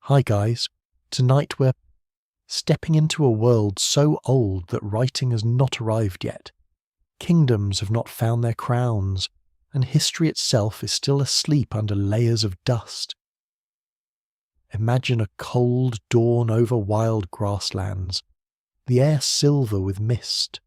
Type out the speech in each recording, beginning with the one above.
Hi guys, tonight we're stepping into a world so old that writing has not arrived yet. Kingdoms have not found their crowns, and history itself is still asleep under layers of dust. Imagine a cold dawn over wild grasslands, the air silver with mist,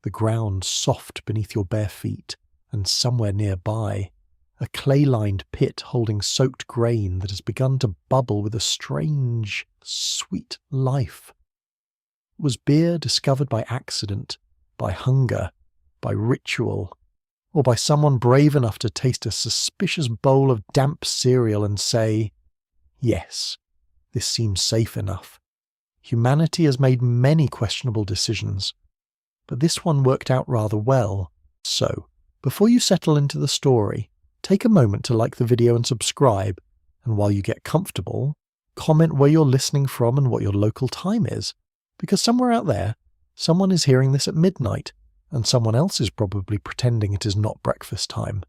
the ground soft beneath your bare feet, and somewhere nearby, a clay-lined pit holding soaked grain that has begun to bubble with a strange, sweet life. Was beer discovered by accident, by hunger, by ritual, or by someone brave enough to taste a suspicious bowl of damp cereal and say, "Yes, this seems safe enough"? Humanity has made many questionable decisions, but this one worked out rather well. So, before you settle into the story, take a moment to like the video and subscribe, and while you get comfortable, comment where you're listening from and what your local time is, because somewhere out there, someone is hearing this at midnight, and someone else is probably pretending it is not breakfast time.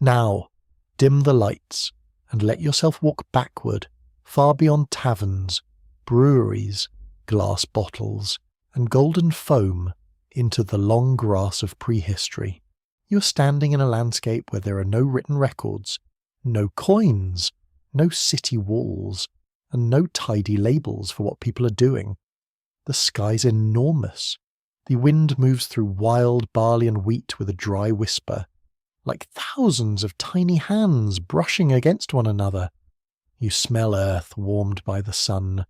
Now, dim the lights, and let yourself walk backward, far beyond taverns, breweries, glass bottles, and golden foam, into the long grass of prehistory. You're standing in a landscape where there are no written records, no coins, no city walls, and no tidy labels for what people are doing. The sky's enormous. The wind moves through wild barley and wheat with a dry whisper, like thousands of tiny hands brushing against one another. You smell earth warmed by the sun,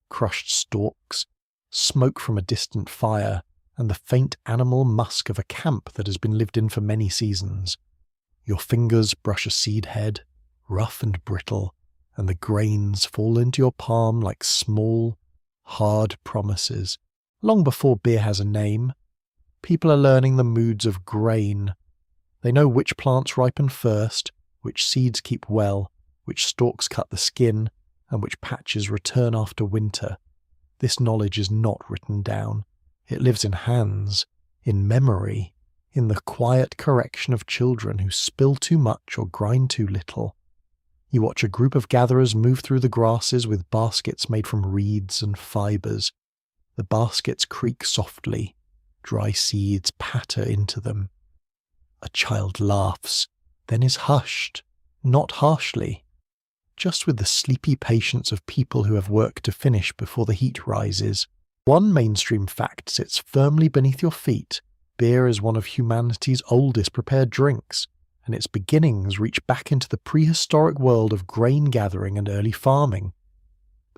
crushed stalks, smoke from a distant fire, and the faint animal musk of a camp that has been lived in for many seasons. Your fingers brush a seed head, rough and brittle, and the grains fall into your palm like small, hard promises. Long before beer has a name, people are learning the moods of grain. They know which plants ripen first, which seeds keep well, which stalks cut the skin, and which patches return after winter. This knowledge is not written down. It lives in hands, in memory, in the quiet correction of children who spill too much or grind too little. You watch a group of gatherers move through the grasses with baskets made from reeds and fibres. The baskets creak softly, dry seeds patter into them. A child laughs, then is hushed, not harshly, just with the sleepy patience of people who have work to finish before the heat rises. One mainstream fact sits firmly beneath your feet. Beer is one of humanity's oldest prepared drinks, and its beginnings reach back into the prehistoric world of grain gathering and early farming.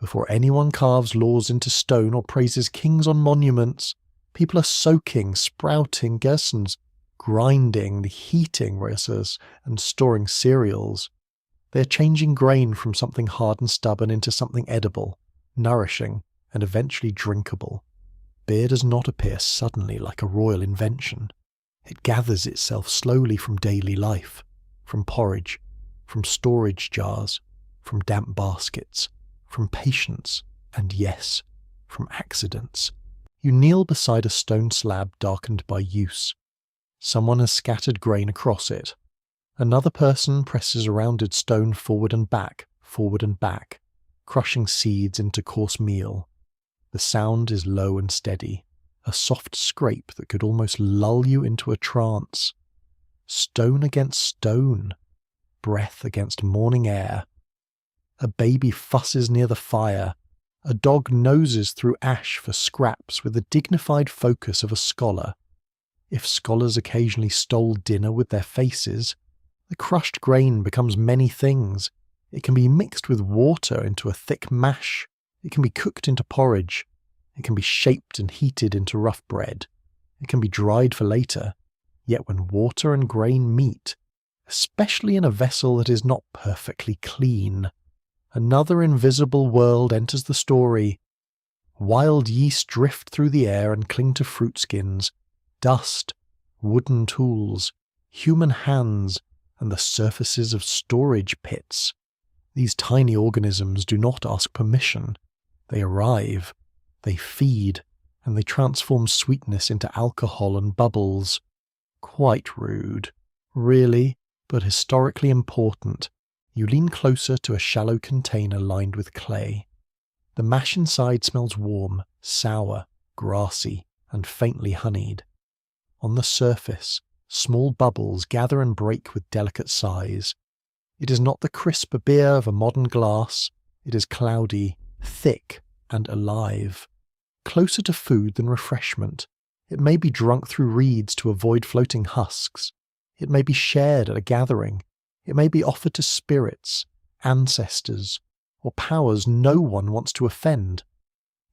Before anyone carves laws into stone or praises kings on monuments, people are soaking, sprouting gersons, grinding, heating races, and storing cereals. They're changing grain from something hard and stubborn into something edible, nourishing, and eventually drinkable. Beer does not appear suddenly like a royal invention. It gathers itself slowly from daily life, from porridge, from storage jars, from damp baskets, from patience, and yes, from accidents. You kneel beside a stone slab darkened by use. Someone has scattered grain across it. Another person presses a rounded stone forward and back, crushing seeds into coarse meal. The sound is low and steady, a soft scrape that could almost lull you into a trance. Stone against stone, breath against morning air. A baby fusses near the fire. A dog noses through ash for scraps with the dignified focus of a scholar. If scholars occasionally stole dinner with their faces, the crushed grain becomes many things. It can be mixed with water into a thick mash. It can be cooked into porridge. It can be shaped and heated into rough bread. It can be dried for later. Yet when water and grain meet, especially in a vessel that is not perfectly clean, another invisible world enters the story. Wild yeast drift through the air and cling to fruit skins, dust, wooden tools, human hands, and the surfaces of storage pits. These tiny organisms do not ask permission. They arrive, they feed, and they transform sweetness into alcohol and bubbles. Quite rude, really, but historically important. You lean closer to a shallow container lined with clay. The mash inside smells warm, sour, grassy, and faintly honeyed. On the surface, small bubbles gather and break with delicate sighs. It is not the crisp beer of a modern glass, it is cloudy, thick, and alive. Closer to food than refreshment, it may be drunk through reeds to avoid floating husks. It may be shared at a gathering. It may be offered to spirits, ancestors, or powers no one wants to offend.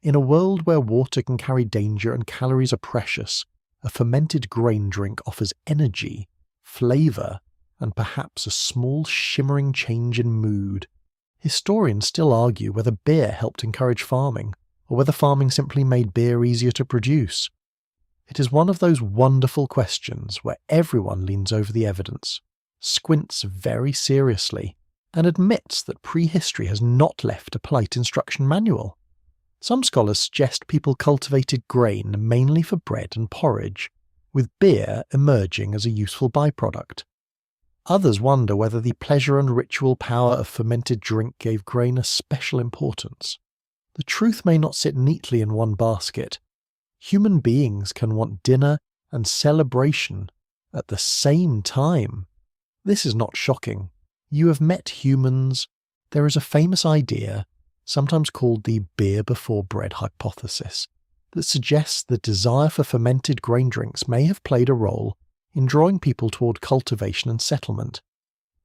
In a world where water can carry danger and calories are precious, a fermented grain drink offers energy, flavour, and perhaps a small shimmering change in mood. Historians still argue whether beer helped encourage farming, or whether farming simply made beer easier to produce. It is one of those wonderful questions where everyone leans over the evidence, squints very seriously, and admits that prehistory has not left a polite instruction manual. Some scholars suggest people cultivated grain mainly for bread and porridge, with beer emerging as a useful byproduct. Others wonder whether the pleasure and ritual power of fermented drink gave grain a special importance. The truth may not sit neatly in one basket. Human beings can want dinner and celebration at the same time. This is not shocking. You have met humans. There is a famous idea, sometimes called the beer before bread hypothesis, that suggests the desire for fermented grain drinks may have played a role in drawing people toward cultivation and settlement.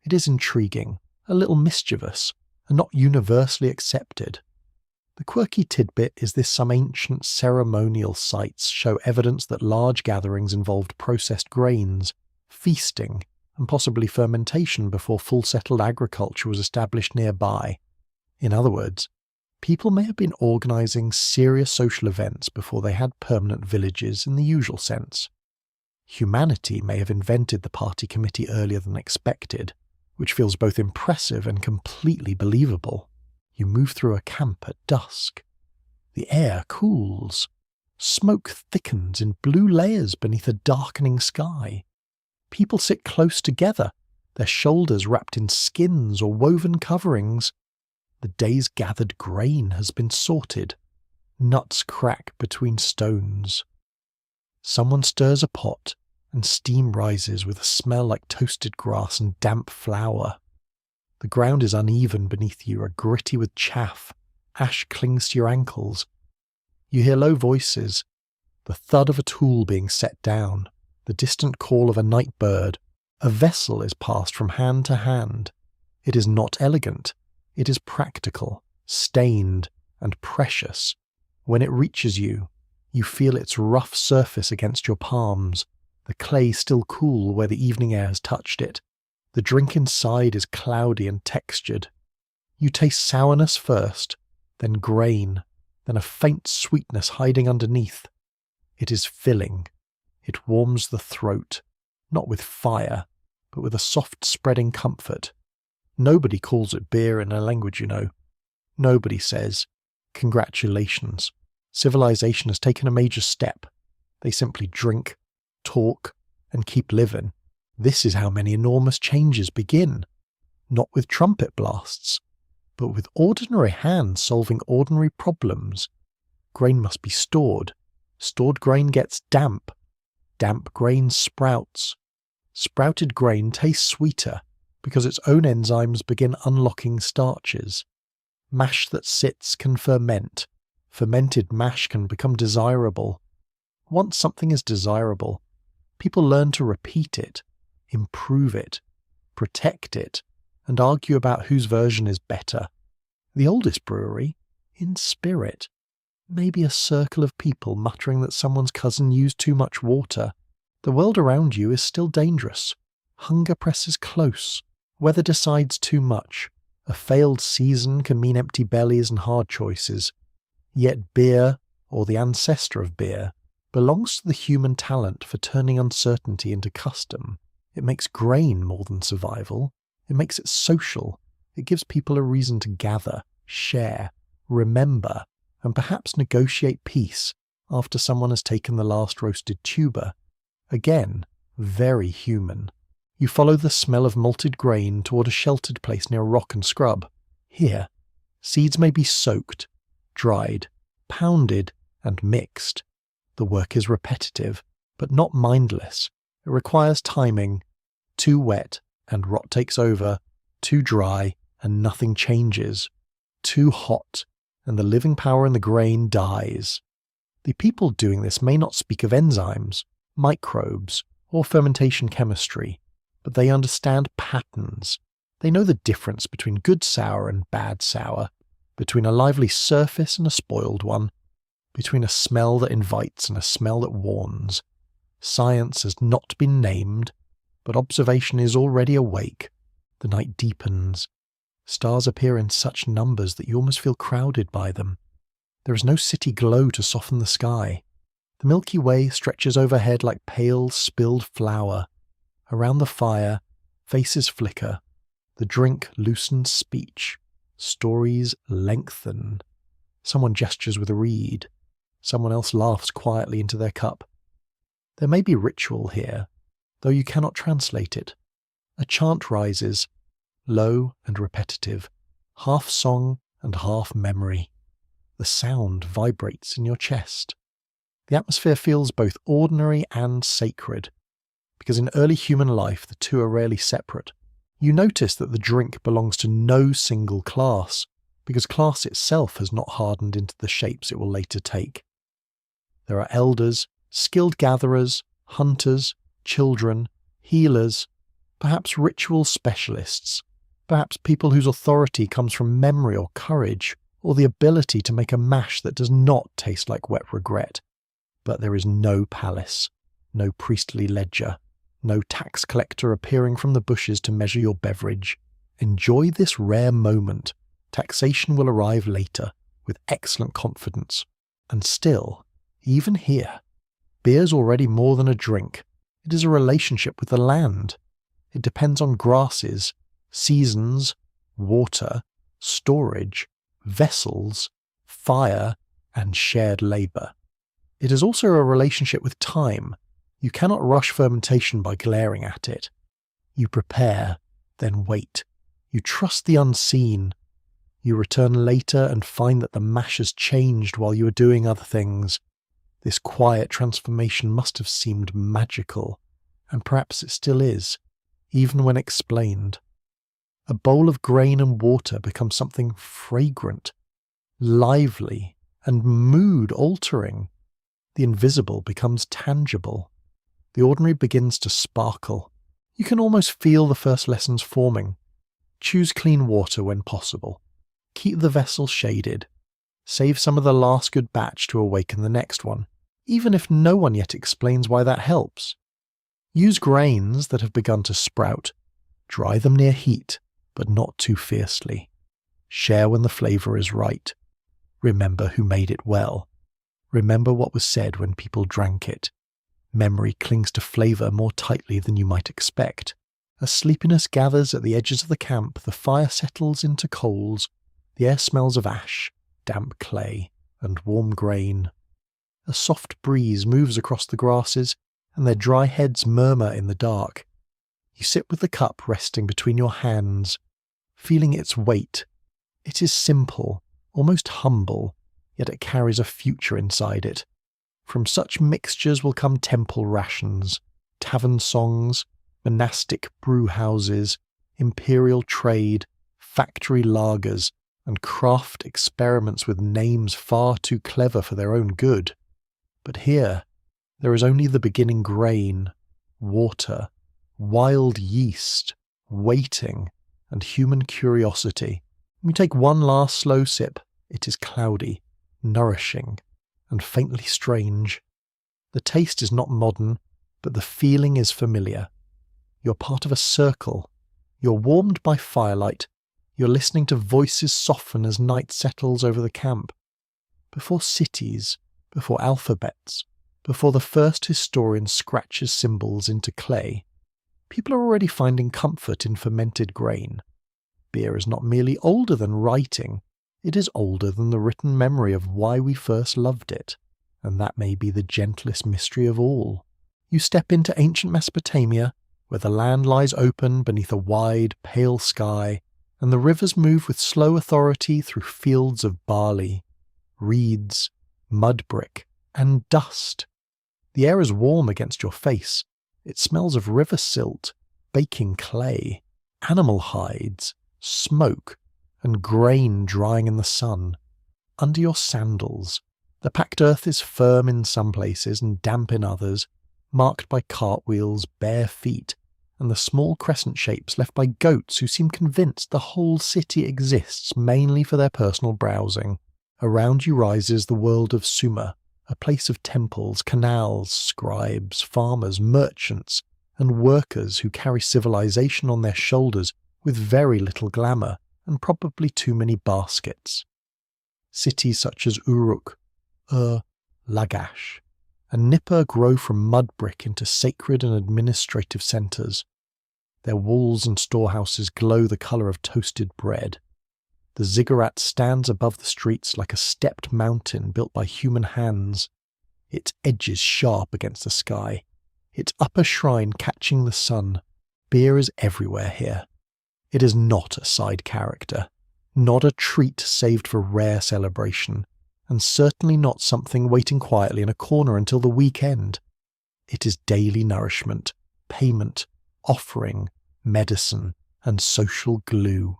It is intriguing, a little mischievous, and not universally accepted. The quirky tidbit is this: some ancient ceremonial sites show evidence that large gatherings involved processed grains, feasting, and possibly fermentation before full settled agriculture was established nearby. In other words, people may have been organising serious social events before they had permanent villages in the usual sense. Humanity may have invented the party committee earlier than expected, which feels both impressive and completely believable. You move through a camp at dusk. The air cools. Smoke thickens in blue layers beneath a darkening sky. People sit close together, their shoulders wrapped in skins or woven coverings. The day's gathered grain has been sorted. Nuts crack between stones. Someone stirs a pot, and steam rises with a smell like toasted grass and damp flour. The ground is uneven beneath you, gritty with chaff. Ash clings to your ankles. You hear low voices, the thud of a tool being set down, the distant call of a night bird. A vessel is passed from hand to hand. It is not elegant. It is practical, stained, and precious. When it reaches you, you feel its rough surface against your palms, the clay still cool where the evening air has touched it. The drink inside is cloudy and textured. You taste sourness first, then grain, then a faint sweetness hiding underneath. It is filling. It warms the throat, not with fire, but with a soft spreading comfort. Nobody calls it beer in a language you know. Nobody says, "Congratulations, civilization has taken a major step." They simply drink, talk, and keep living. This is how many enormous changes begin. Not with trumpet blasts, but with ordinary hands solving ordinary problems. Grain must be stored. Stored grain gets damp. Damp grain sprouts. Sprouted grain tastes sweeter because its own enzymes begin unlocking starches. Mash that sits can ferment. Fermented mash can become desirable. Once something is desirable, people learn to repeat it, improve it, protect it, and argue about whose version is better. The oldest brewery, in spirit, may be a circle of people muttering that someone's cousin used too much water. The world around you is still dangerous. Hunger presses close. Weather decides too much. A failed season can mean empty bellies and hard choices. Yet beer, or the ancestor of beer, belongs to the human talent for turning uncertainty into custom. It makes grain more than survival. It makes it social. It gives people a reason to gather, share, remember, and perhaps negotiate peace after someone has taken the last roasted tuber. Again, very human. You follow the smell of malted grain toward a sheltered place near a rock and scrub. Here, seeds may be soaked, dried, pounded, and mixed. The work is repetitive, but not mindless. It requires timing. Too wet, and rot takes over. Too dry, and nothing changes. Too hot, and the living power in the grain dies. The people doing this may not speak of enzymes, microbes, or fermentation chemistry, but they understand patterns. They know the difference between good sour and bad sour, between a lively surface and a spoiled one, between a smell that invites and a smell that warns. Science has not been named, but observation is already awake. The night deepens. Stars appear in such numbers that you almost feel crowded by them. There is no city glow to soften the sky. The Milky Way stretches overhead like pale, spilled flour. Around the fire, faces flicker. The drink loosens speech. Stories lengthen. Someone gestures with a reed. Someone else laughs quietly into their cup. There may be ritual here, though you cannot translate it. A chant rises, low and repetitive, half song and half memory. The sound vibrates in your chest. The atmosphere feels both ordinary and sacred, because in early human life the two are rarely separate. You notice that the drink belongs to no single class, because class itself has not hardened into the shapes it will later take. There are elders, skilled gatherers, hunters, children, healers, perhaps ritual specialists, perhaps people whose authority comes from memory or courage, or the ability to make a mash that does not taste like wet regret. But there is no palace, no priestly ledger, no tax collector appearing from the bushes to measure your beverage. Enjoy this rare moment. Taxation will arrive later, with excellent confidence. And still, even here, beer's already more than a drink. It is a relationship with the land. It depends on grasses, seasons, water, storage, vessels, fire, and shared labour. It is also a relationship with time. You cannot rush fermentation by glaring at it. You prepare, then wait. You trust the unseen. You return later and find that the mash has changed while you are doing other things. This quiet transformation must have seemed magical, and perhaps it still is, even when explained. A bowl of grain and water becomes something fragrant, lively, and mood-altering. The invisible becomes tangible. The ordinary begins to sparkle. You can almost feel the first lessons forming. Choose clean water when possible. Keep the vessel shaded. Save some of the last good batch to awaken the next one, even if no one yet explains why that helps. Use grains that have begun to sprout. Dry them near heat, but not too fiercely. Share when the flavour is right. Remember who made it well. Remember what was said when people drank it. Memory clings to flavour more tightly than you might expect. As sleepiness gathers at the edges of the camp, the fire settles into coals. The air smells of ash, damp clay, and warm grain. A soft breeze moves across the grasses, and their dry heads murmur in the dark. You sit with the cup resting between your hands, feeling its weight. It is simple, almost humble, yet it carries a future inside it. From such mixtures will come temple rations, tavern songs, monastic brew houses, imperial trade, factory lagers, and craft experiments with names far too clever for their own good. But here, there is only the beginning grain, water, wild yeast, waiting, and human curiosity. When you take one last slow sip, it is cloudy, nourishing, and faintly strange. The taste is not modern, but the feeling is familiar. You're part of a circle. You're warmed by firelight. You're listening to voices soften as night settles over the camp. Before cities, before alphabets, before the first historian scratches symbols into clay, people are already finding comfort in fermented grain. Beer is not merely older than writing, it is older than the written memory of why we first loved it, and that may be the gentlest mystery of all. You step into ancient Mesopotamia, where the land lies open beneath a wide, pale sky, and the rivers move with slow authority through fields of barley. reeds, mud brick, and dust. The air is warm against your face. It smells of river silt, baking clay, animal hides, smoke, and grain drying in the sun. Under your sandals, the packed earth is firm in some places and damp in others, marked by cartwheels, bare feet, and the small crescent shapes left by goats who seem convinced the whole city exists mainly for their personal browsing. Around you rises the world of Sumer, a place of temples, canals, scribes, farmers, merchants, and workers who carry civilization on their shoulders with very little glamour and probably too many baskets. Cities such as Uruk, Lagash, and Nippur grow from mud brick into sacred and administrative centres. Their walls and storehouses glow the colour of toasted bread. The ziggurat stands above the streets like a stepped mountain built by human hands, its edges sharp against the sky, its upper shrine catching the sun. Beer is everywhere here. It is not a side character, not a treat saved for rare celebration, and certainly not something waiting quietly in a corner until the weekend. It is daily nourishment, payment, offering, medicine, and social glue.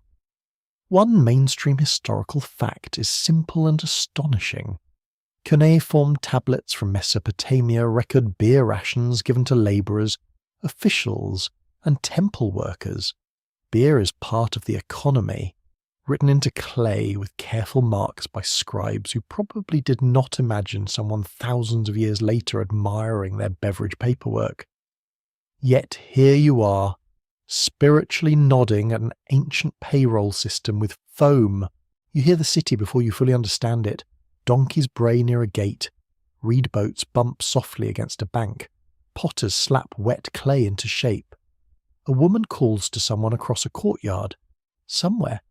One mainstream historical fact is simple and astonishing. Cuneiform tablets from Mesopotamia record beer rations given to labourers, officials, and temple workers. Beer is part of the economy, written into clay with careful marks by scribes who probably did not imagine someone thousands of years later admiring their beverage paperwork. Yet here you are, spiritually nodding at an ancient payroll system with foam. You hear the city before you fully understand it. Donkeys bray near a gate. Reed boats bump softly against a bank. Potters slap wet clay into shape. A woman calls to someone across a courtyard. Somewhere.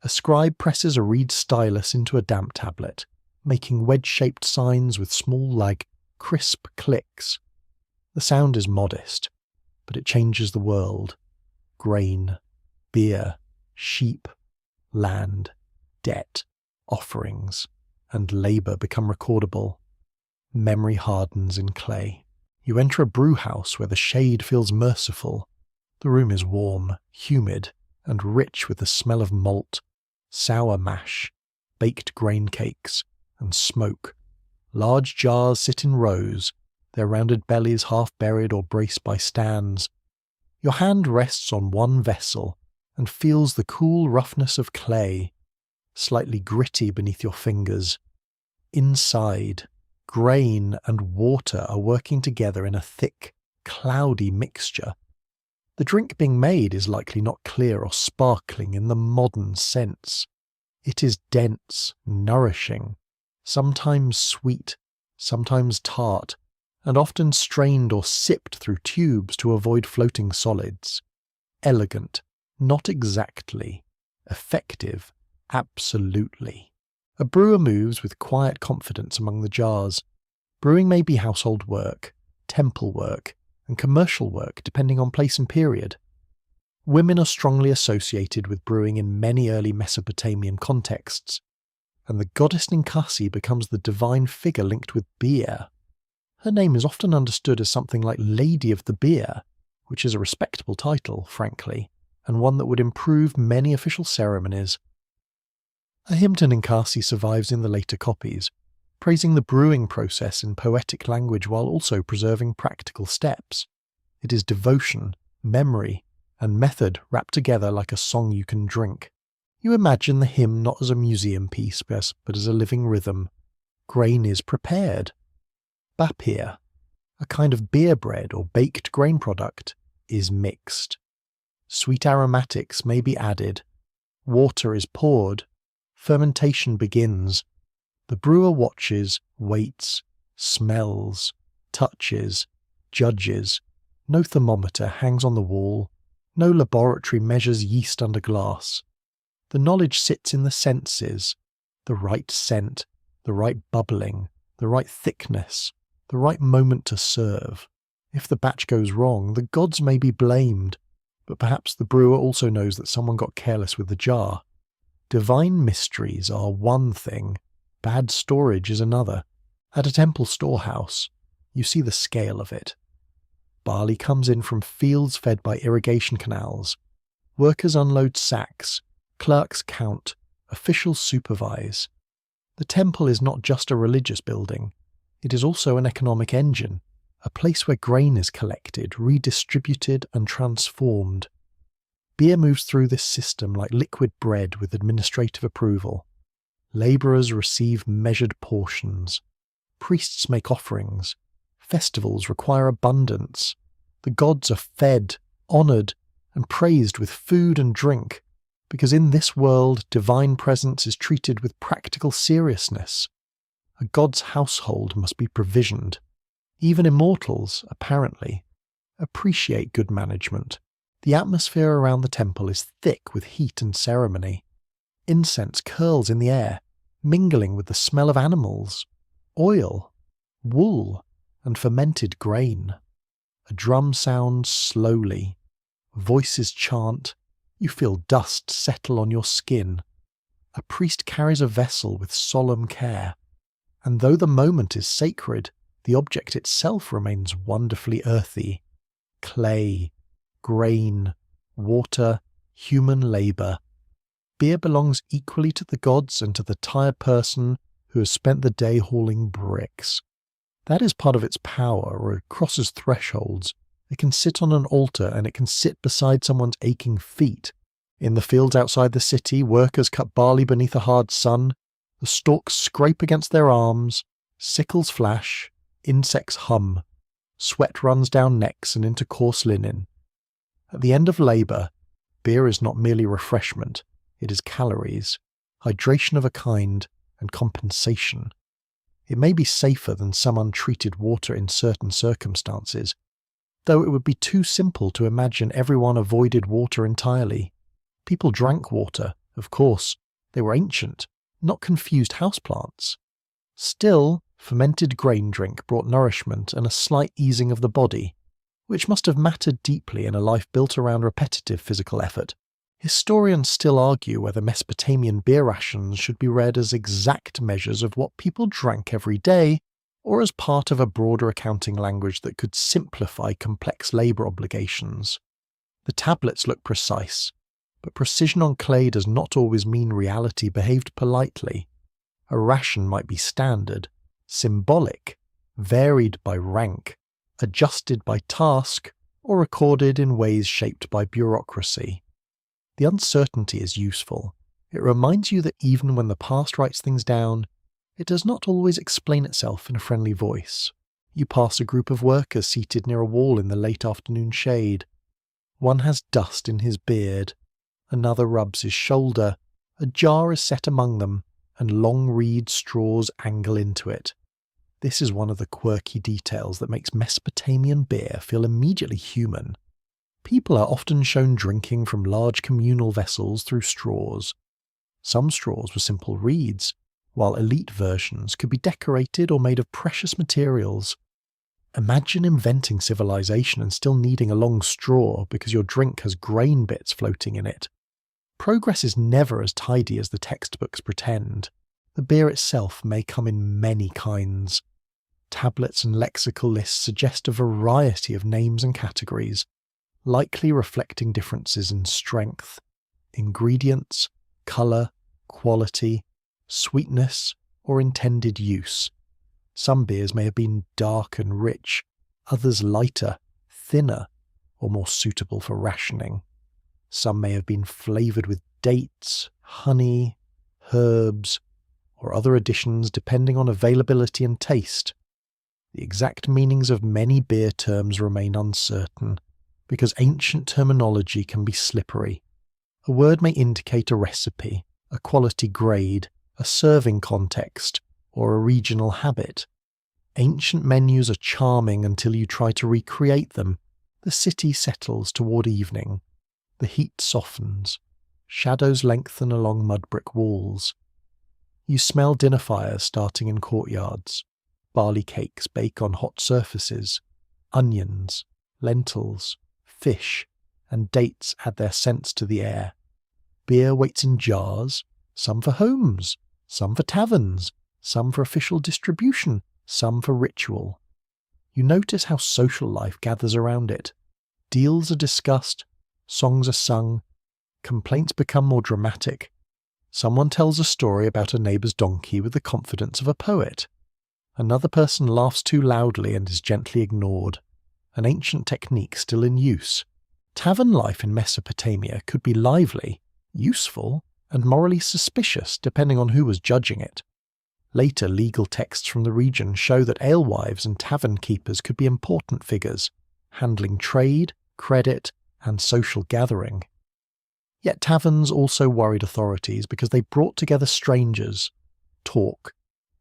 A scribe presses a reed stylus into a damp tablet, making wedge-shaped signs with small, crisp clicks. The sound is modest, but it changes the world. Grain, beer, sheep, land, debt, offerings, and labour become recordable. Memory hardens in clay. You enter a brew house where the shade feels merciful. The room is warm, humid, and rich with the smell of malt, sour mash, baked grain cakes, and smoke. Large jars sit in rows, their rounded bellies half buried or braced by stands. Your hand rests on one vessel and feels the cool roughness of clay, slightly gritty beneath your fingers. Inside, grain and water are working together in a thick, cloudy mixture. The drink being made is likely not clear or sparkling in the modern sense. It is dense, nourishing, sometimes sweet, sometimes tart, and often strained or sipped through tubes to avoid floating solids. Elegant, not exactly. Effective, absolutely. A brewer moves with quiet confidence among the jars. Brewing may be household work, temple work, and commercial work depending on place and period. Women are strongly associated with brewing in many early Mesopotamian contexts, and the goddess Ninkasi becomes the divine figure linked with beer. Her name is often understood as something like Lady of the Beer, which is a respectable title, frankly, and one that would improve many official ceremonies. A hymn to Ninkasi survives in the later copies, praising the brewing process in poetic language while also preserving practical steps. It is devotion, memory, and method wrapped together like a song you can drink. You imagine the hymn not as a museum piece, but as a living rhythm. Grain is prepared. Bapir, a kind of beer bread or baked grain product, is mixed. Sweet aromatics may be added. Water is poured. Fermentation begins. The brewer watches, waits, smells, touches, judges. No thermometer hangs on the wall. No laboratory measures yeast under glass. The knowledge sits in the senses, the right scent, the right bubbling, the right thickness, the right moment to serve. If the batch goes wrong, the gods may be blamed, but perhaps the brewer also knows that someone got careless with the jar. Divine mysteries are one thing, bad storage is another. At a temple storehouse, you see the scale of it. Barley comes in from fields fed by irrigation canals. Workers unload sacks, clerks count, officials supervise. The temple is not just a religious building, it is also an economic engine, a place where grain is collected, redistributed and transformed. Beer moves through this system like liquid bread with administrative approval. Labourers receive measured portions. Priests make offerings. Festivals require abundance. The gods are fed, honoured, and praised with food and drink, because in this world divine presence is treated with practical seriousness. A god's household must be provisioned. Even immortals, apparently, appreciate good management. The atmosphere around the temple is thick with heat and ceremony. Incense curls in the air, mingling with the smell of animals, oil, wool, and fermented grain. A drum sounds slowly. Voices chant. You feel dust settle on your skin. A priest carries a vessel with solemn care. And though the moment is sacred, the object itself remains wonderfully earthy. Clay, grain, water, human labour. Beer belongs equally to the gods and to the tired person who has spent the day hauling bricks. That is part of its power, or it crosses thresholds. It can sit on an altar and it can sit beside someone's aching feet. In the fields outside the city, workers cut barley beneath a hard sun. The stalks scrape against their arms, sickles flash, insects hum. Sweat runs down necks and into coarse linen. At the end of labour, beer is not merely refreshment, it is calories, hydration of a kind, and compensation. It may be safer than some untreated water in certain circumstances, though it would be too simple to imagine everyone avoided water entirely. People drank water, of course. They were ancient, not confused houseplants. Still, fermented grain drink brought nourishment and a slight easing of the body, which must have mattered deeply in a life built around repetitive physical effort. Historians still argue whether Mesopotamian beer rations should be read as exact measures of what people drank every day, or as part of a broader accounting language that could simplify complex labour obligations. The tablets look precise, but precision on clay does not always mean reality behaved politely. A ration might be standard, symbolic, varied by rank, adjusted by task, or recorded in ways shaped by bureaucracy. The uncertainty is useful. It reminds you that even when the past writes things down, it does not always explain itself in a friendly voice. You pass a group of workers seated near a wall in the late afternoon shade. One has dust in his beard, another rubs his shoulder, a jar is set among them, and long reed straws angle into it. This is one of the quirky details that makes Mesopotamian beer feel immediately human. People are often shown drinking from large communal vessels through straws. Some straws were simple reeds, while elite versions could be decorated or made of precious materials. Imagine inventing civilization and still needing a long straw because your drink has grain bits floating in it. Progress is never as tidy as the textbooks pretend. The beer itself may come in many kinds. Tablets and lexical lists suggest a variety of names and categories, likely reflecting differences in strength, ingredients, colour, quality, sweetness, or intended use. Some beers may have been dark and rich, others lighter, thinner, or more suitable for rationing. Some may have been flavoured with dates, honey, herbs, or other additions depending on availability and taste. The exact meanings of many beer terms remain uncertain, because ancient terminology can be slippery. A word may indicate a recipe, a quality grade, a serving context, or a regional habit. Ancient menus are charming until you try to recreate them. The city settles toward evening. The heat softens. Shadows lengthen along mud brick walls. You smell dinner fires starting in courtyards. Barley cakes bake on hot surfaces. Onions, lentils, fish, and dates add their scents to the air. Beer waits in jars, some for homes, some for taverns, some for official distribution, some for ritual. You notice how social life gathers around it. Deals are discussed, songs are sung, complaints become more dramatic. Someone tells a story about a neighbour's donkey with the confidence of a poet. Another person laughs too loudly and is gently ignored, an ancient technique still in use. Tavern life in Mesopotamia could be lively, useful, and morally suspicious depending on who was judging it. Later legal texts from the region show that alewives and tavern keepers could be important figures, handling trade, credit, and social gathering. Yet taverns also worried authorities because they brought together strangers, talk,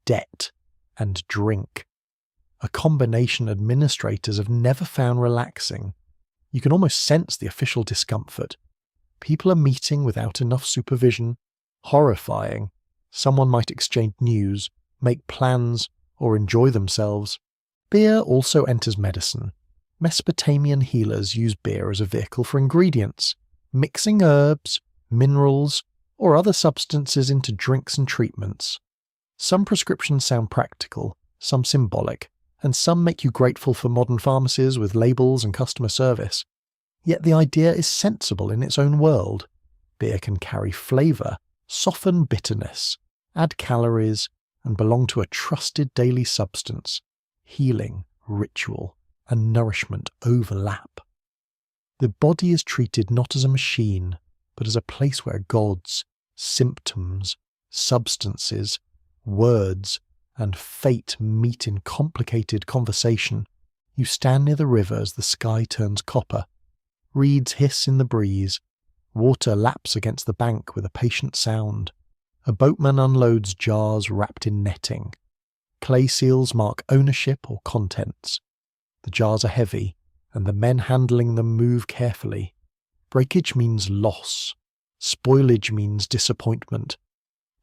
debt, and drink. A combination administrators have never found relaxing. You can almost sense the official discomfort. People are meeting without enough supervision. Horrifying. Someone might exchange news, make plans, or enjoy themselves. Beer also enters medicine. Mesopotamian healers use beer as a vehicle for ingredients, mixing herbs, minerals, or other substances into drinks and treatments. Some prescriptions sound practical, some symbolic, and some make you grateful for modern pharmacies with labels and customer service. Yet the idea is sensible in its own world. Beer can carry flavour, soften bitterness, add calories, and belong to a trusted daily substance. Healing, ritual, and nourishment overlap. The body is treated not as a machine, but as a place where gods, symptoms, substances, words, and fate meet in complicated conversation. You stand near the river as the sky turns copper. Reeds hiss in the breeze. Water laps against the bank with a patient sound. A boatman unloads jars wrapped in netting. Clay seals mark ownership or contents. The jars are heavy, and the men handling them move carefully. Breakage means loss. Spoilage means disappointment.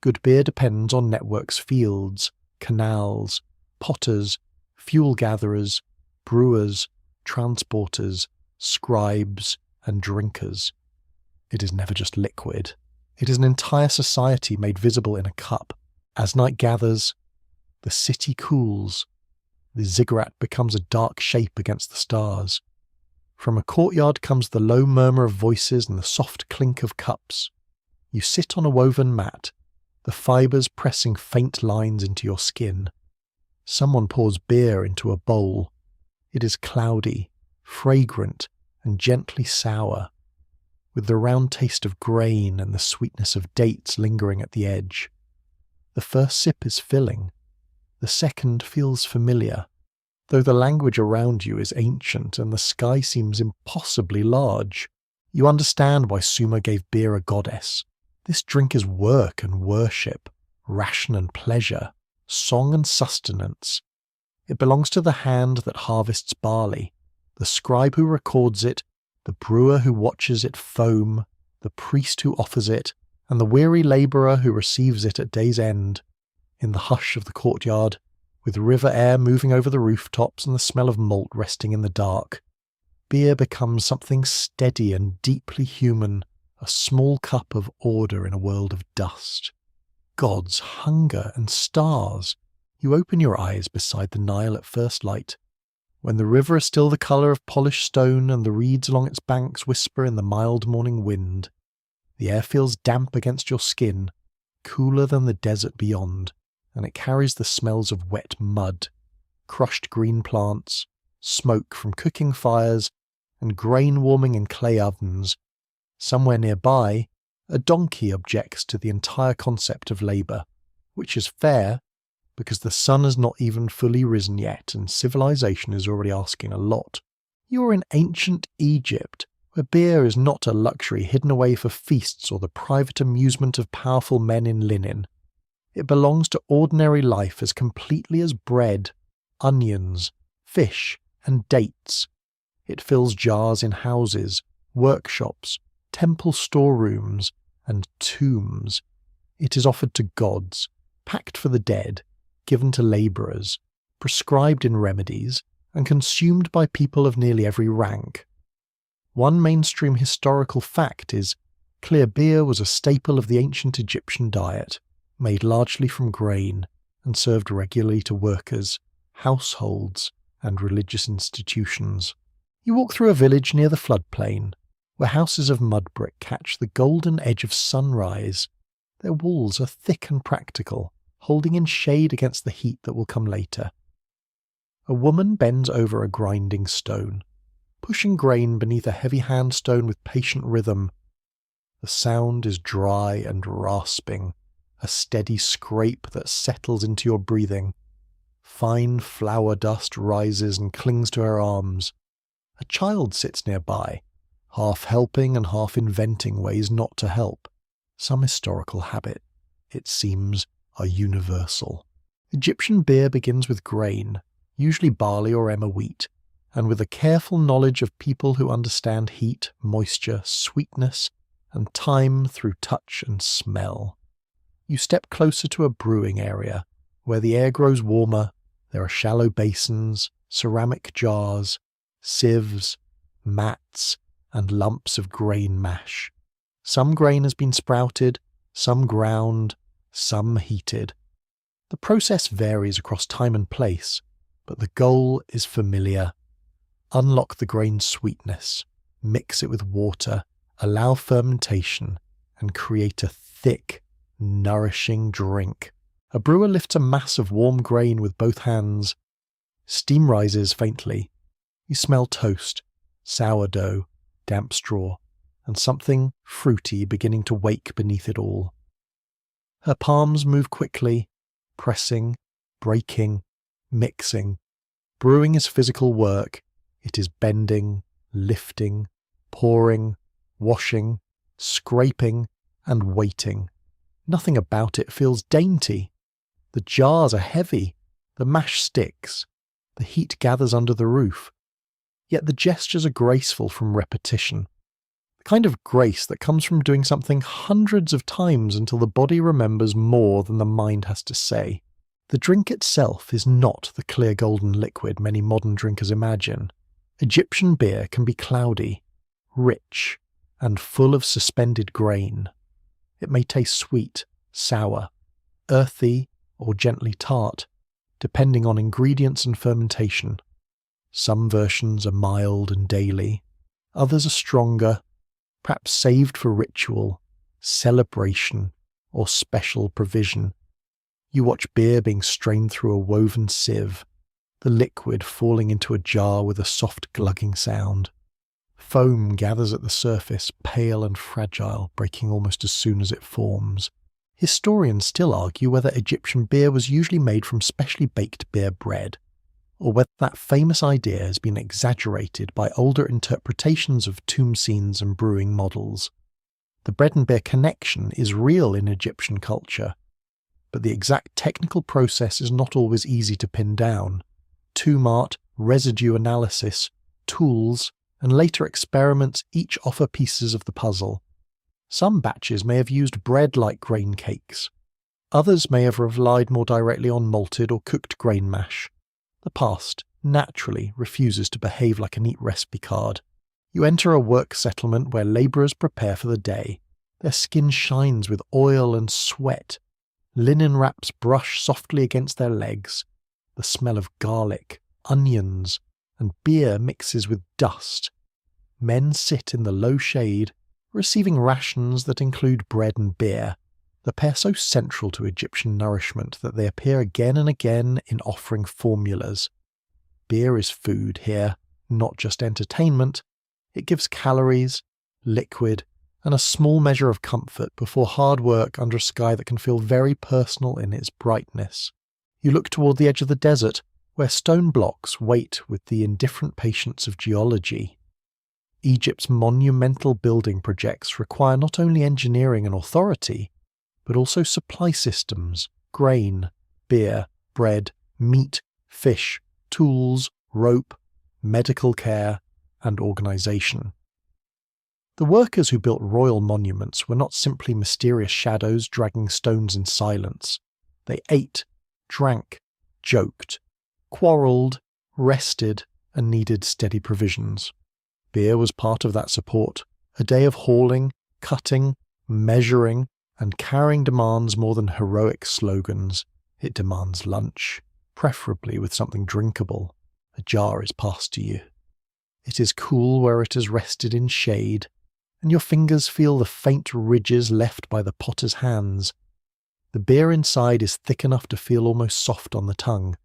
Good beer depends on networks, fields, canals, potters, fuel gatherers, brewers, transporters, scribes, and drinkers. It is never just liquid. It is an entire society made visible in a cup. As night gathers, the city cools. The ziggurat becomes a dark shape against the stars. From a courtyard comes the low murmur of voices and the soft clink of cups. You sit on a woven mat, the fibres pressing faint lines into your skin. Someone pours beer into a bowl. It is cloudy, fragrant, and gently sour, with the round taste of grain and the sweetness of dates lingering at the edge. The first sip is filling. The second feels familiar, though the language around you is ancient and the sky seems impossibly large. You understand why Sumer gave beer a goddess. This drink is work and worship, ration and pleasure, song and sustenance. It belongs to the hand that harvests barley, the scribe who records it, the brewer who watches it foam, the priest who offers it, and the weary labourer who receives it at day's end. In the hush of the courtyard, with river air moving over the rooftops and the smell of malt resting in the dark, beer becomes something steady and deeply human, a small cup of order in a world of dust. Gods, hunger, and stars. You open your eyes beside the Nile at first light, when the river is still the colour of polished stone and the reeds along its banks whisper in the mild morning wind. The air feels damp against your skin, cooler than the desert beyond, and it carries the smells of wet mud, crushed green plants, smoke from cooking fires, and grain warming in clay ovens. Somewhere nearby, a donkey objects to the entire concept of labour, which is fair, because the sun has not even fully risen yet and civilization is already asking a lot. You're in ancient Egypt, where beer is not a luxury hidden away for feasts or the private amusement of powerful men in linen. It belongs to ordinary life as completely as bread, onions, fish, and dates. It fills jars in houses, workshops, temple storerooms, and tombs. It is offered to gods, packed for the dead, given to labourers, prescribed in remedies, and consumed by people of nearly every rank. One mainstream historical fact is clear beer was a staple of the ancient Egyptian diet, made largely from grain, and served regularly to workers, households, and religious institutions. You walk through a village near the floodplain, where houses of mud brick catch the golden edge of sunrise. Their walls are thick and practical, holding in shade against the heat that will come later. A woman bends over a grinding stone, pushing grain beneath a heavy handstone with patient rhythm. The sound is dry and rasping, a steady scrape that settles into your breathing. Fine flour dust rises and clings to her arms. A child sits nearby, half helping and half inventing ways not to help. Some historical habit, it seems, are universal. Egyptian beer begins with grain, usually barley or emmer wheat, and with a careful knowledge of people who understand heat, moisture, sweetness, and time through touch and smell. You step closer to a brewing area, where the air grows warmer. There are shallow basins, ceramic jars, sieves, mats, and lumps of grain mash. Some grain has been sprouted, some ground, some heated. The process varies across time and place, but the goal is familiar. Unlock the grain's sweetness, mix it with water, allow fermentation, and create a thick, nourishing drink. A brewer lifts a mass of warm grain with both hands. Steam rises faintly. You smell toast, sourdough, damp straw, and something fruity beginning to wake beneath it all. Her palms move quickly, pressing, breaking, mixing. Brewing is physical work. It is bending, lifting, pouring, washing, scraping, and waiting. Nothing about it feels dainty. The jars are heavy, the mash sticks, the heat gathers under the roof. Yet the gestures are graceful from repetition. The kind of grace that comes from doing something hundreds of times until the body remembers more than the mind has to say. The drink itself is not the clear golden liquid many modern drinkers imagine. Egyptian beer can be cloudy, rich, and full of suspended grain. It may taste sweet, sour, earthy, or gently tart, depending on ingredients and fermentation. Some versions are mild and daily, others are stronger, perhaps saved for ritual, celebration, or special provision. You watch beer being strained through a woven sieve, the liquid falling into a jar with a soft glugging sound. Foam gathers at the surface, pale and fragile, breaking almost as soon as it forms. Historians still argue whether Egyptian beer was usually made from specially baked beer bread, or whether that famous idea has been exaggerated by older interpretations of tomb scenes and brewing models. The bread and beer connection is real in Egyptian culture, but the exact technical process is not always easy to pin down. Tomb art, residue analysis, tools, and later experiments each offer pieces of the puzzle. Some batches may have used bread like grain cakes. Others may have relied more directly on malted or cooked grain mash. The past, naturally, refuses to behave like a neat recipe card. You enter a work settlement where labourers prepare for the day. Their skin shines with oil and sweat. Linen wraps brush softly against their legs. The smell of garlic, onions, and beer mixes with dust. Men sit in the low shade, receiving rations that include bread and beer, the pair so central to Egyptian nourishment that they appear again and again in offering formulas. Beer is food here, not just entertainment. It gives calories, liquid, and a small measure of comfort before hard work under a sky that can feel very personal in its brightness. You look toward the edge of the desert, where stone blocks wait with the indifferent patience of geology. Egypt's monumental building projects require not only engineering and authority, but also supply systems, grain, beer, bread, meat, fish, tools, rope, medical care, and organisation. The workers who built royal monuments were not simply mysterious shadows dragging stones in silence. They ate, drank, joked, quarrelled, rested, and needed steady provisions. Beer was part of that support, a day of hauling, cutting, measuring, and carrying demands more than heroic slogans. It demands lunch, preferably with something drinkable. A jar is passed to you. It is cool where it has rested in shade, and your fingers feel the faint ridges left by the potter's hands. The beer inside is thick enough to feel almost soft on the tongue.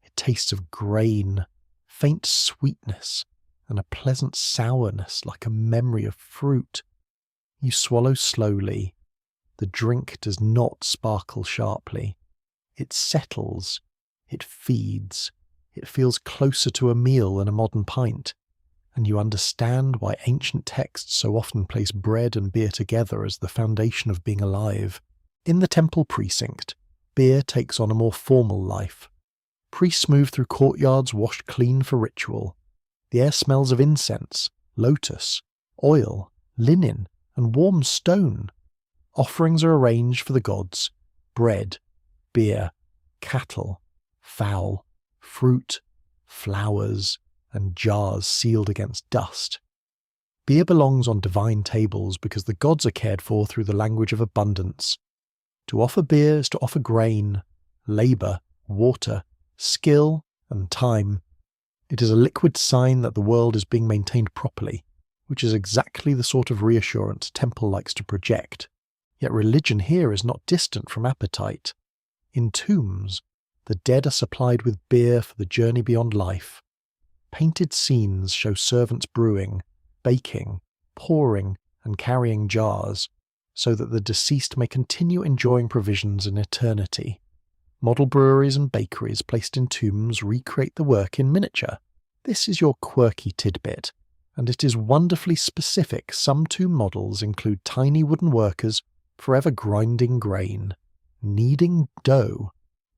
It tastes of grain, faint sweetness, and a pleasant sourness like a memory of fruit. You swallow slowly. The drink does not sparkle sharply. It settles. It feeds. It feels closer to a meal than a modern pint. And you understand why ancient texts so often place bread and beer together as the foundation of being alive. In the temple precinct, beer takes on a more formal life. Priests move through courtyards washed clean for ritual. The air smells of incense, lotus, oil, linen, and warm stone. Offerings are arranged for the gods: bread, beer, cattle, fowl, fruit, flowers, and jars sealed against dust. Beer belongs on divine tables because the gods are cared for through the language of abundance. To offer beer is to offer grain, labour, water, skill, and time. It is a liquid sign that the world is being maintained properly, which is exactly the sort of reassurance a temple likes to project. Yet religion here is not distant from appetite. In tombs, the dead are supplied with beer for the journey beyond life. Painted scenes show servants brewing, baking, pouring, and carrying jars, so that the deceased may continue enjoying provisions in eternity. Model breweries and bakeries placed in tombs recreate the work in miniature. This is your quirky tidbit, and it is wonderfully specific. Some tomb models include tiny wooden workers forever grinding grain, kneading dough,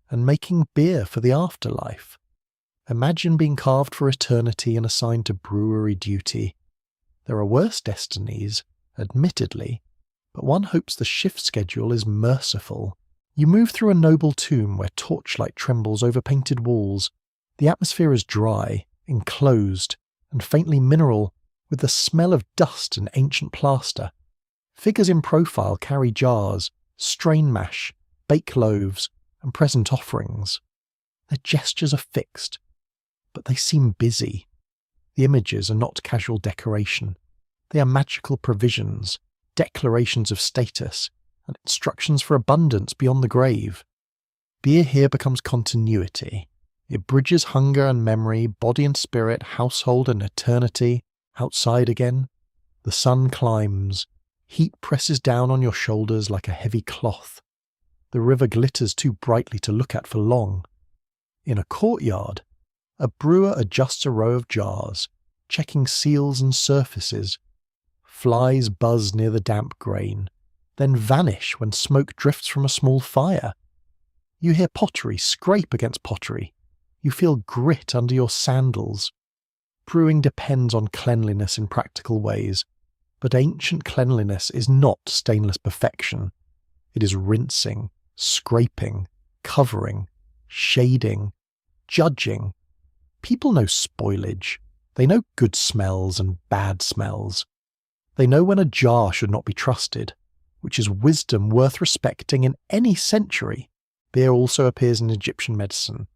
and making beer for the afterlife. Imagine being carved for eternity and assigned to brewery duty. There are worse destinies, admittedly, but one hopes the shift schedule is merciful. You move through a noble tomb where torchlight trembles over painted walls. The atmosphere is dry, enclosed, and faintly mineral, with the smell of dust and ancient plaster. Figures in profile carry jars, strain mash, bake loaves, and present offerings. Their gestures are fixed, but they seem busy. The images are not casual decoration. They are magical provisions, declarations of status, and instructions for abundance beyond the grave. Beer here becomes continuity. It bridges hunger and memory, body and spirit, household and eternity, outside again. The sun climbs. Heat presses down on your shoulders like a heavy cloth. The river glitters too brightly to look at for long. In a courtyard, a brewer adjusts a row of jars, checking seals and surfaces. Flies buzz near the damp grain, then vanish when smoke drifts from a small fire. You hear pottery scrape against pottery. You feel grit under your sandals. Brewing depends on cleanliness in practical ways, but ancient cleanliness is not stainless perfection. It is rinsing, scraping, covering, shading, judging. People know spoilage. They know good smells and bad smells. They know when a jar should not be trusted, which is wisdom worth respecting in any century. Beer also appears in Egyptian medicine.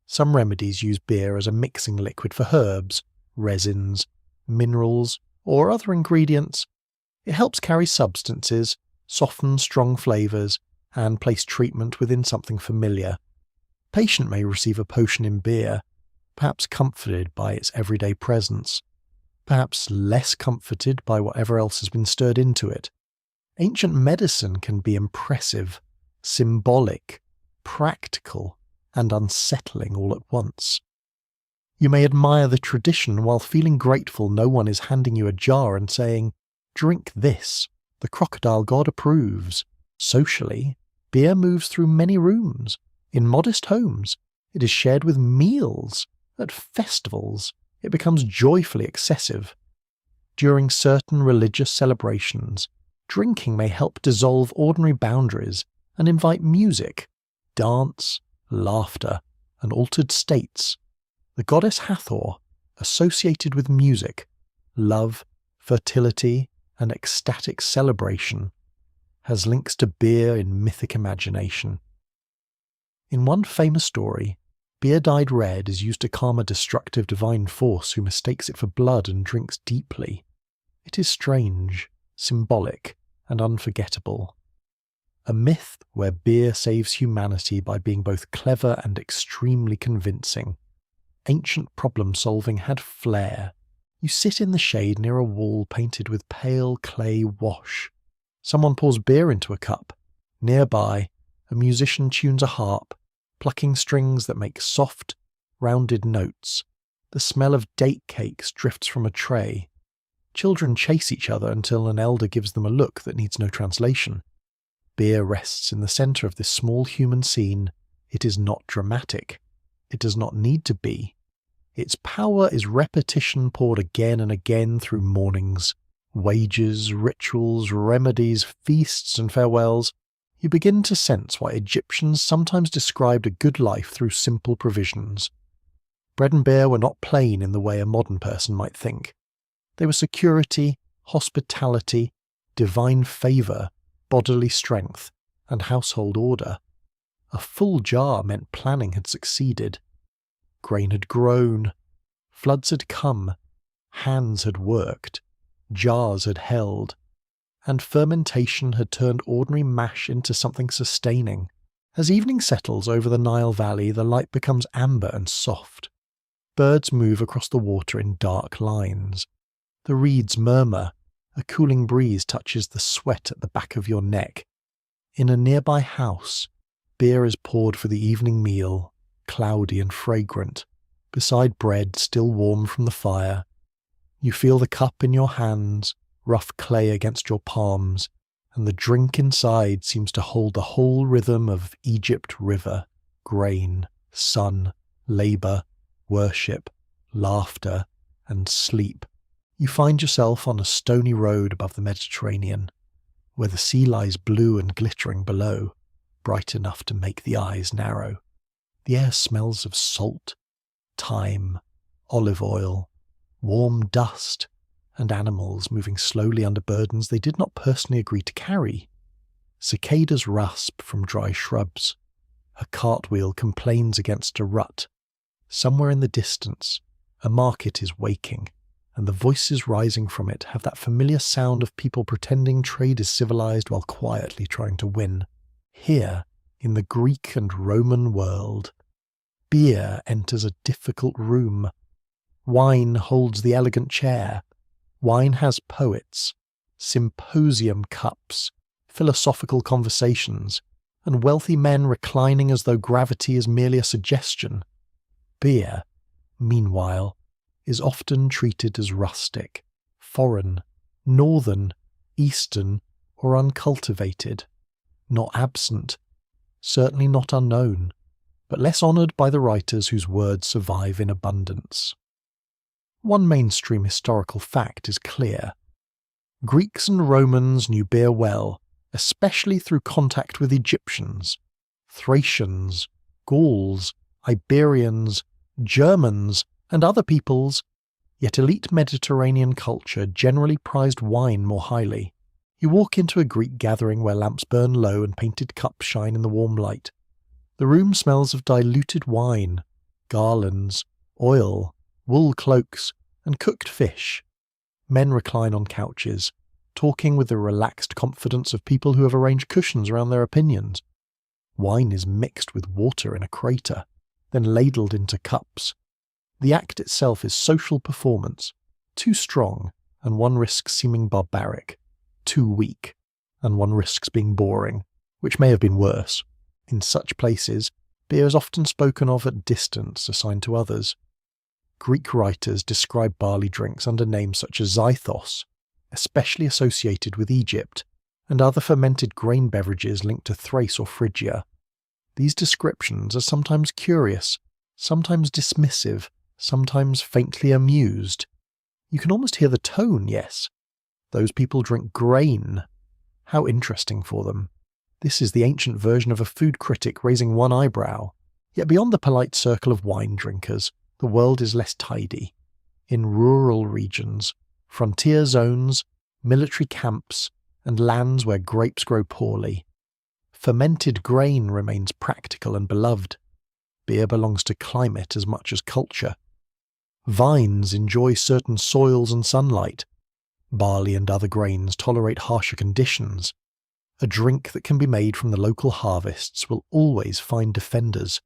Some remedies use beer as a mixing liquid for herbs, resins, minerals, or other ingredients. It helps carry substances, soften strong flavours, and place treatment within something familiar. Patient may receive a potion in beer, perhaps comforted by its everyday presence, perhaps less comforted by whatever else has been stirred into it. Ancient medicine can be impressive, symbolic, practical, and unsettling all at once. You may admire the tradition while feeling grateful no one is handing you a jar and saying, "Drink this, the crocodile god approves." Socially, beer moves through many rooms. In modest homes, it is shared with meals. At festivals, it becomes joyfully excessive. During certain religious celebrations, drinking may help dissolve ordinary boundaries and invite music, dance, laughter, and altered states. The goddess Hathor, associated with music, love, fertility, and ecstatic celebration, has links to beer in mythic imagination. In one famous story, beer dyed red is used to calm a destructive divine force who mistakes it for blood and drinks deeply. It is strange, symbolic, and unforgettable. A myth where beer saves humanity by being both clever and extremely convincing. Ancient problem-solving had flair. You sit in the shade near a wall painted with pale clay wash. Someone pours beer into a cup. Nearby, a musician tunes a harp, plucking strings that make soft, rounded notes. The smell of date cakes drifts from a tray. Children chase each other until an elder gives them a look that needs no translation. Beer rests in the centre of this small human scene. It is not dramatic. It does not need to be. Its power is repetition poured again and again through mornings, wages, rituals, remedies, feasts and farewells. You begin to sense why Egyptians sometimes described a good life through simple provisions. Bread and beer were not plain in the way a modern person might think. They were security, hospitality, divine favour, bodily strength, and household order. A full jar meant planning had succeeded. Grain had grown, floods had come, hands had worked, jars had held, and fermentation had turned ordinary mash into something sustaining. As evening settles over the Nile Valley, the light becomes amber and soft. Birds move across the water in dark lines. The reeds murmur. A cooling breeze touches the sweat at the back of your neck. In a nearby house, beer is poured for the evening meal, cloudy and fragrant, beside bread still warm from the fire. You feel the cup in your hands, rough clay against your palms, and the drink inside seems to hold the whole rhythm of Egypt river, grain, sun, labour, worship, laughter, and sleep. You find yourself on a stony road above the Mediterranean, where the sea lies blue and glittering below, bright enough to make the eyes narrow. The air smells of salt, thyme, olive oil, warm dust, and animals moving slowly under burdens they did not personally agree to carry. Cicadas rasp from dry shrubs. A cartwheel complains against a rut. Somewhere in the distance, a market is waking, and the voices rising from it have that familiar sound of people pretending trade is civilized while quietly trying to win. Here, in the Greek and Roman world, beer enters a difficult room. Wine holds the elegant chair. Wine has poets, symposium cups, philosophical conversations, and wealthy men reclining as though gravity is merely a suggestion. Beer, meanwhile, is often treated as rustic, foreign, northern, eastern, or uncultivated, not absent, certainly not unknown, but less honoured by the writers whose words survive in abundance. One mainstream historical fact is clear. Greeks and Romans knew beer well, especially through contact with Egyptians, Thracians, Gauls, Iberians, Germans, and other peoples, yet elite Mediterranean culture generally prized wine more highly. You walk into a Greek gathering where lamps burn low and painted cups shine in the warm light. The room smells of diluted wine, garlands, oil, wool cloaks, and cooked fish. Men recline on couches, talking with the relaxed confidence of people who have arranged cushions around their opinions. Wine is mixed with water in a crater, then ladled into cups. The act itself is social performance, too strong, and one risks seeming barbaric, too weak, and one risks being boring, which may have been worse. In such places, beer is often spoken of at distance assigned to others. Greek writers describe barley drinks under names such as zythos, especially associated with Egypt, and other fermented grain beverages linked to Thrace or Phrygia. These descriptions are sometimes curious, sometimes dismissive, sometimes faintly amused. You can almost hear the tone, yes. Those people drink grain. How interesting for them. This is the ancient version of a food critic raising one eyebrow. Yet beyond the polite circle of wine drinkers, the world is less tidy. In rural regions, frontier zones, military camps, and lands where grapes grow poorly, Fermented grain remains practical and beloved. Beer belongs to climate as much as culture. Vines enjoy certain soils and sunlight. Barley and other grains tolerate harsher conditions. A drink that can be made from the local harvests will always find defenders.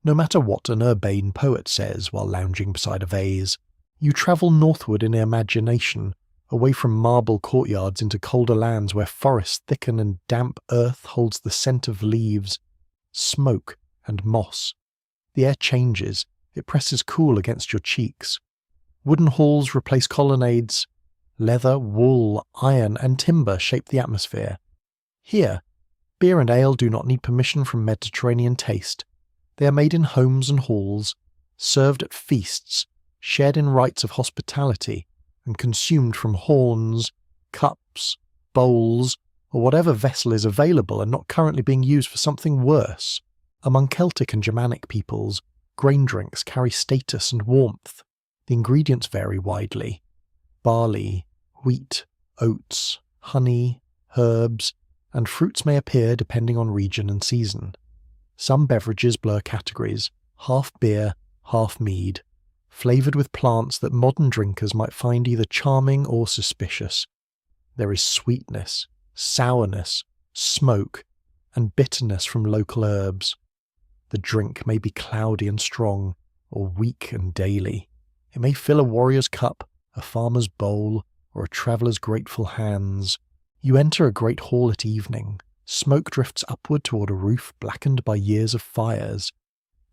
No matter what an urbane poet says while lounging beside a vase, you travel northward in imagination, away from marble courtyards into colder lands where forests thicken and damp earth holds the scent of leaves, smoke, and moss. The air changes, it presses cool against your cheeks. Wooden halls replace colonnades. Leather, wool, iron, and timber shape the atmosphere. Here, beer and ale do not need permission from Mediterranean taste. They are made in homes and halls, served at feasts, shared in rites of hospitality, and consumed from horns, cups, bowls, or whatever vessel is available and not currently being used for something worse. Among Celtic and Germanic peoples, grain drinks carry status and warmth. The ingredients vary widely. Barley, wheat, oats, honey, herbs, and fruits may appear depending on region and season. Some beverages blur categories, half beer, half mead, flavoured with plants that modern drinkers might find either charming or suspicious. There is sweetness, sourness, smoke, and bitterness from local herbs. The drink may be cloudy and strong, or weak and daily. It may fill a warrior's cup, a farmer's bowl, or a traveller's grateful hands. You enter a great hall at evening. Smoke drifts upward toward a roof blackened by years of fires.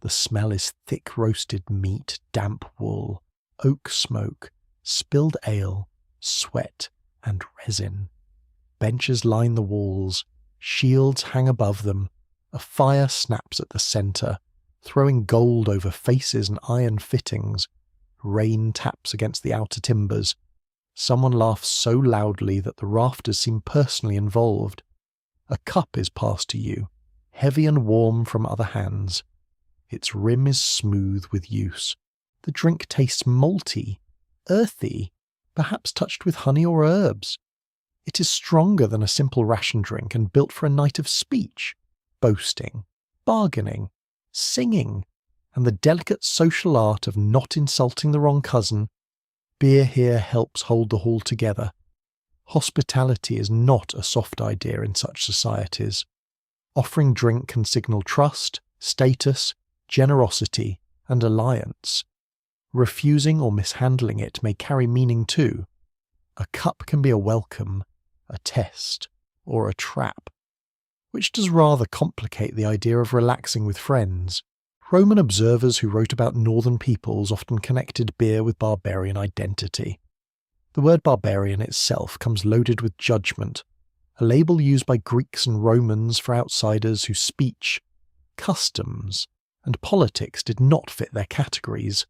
The smell is thick roasted meat, damp wool, oak smoke, spilled ale, sweat, and resin. Benches line the walls, shields hang above them, a fire snaps at the centre, throwing gold over faces and iron fittings. Rain taps against the outer timbers. Someone laughs so loudly that the rafters seem personally involved. A cup is passed to you, heavy and warm from other hands. Its rim is smooth with use. The drink tastes malty, earthy, perhaps touched with honey or herbs. It is stronger than a simple ration drink and built for a night of speech, boasting, bargaining, singing, and the delicate social art of not insulting the wrong cousin. Beer here helps hold the hall together. Hospitality is not a soft idea in such societies. Offering drink can signal trust, status, generosity, and alliance. Refusing or mishandling it may carry meaning too. A cup can be a welcome, a test, or a trap, which does rather complicate the idea of relaxing with friends. Roman observers who wrote about northern peoples often connected beer with barbarian identity. The word barbarian itself comes loaded with judgment, a label used by Greeks and Romans for outsiders whose speech, customs, and politics did not fit their categories.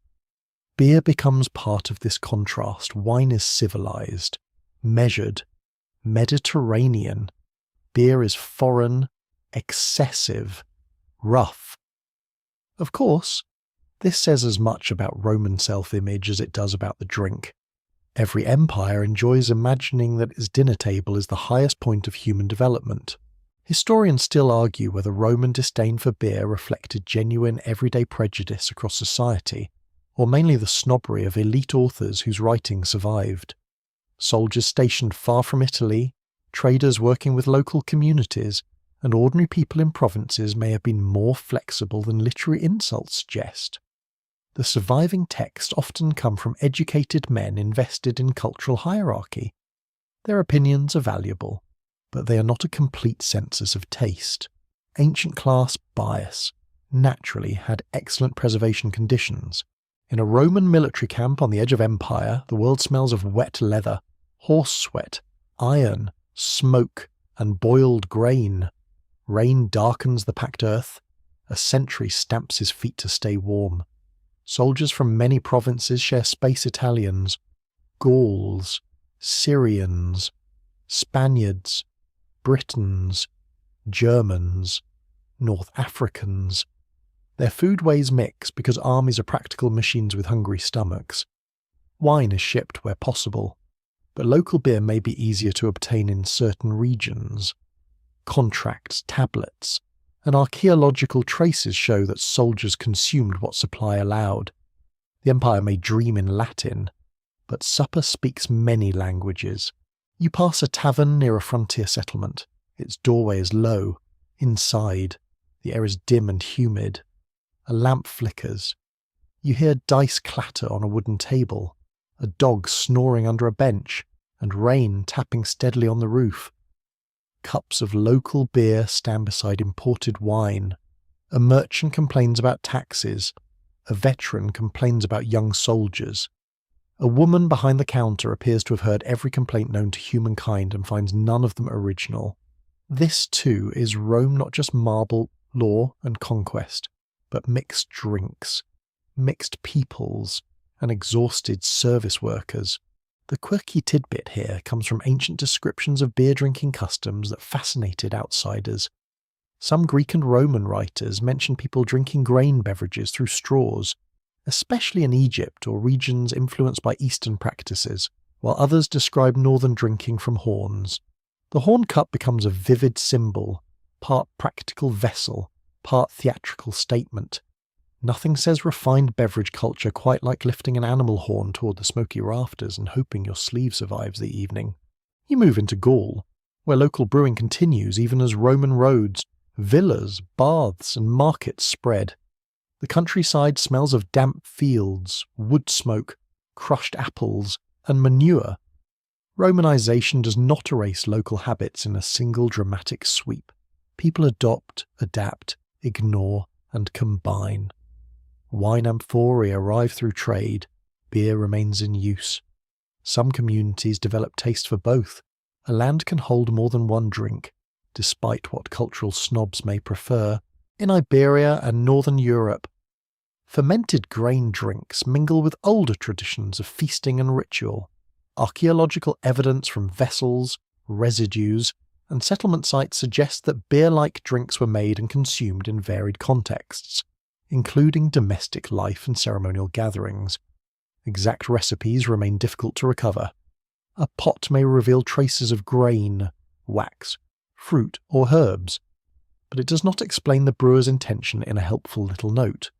Beer becomes part of this contrast. Wine is civilized, measured, Mediterranean. Beer is foreign, excessive, rough. Of course, this says as much about Roman self-image as it does about the drink. Every empire enjoys imagining that its dinner table is the highest point of human development. Historians still argue whether Roman disdain for beer reflected genuine everyday prejudice across society, or mainly the snobbery of elite authors whose writing survived. Soldiers stationed far from Italy, traders working with local communities, and ordinary people in provinces may have been more flexible than literary insults suggest. The surviving texts often come from educated men invested in cultural hierarchy. Their opinions are valuable, but they are not a complete census of taste. Ancient class bias naturally had excellent preservation conditions. In a Roman military camp on the edge of empire, the world smells of wet leather, horse sweat, iron, smoke, and boiled grain. Rain darkens the packed earth. A sentry stamps his feet to stay warm. Soldiers from many provinces share space Italians, Gauls, Syrians, Spaniards, Britons, Germans, North Africans. Their foodways mix because armies are practical machines with hungry stomachs. Wine is shipped where possible, but local beer may be easier to obtain in certain regions. contracts, tablets, and archaeological traces show that soldiers consumed what supply allowed. The empire may dream in Latin, but supper speaks many languages. You pass a tavern near a frontier settlement. Its doorway is low. Inside, the air is dim and humid. A lamp flickers. You hear dice clatter on a wooden table, a dog snoring under a bench, and rain tapping steadily on the roof. Cups of local beer stand beside imported wine. A merchant complains about taxes. A veteran complains about young soldiers. A woman behind the counter appears to have heard every complaint known to humankind and finds none of them original. This, too, is Rome, not just marble, law and conquest, but mixed drinks, mixed peoples, and exhausted service workers. The quirky tidbit here comes from ancient descriptions of beer-drinking customs that fascinated outsiders. Some Greek and Roman writers mention people drinking grain beverages through straws, especially in Egypt or regions influenced by Eastern practices, while others describe northern drinking from horns. The horn cup becomes a vivid symbol, part practical vessel, part theatrical statement. Nothing says refined beverage culture quite like lifting an animal horn toward the smoky rafters and hoping your sleeve survives the evening. You move into Gaul, where local brewing continues even as Roman roads, villas, baths, and markets spread. The countryside smells of damp fields, wood smoke, crushed apples, and manure. Romanization does not erase local habits in a single dramatic sweep. People adopt, adapt, ignore, and combine. Wine amphorae arrive through trade. Beer remains in use. Some communities develop taste for both. A land can hold more than one drink, despite what cultural snobs may prefer. In Iberia and Northern Europe, fermented grain drinks mingle with older traditions of feasting and ritual. Archaeological evidence from vessels, residues, and settlement sites suggests that beer-like drinks were made and consumed in varied contexts, including domestic life and ceremonial gatherings. Exact recipes remain difficult to recover. A pot may reveal traces of grain, wax, fruit, or herbs, but it does not explain the brewer's intention in a helpful little note.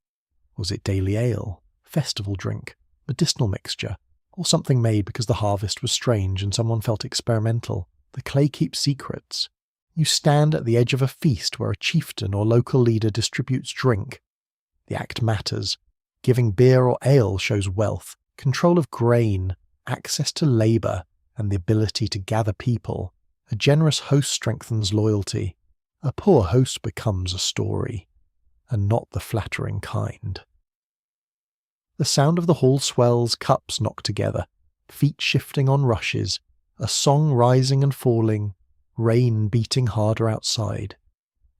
Was it daily ale, festival drink, medicinal mixture, or something made because the harvest was strange and someone felt experimental? The clay keeps secrets. You stand at the edge of a feast where a chieftain or local leader distributes drink. The act matters. Giving beer or ale shows wealth, control of grain, access to labour, and the ability to gather people. A generous host strengthens loyalty. A poor host becomes a story, and not the flattering kind. The sound of the hall swells, cups knock together, feet shifting on rushes, a song rising and falling, rain beating harder outside.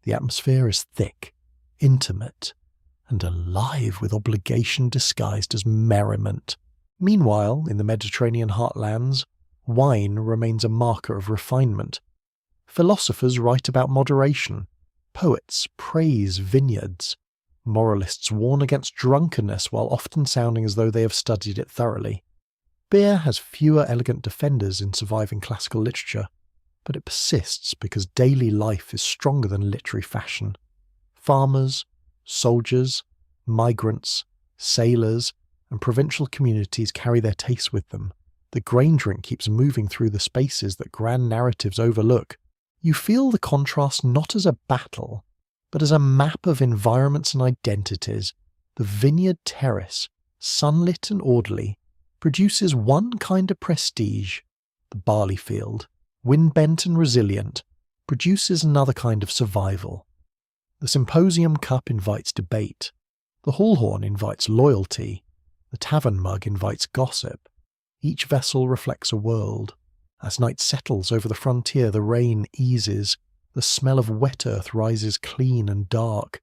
The atmosphere is thick, intimate, and alive with obligation disguised as merriment. Meanwhile, in the Mediterranean heartlands, wine remains a marker of refinement. Philosophers write about moderation. Poets praise vineyards. Moralists warn against drunkenness while often sounding as though they have studied it thoroughly. Beer has fewer elegant defenders in surviving classical literature, but it persists because daily life is stronger than literary fashion. Farmers, soldiers, migrants, sailors, and provincial communities carry their tastes with them. The grain drink keeps moving through the spaces that grand narratives overlook. You feel the contrast not as a battle, but as a map of environments and identities. The vineyard terrace, sunlit and orderly, produces one kind of prestige. The barley field, wind-bent and resilient, produces another kind of survival. The symposium cup invites debate. The hall horn invites loyalty. The tavern mug invites gossip. Each vessel reflects a world. As night settles over the frontier, the rain eases. The smell of wet earth rises clean and dark.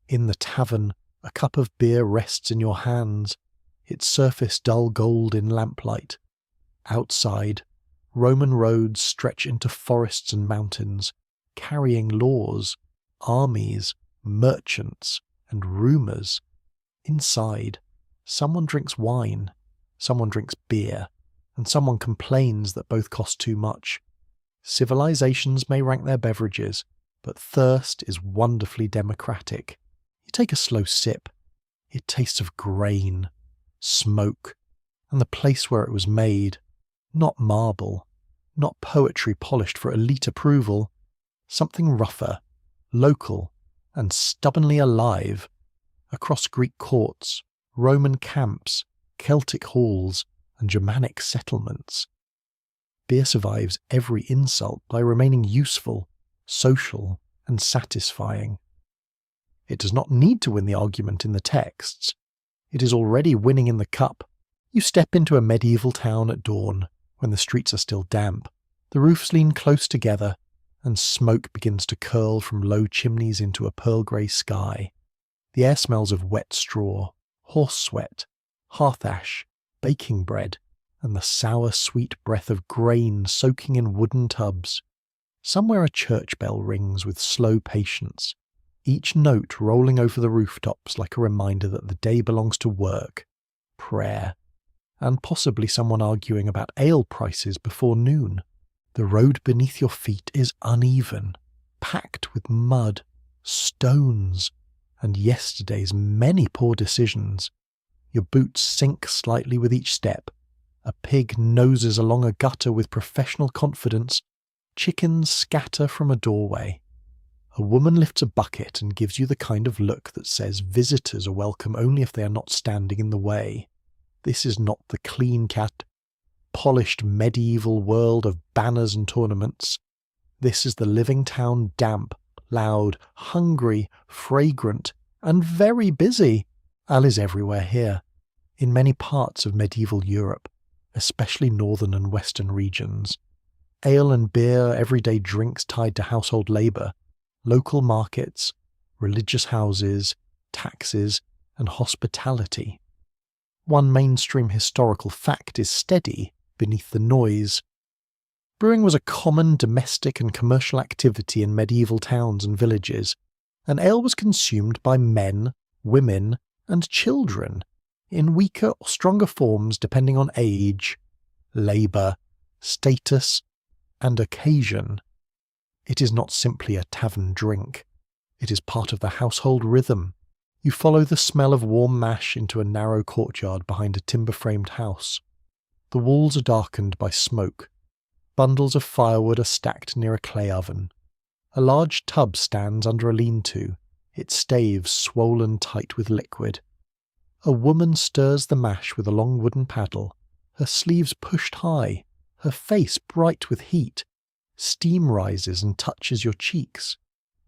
In the tavern, a cup of beer rests in your hands, its surface dull gold in lamplight. Outside, Roman roads stretch into forests and mountains, carrying laws, armies, merchants, and rumours. Inside, someone drinks wine, someone drinks beer, and someone complains that both cost too much. Civilizations may rank their beverages, but thirst is wonderfully democratic. You take a slow sip. It tastes of grain, smoke, and the place where it was made. Not marble, not poetry polished for elite approval. Something rougher, local, and stubbornly alive. Across Greek courts, Roman camps, Celtic halls, and Germanic settlements. Beer survives every insult by remaining useful, social, and satisfying. It does not need to win the argument in the texts. It is already winning in the cup. You step into a medieval town at dawn, when the streets are still damp, the roofs lean close together, and smoke begins to curl from low chimneys into a pearl grey sky. The air smells of wet straw, horse sweat, hearth ash, baking bread, and the sour, sweet breath of grain soaking in wooden tubs. Somewhere a church bell rings with slow patience, each note rolling over the rooftops like a reminder that the day belongs to work, prayer, and possibly someone arguing about ale prices before noon. The road beneath your feet is uneven, packed with mud, stones, and yesterday's many poor decisions. Your boots sink slightly with each step. A pig noses along a gutter with professional confidence. Chickens scatter from a doorway. A woman lifts a bucket and gives you the kind of look that says visitors are welcome only if they are not standing in the way. This is not the clean-cut, polished medieval world of banners and tournaments. This is the living town, damp, loud, hungry, fragrant, and very busy. Ale is everywhere here, in many parts of medieval Europe, especially northern and western regions. Ale and beer, everyday drinks tied to household labour, local markets, religious houses, taxes, and hospitality. One mainstream historical fact is steady beneath the noise. Brewing was a common domestic and commercial activity in medieval towns and villages, and ale was consumed by men, women, and children, in weaker or stronger forms depending on age, labour, status, and occasion. It is not simply a tavern drink. It is part of the household rhythm. You follow the smell of warm mash into a narrow courtyard behind a timber-framed house. The walls are darkened by smoke. Bundles of firewood are stacked near a clay oven. A large tub stands under a lean-to, its staves swollen tight with liquid. A woman stirs the mash with a long wooden paddle, her sleeves pushed high, her face bright with heat. Steam rises and touches your cheeks.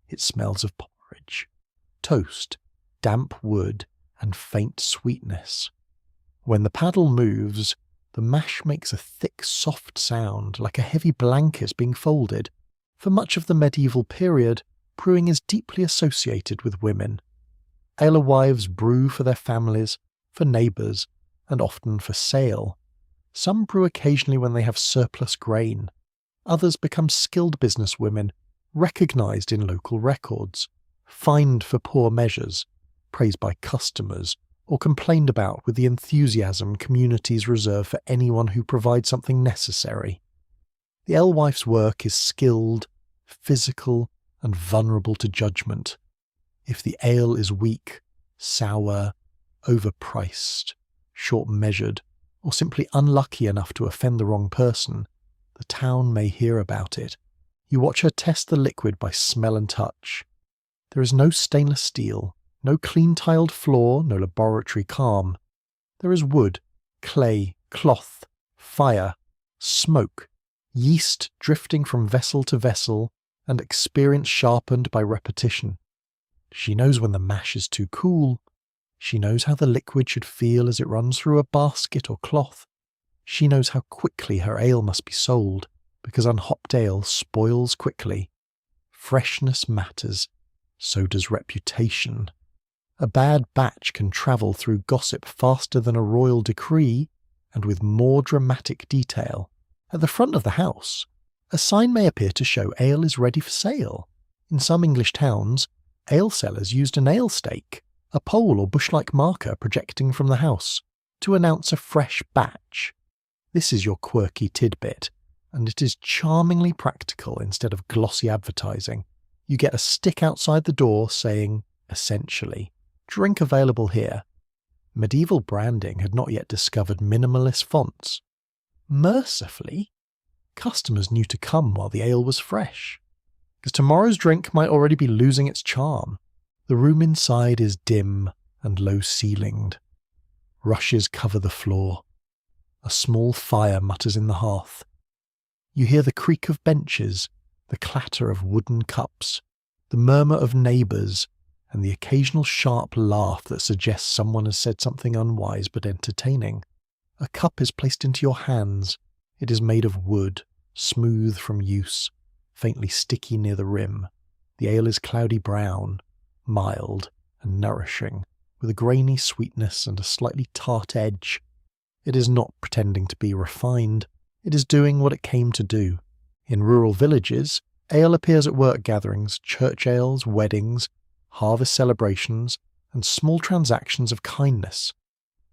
It smells of porridge, toast, damp wood, and faint sweetness. When the paddle moves, the mash makes a thick, soft sound like a heavy blanket being folded. For much of the medieval period, brewing is deeply associated with women. Alewives brew for their families, for neighbours, and often for sale. Some brew occasionally when they have surplus grain. Others become skilled businesswomen, recognised in local records, fined for poor measures, praised by customers, or complained about with the enthusiasm communities reserve for anyone who provides something necessary. The alewife's work is skilled, physical, and vulnerable to judgment. If the ale is weak, sour, overpriced, short-measured, or simply unlucky enough to offend the wrong person, the town may hear about it. You watch her test the liquid by smell and touch. There is no stainless steel, no clean-tiled floor, no laboratory calm. There is wood, clay, cloth, fire, smoke, yeast drifting from vessel to vessel, and experience sharpened by repetition. She knows when the mash is too cool. She knows how the liquid should feel as it runs through a basket or cloth. She knows how quickly her ale must be sold, because unhopped ale spoils quickly. Freshness matters, so does reputation. A bad batch can travel through gossip faster than a royal decree, and with more dramatic detail. At the front of the house, a sign may appear to show ale is ready for sale. In some English towns, ale sellers used an ale stake, a pole or bush-like marker projecting from the house, to announce a fresh batch. This is your quirky tidbit, and it is charmingly practical instead of glossy advertising. You get a stick outside the door saying, essentially, "Drink available here." Medieval branding had not yet discovered minimalist fonts. Mercifully, customers knew to come while the ale was fresh, because tomorrow's drink might already be losing its charm. The room inside is dim and low-ceilinged. Rushes cover the floor. A small fire mutters in the hearth. You hear the creak of benches, the clatter of wooden cups, the murmur of neighbours, and the occasional sharp laugh that suggests someone has said something unwise but entertaining. A cup is placed into your hands. It is made of wood, smooth from use, faintly sticky near the rim. The ale is cloudy brown, mild and nourishing, with a grainy sweetness and a slightly tart edge. It is not pretending to be refined. It is doing what it came to do. In rural villages, ale appears at work gatherings, church ales, weddings, harvest celebrations, and small transactions of kindness.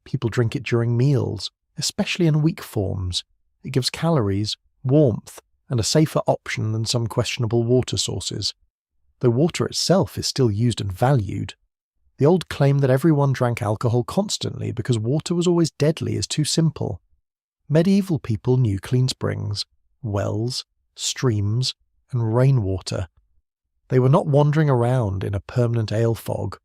People drink it during meals, especially in weak forms. It gives calories, warmth, and a safer option than some questionable water sources. Though water itself is still used and valued, the old claim that everyone drank alcohol constantly because water was always deadly is too simple. Medieval people knew clean springs, wells, streams, and rainwater. They were not wandering around in a permanent ale fog.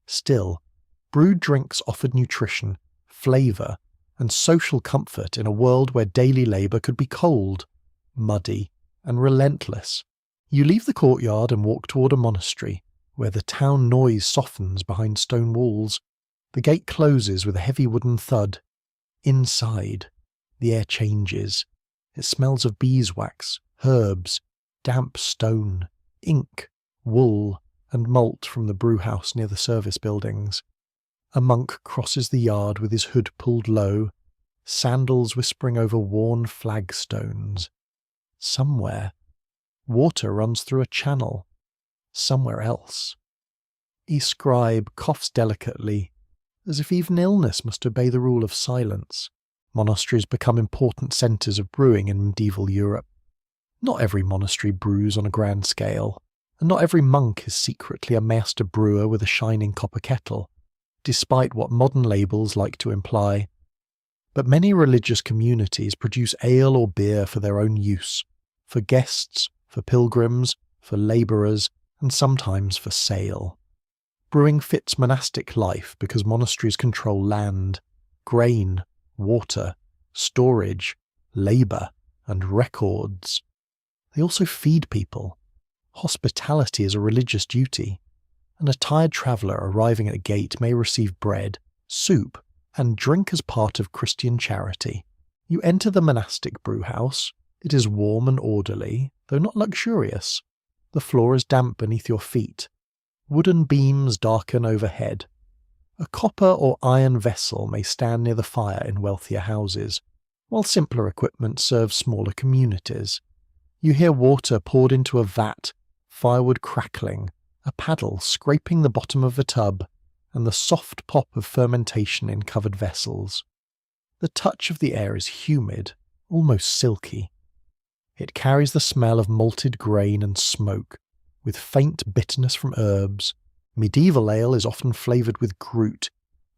Still, brewed drinks offered nutrition, flavour, and social comfort in a world where daily labour could be cold, muddy, and relentless. You leave the courtyard and walk toward a monastery, where the town noise softens behind stone walls. The gate closes with a heavy wooden thud. Inside, the air changes. It smells of beeswax, herbs, damp stone, ink, wool, and malt from the brewhouse near the service buildings. A monk crosses the yard with his hood pulled low, sandals whispering over worn flagstones. Somewhere, water runs through a channel. Somewhere else. A scribe coughs delicately, as if even illness must obey the rule of silence. Monasteries become important centres of brewing in medieval Europe. Not every monastery brews on a grand scale, and not every monk is secretly a master brewer with a shining copper kettle, despite what modern labels like to imply. But many religious communities produce ale or beer for their own use, for guests, for pilgrims, for labourers, and sometimes for sale. Brewing fits monastic life because monasteries control land, grain, water, storage, labour, and records. They also feed people. Hospitality is a religious duty. An tired traveller arriving at a gate may receive bread, soup, and drink as part of Christian charity. You enter the monastic brewhouse. It is warm and orderly, though not luxurious. The floor is damp beneath your feet. Wooden beams darken overhead. A copper or iron vessel may stand near the fire in wealthier houses, while simpler equipment serves smaller communities. You hear water poured into a vat, firewood crackling, a paddle scraping the bottom of a tub, and the soft pop of fermentation in covered vessels. The touch of the air is humid, almost silky. It carries the smell of malted grain and smoke, with faint bitterness from herbs. Medieval ale is often flavoured with groot,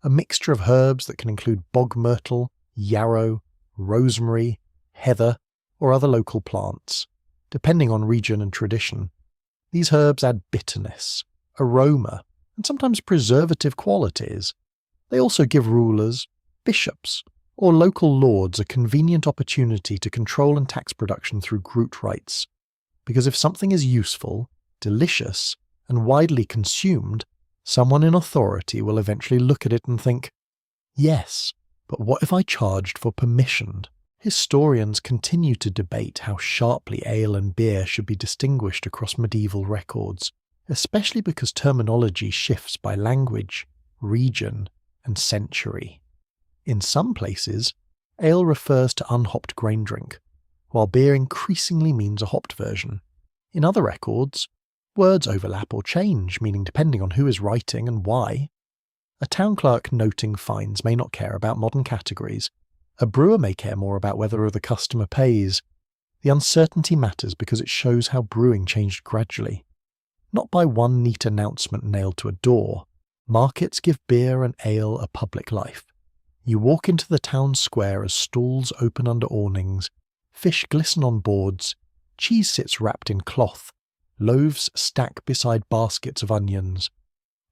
a mixture of herbs that can include bog myrtle, yarrow, rosemary, heather, or other local plants, depending on region and tradition. These herbs add bitterness, aroma, and sometimes preservative qualities. They also give rulers, bishops, or local lords a convenient opportunity to control and tax production through groot rights. Because if something is useful, delicious, and widely consumed, someone in authority will eventually look at it and think, yes, but what if I charged for permission? Historians continue to debate how sharply ale and beer should be distinguished across medieval records, especially because terminology shifts by language, region, and century. In some places, ale refers to unhopped grain drink, while beer increasingly means a hopped version. In other records, words overlap or change, meaning depending on who is writing and why. A town clerk noting fines may not care about modern categories. A brewer may care more about whether the customer pays. The uncertainty matters because it shows how brewing changed gradually. Not by one neat announcement nailed to a door. Markets give beer and ale a public life. You walk into the town square as stalls open under awnings, fish glisten on boards, cheese sits wrapped in cloth, loaves stack beside baskets of onions.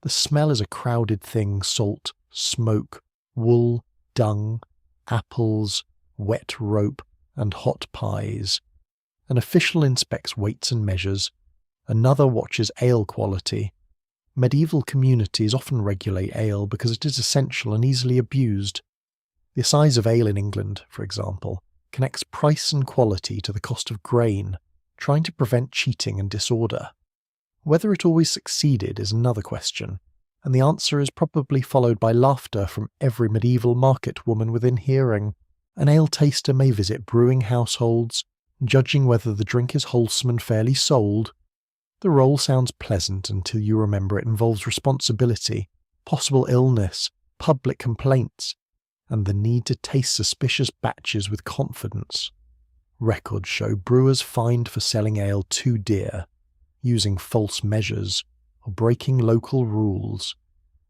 The smell is a crowded thing: salt, smoke, wool, dung, apples, wet rope, and hot pies. An official inspects weights and measures. Another watches ale quality. Medieval communities often regulate ale because it is essential and easily abused. The size of ale in England, for example, connects price and quality to the cost of grain, trying to prevent cheating and disorder. Whether it always succeeded is another question, and the answer is probably followed by laughter from every medieval market woman within hearing. An ale taster may visit brewing households, judging whether the drink is wholesome and fairly sold. The role sounds pleasant until you remember it involves responsibility, possible illness, public complaints, and the need to taste suspicious batches with confidence. Records show brewers fined for selling ale too dear, using false measures, or breaking local rules.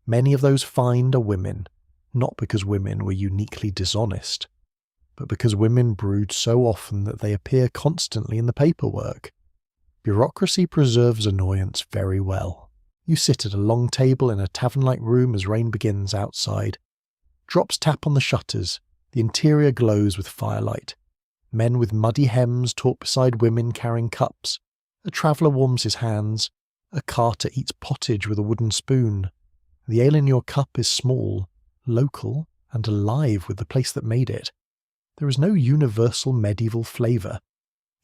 Many of those fined are women, not because women were uniquely dishonest, but because women brewed so often that they appear constantly in the paperwork. Bureaucracy preserves annoyance very well. You sit at a long table in a tavern-like room as rain begins outside. Drops tap on the shutters. The interior glows with firelight. Men with muddy hems talk beside women carrying cups. A traveller warms his hands. A carter eats pottage with a wooden spoon. The ale in your cup is small, local, and alive with the place that made it. There is no universal medieval flavour.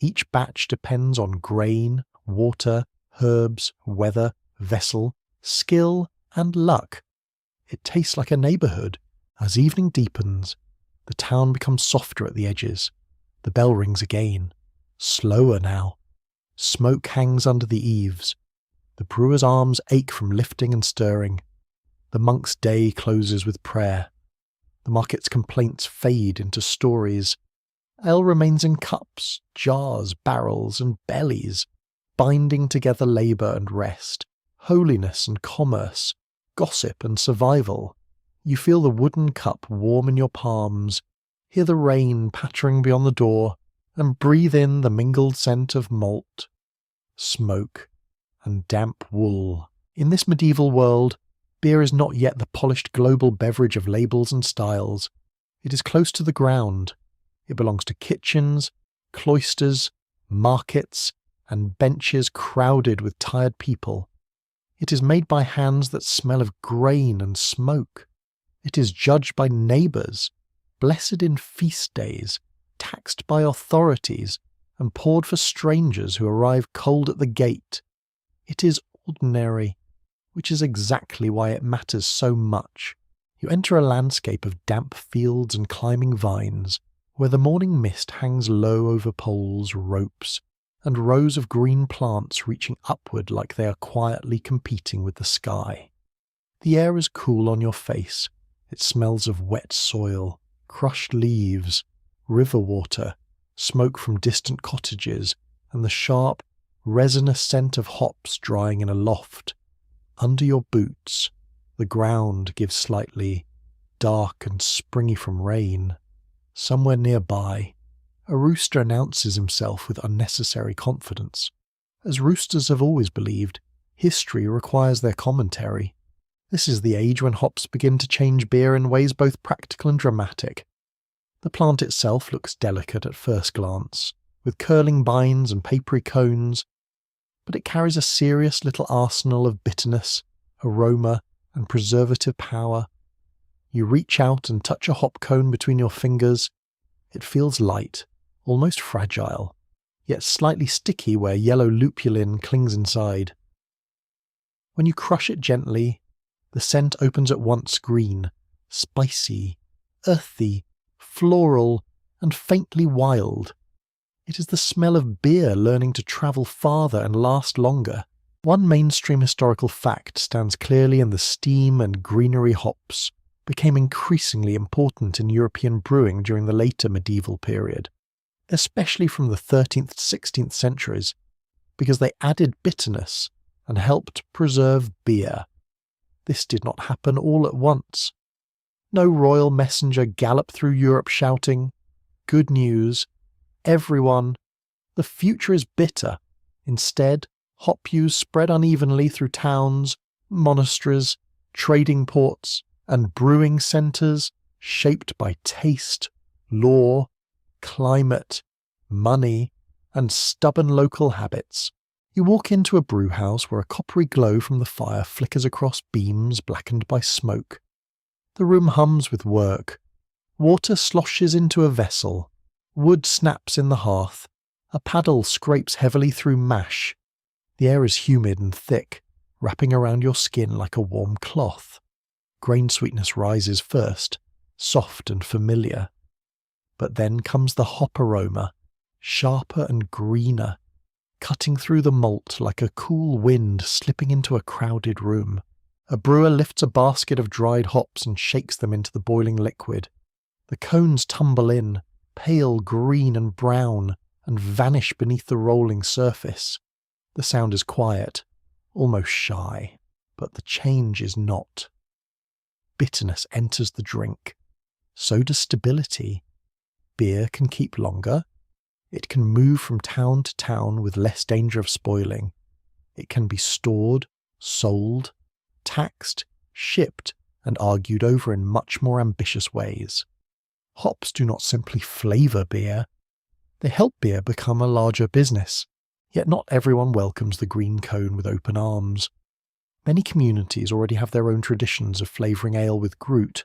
Each batch depends on grain, water, herbs, weather, vessel, skill, and luck. It tastes like a neighbourhood. As evening deepens, the town becomes softer at the edges. The bell rings again. Slower now. Smoke hangs under the eaves. The brewer's arms ache from lifting and stirring. The monk's day closes with prayer. The market's complaints fade into stories. Ale remains in cups, jars, barrels, and bellies, binding together labour and rest, holiness and commerce, gossip and survival. You feel the wooden cup warm in your palms, hear the rain pattering beyond the door, and breathe in the mingled scent of malt, smoke, and damp wool. In this medieval world, beer is not yet the polished global beverage of labels and styles. It is close to the ground. It belongs to kitchens, cloisters, markets, and benches crowded with tired people. It is made by hands that smell of grain and smoke. It is judged by neighbours, blessed in feast days, taxed by authorities, and poured for strangers who arrive cold at the gate. It is ordinary, which is exactly why it matters so much. You enter a landscape of damp fields and climbing vines, where the morning mist hangs low over poles, ropes, and rows of green plants reaching upward like they are quietly competing with the sky. The air is cool on your face. It smells of wet soil, crushed leaves, river water, smoke from distant cottages, and the sharp, resinous scent of hops drying in a loft. Under your boots, the ground gives slightly, dark and springy from rain. Somewhere nearby, a rooster announces himself with unnecessary confidence. As roosters have always believed, history requires their commentary. This is the age when hops begin to change beer in ways both practical and dramatic. The plant itself looks delicate at first glance, with curling bines and papery cones, but it carries a serious little arsenal of bitterness, aroma, and preservative power. You reach out and touch a hop cone between your fingers. It feels light, almost fragile, yet slightly sticky where yellow lupulin clings inside. When you crush it gently, the scent opens at once green, spicy, earthy, floral, and faintly wild. It is the smell of beer learning to travel farther and last longer. One mainstream historical fact stands clearly in the steam and greenery hops became increasingly important in European brewing during the later medieval period. especially from the 13th to 16th centuries, because they added bitterness and helped preserve beer. This did not happen all at once. No royal messenger galloped through Europe shouting, "Good news, everyone, the future is bitter." Instead, hop use spread unevenly through towns, monasteries, trading ports, and brewing centres shaped by taste, law, climate, money, and stubborn local habits. You walk into a brew house where a coppery glow from the fire flickers across beams blackened by smoke. The room hums with work. Water sloshes into a vessel. Wood snaps in the hearth. A paddle scrapes heavily through mash. The air is humid and thick, wrapping around your skin like a warm cloth. Grain sweetness rises first, soft and familiar. But then comes the hop aroma, sharper and greener, cutting through the malt like a cool wind slipping into a crowded room. A brewer lifts a basket of dried hops and shakes them into the boiling liquid. The cones tumble in, pale green and brown, and vanish beneath the rolling surface. The sound is quiet, almost shy, but the change is not. Bitterness enters the drink. So does stability. Beer can keep longer. It can move from town to town with less danger of spoiling. It can be stored, sold, taxed, shipped, and argued over in much more ambitious ways. Hops do not simply flavour beer. They help beer become a larger business. Yet not everyone welcomes the green cone with open arms. Many communities already have their own traditions of flavouring ale with groot,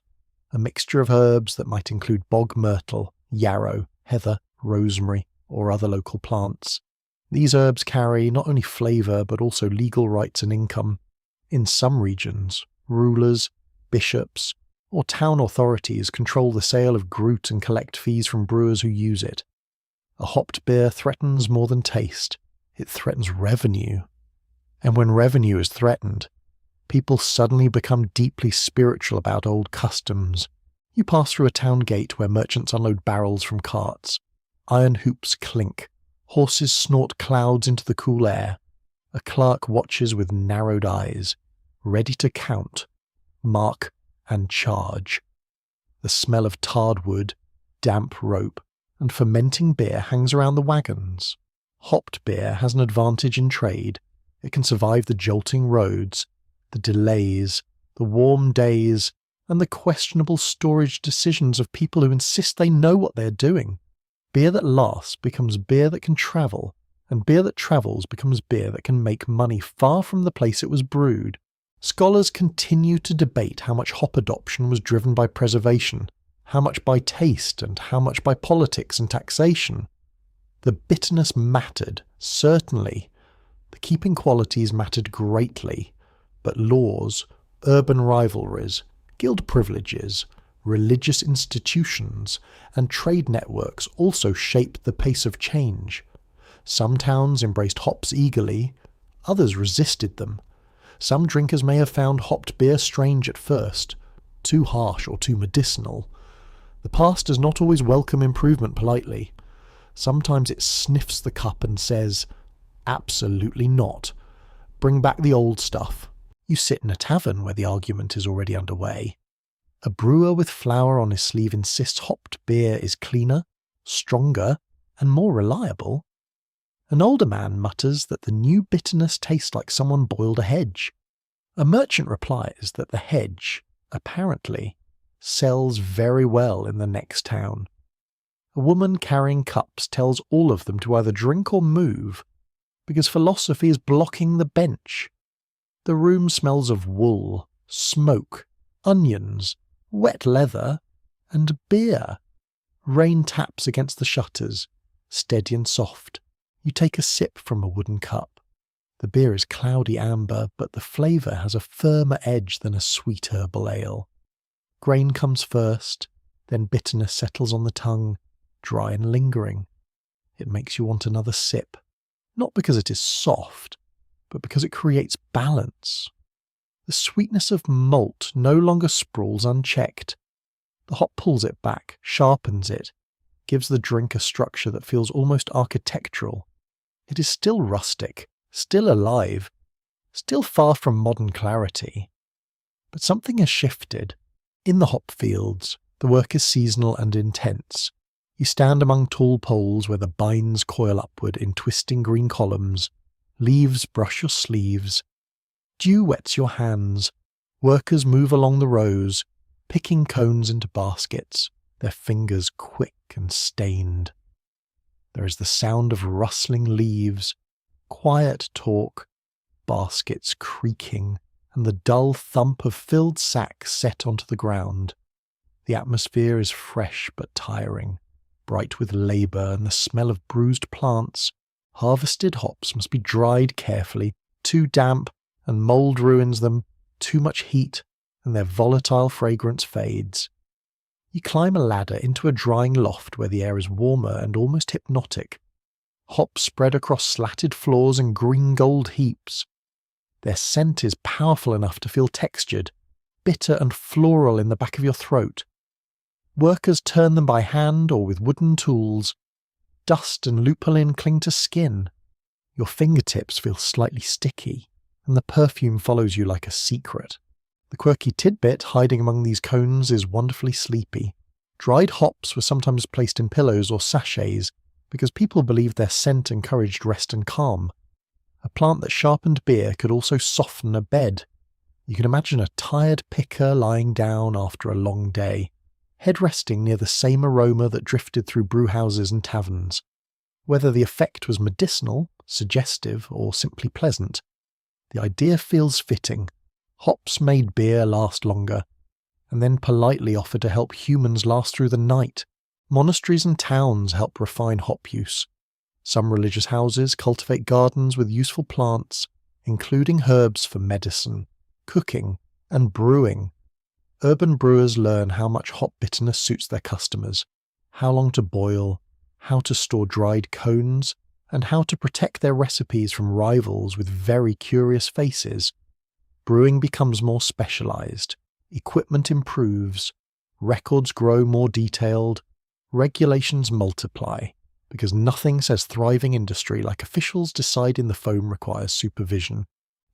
a mixture of herbs that might include bog myrtle, yarrow, heather, rosemary, or other local plants. These herbs carry not only flavour but also legal rights and income. In some regions, rulers, bishops, or town authorities control the sale of groot and collect fees from brewers who use it. A hopped beer threatens more than taste. It threatens revenue. And when revenue is threatened, people suddenly become deeply spiritual about old customs. You pass through a town gate where merchants unload barrels from carts. Iron hoops clink. Horses snort clouds into the cool air. A clerk watches with narrowed eyes, ready to count, mark, and charge. The smell of tarred wood, damp rope, and fermenting beer hangs around the wagons. Hopped beer has an advantage in trade. It can survive the jolting roads, the delays, the warm days, and the questionable storage decisions of people who insist they know what they're doing. Beer that lasts becomes beer that can travel, and beer that travels becomes beer that can make money far from the place it was brewed. Scholars continue to debate how much hop adoption was driven by preservation, how much by taste, and how much by politics and taxation. The bitterness mattered, certainly. The keeping qualities mattered greatly, but laws, urban rivalries, guild privileges, religious institutions, and trade networks also shaped the pace of change. Some towns embraced hops eagerly, others resisted them. Some drinkers may have found hopped beer strange at first, too harsh or too medicinal. The past does not always welcome improvement politely. Sometimes it sniffs the cup and says, "Absolutely not. Bring back the old stuff." You sit in a tavern where the argument is already underway. A brewer with flower on his sleeve insists hopped beer is cleaner, stronger, and more reliable. An older man mutters that the new bitterness tastes like someone boiled a hedge. A merchant replies that the hedge, apparently, sells very well in the next town. A woman carrying cups tells all of them to either drink or move, because philosophy is blocking the bench. The room smells of wool, smoke, onions, wet leather, and beer. Rain taps against the shutters, steady and soft. You take a sip from a wooden cup. The beer is cloudy amber, but the flavour has a firmer edge than a sweet herbal ale. Grain comes first, then bitterness settles on the tongue, dry and lingering. It makes you want another sip, not because it is soft, but because it creates balance. The sweetness of malt no longer sprawls unchecked. The hop pulls it back, sharpens it, gives the drink a structure that feels almost architectural. It is still rustic, still alive, still far from modern clarity. But something has shifted. In the hop fields, the work is seasonal and intense. You stand among tall poles where the bines coil upward in twisting green columns, leaves brush your sleeves, dew wets your hands, workers move along the rows, picking cones into baskets, their fingers quick and stained. There is the sound of rustling leaves, quiet talk, baskets creaking, and the dull thump of filled sacks set onto the ground. The atmosphere is fresh but tiring, bright with labour and the smell of bruised plants. Harvested hops must be dried carefully, too damp, and mould ruins them, too much heat, and their volatile fragrance fades. You climb a ladder into a drying loft where the air is warmer and almost hypnotic. Hops spread across slatted floors and green-gold heaps. Their scent is powerful enough to feel textured, bitter and floral in the back of your throat. Workers turn them by hand or with wooden tools. Dust and lupulin cling to skin. Your fingertips feel slightly sticky, and the perfume follows you like a secret. The quirky tidbit hiding among these cones is wonderfully sleepy. Dried hops were sometimes placed in pillows or sachets because people believed their scent encouraged rest and calm. A plant that sharpened beer could also soften a bed. You can imagine a tired picker lying down after a long day, head resting near the same aroma that drifted through brewhouses and taverns. Whether the effect was medicinal, suggestive, or simply pleasant, the idea feels fitting. Hops made beer last longer, and then politely offer to help humans last through the night. Monasteries and towns help refine hop use. Some religious houses cultivate gardens with useful plants, including herbs for medicine, cooking, and brewing. Urban brewers learn how much hop bitterness suits their customers, how long to boil, how to store dried cones, and how to protect their recipes from rivals with very curious faces. Brewing becomes more specialized, equipment improves, records grow more detailed, regulations multiply, because nothing says thriving industry like officials deciding the foam requires supervision.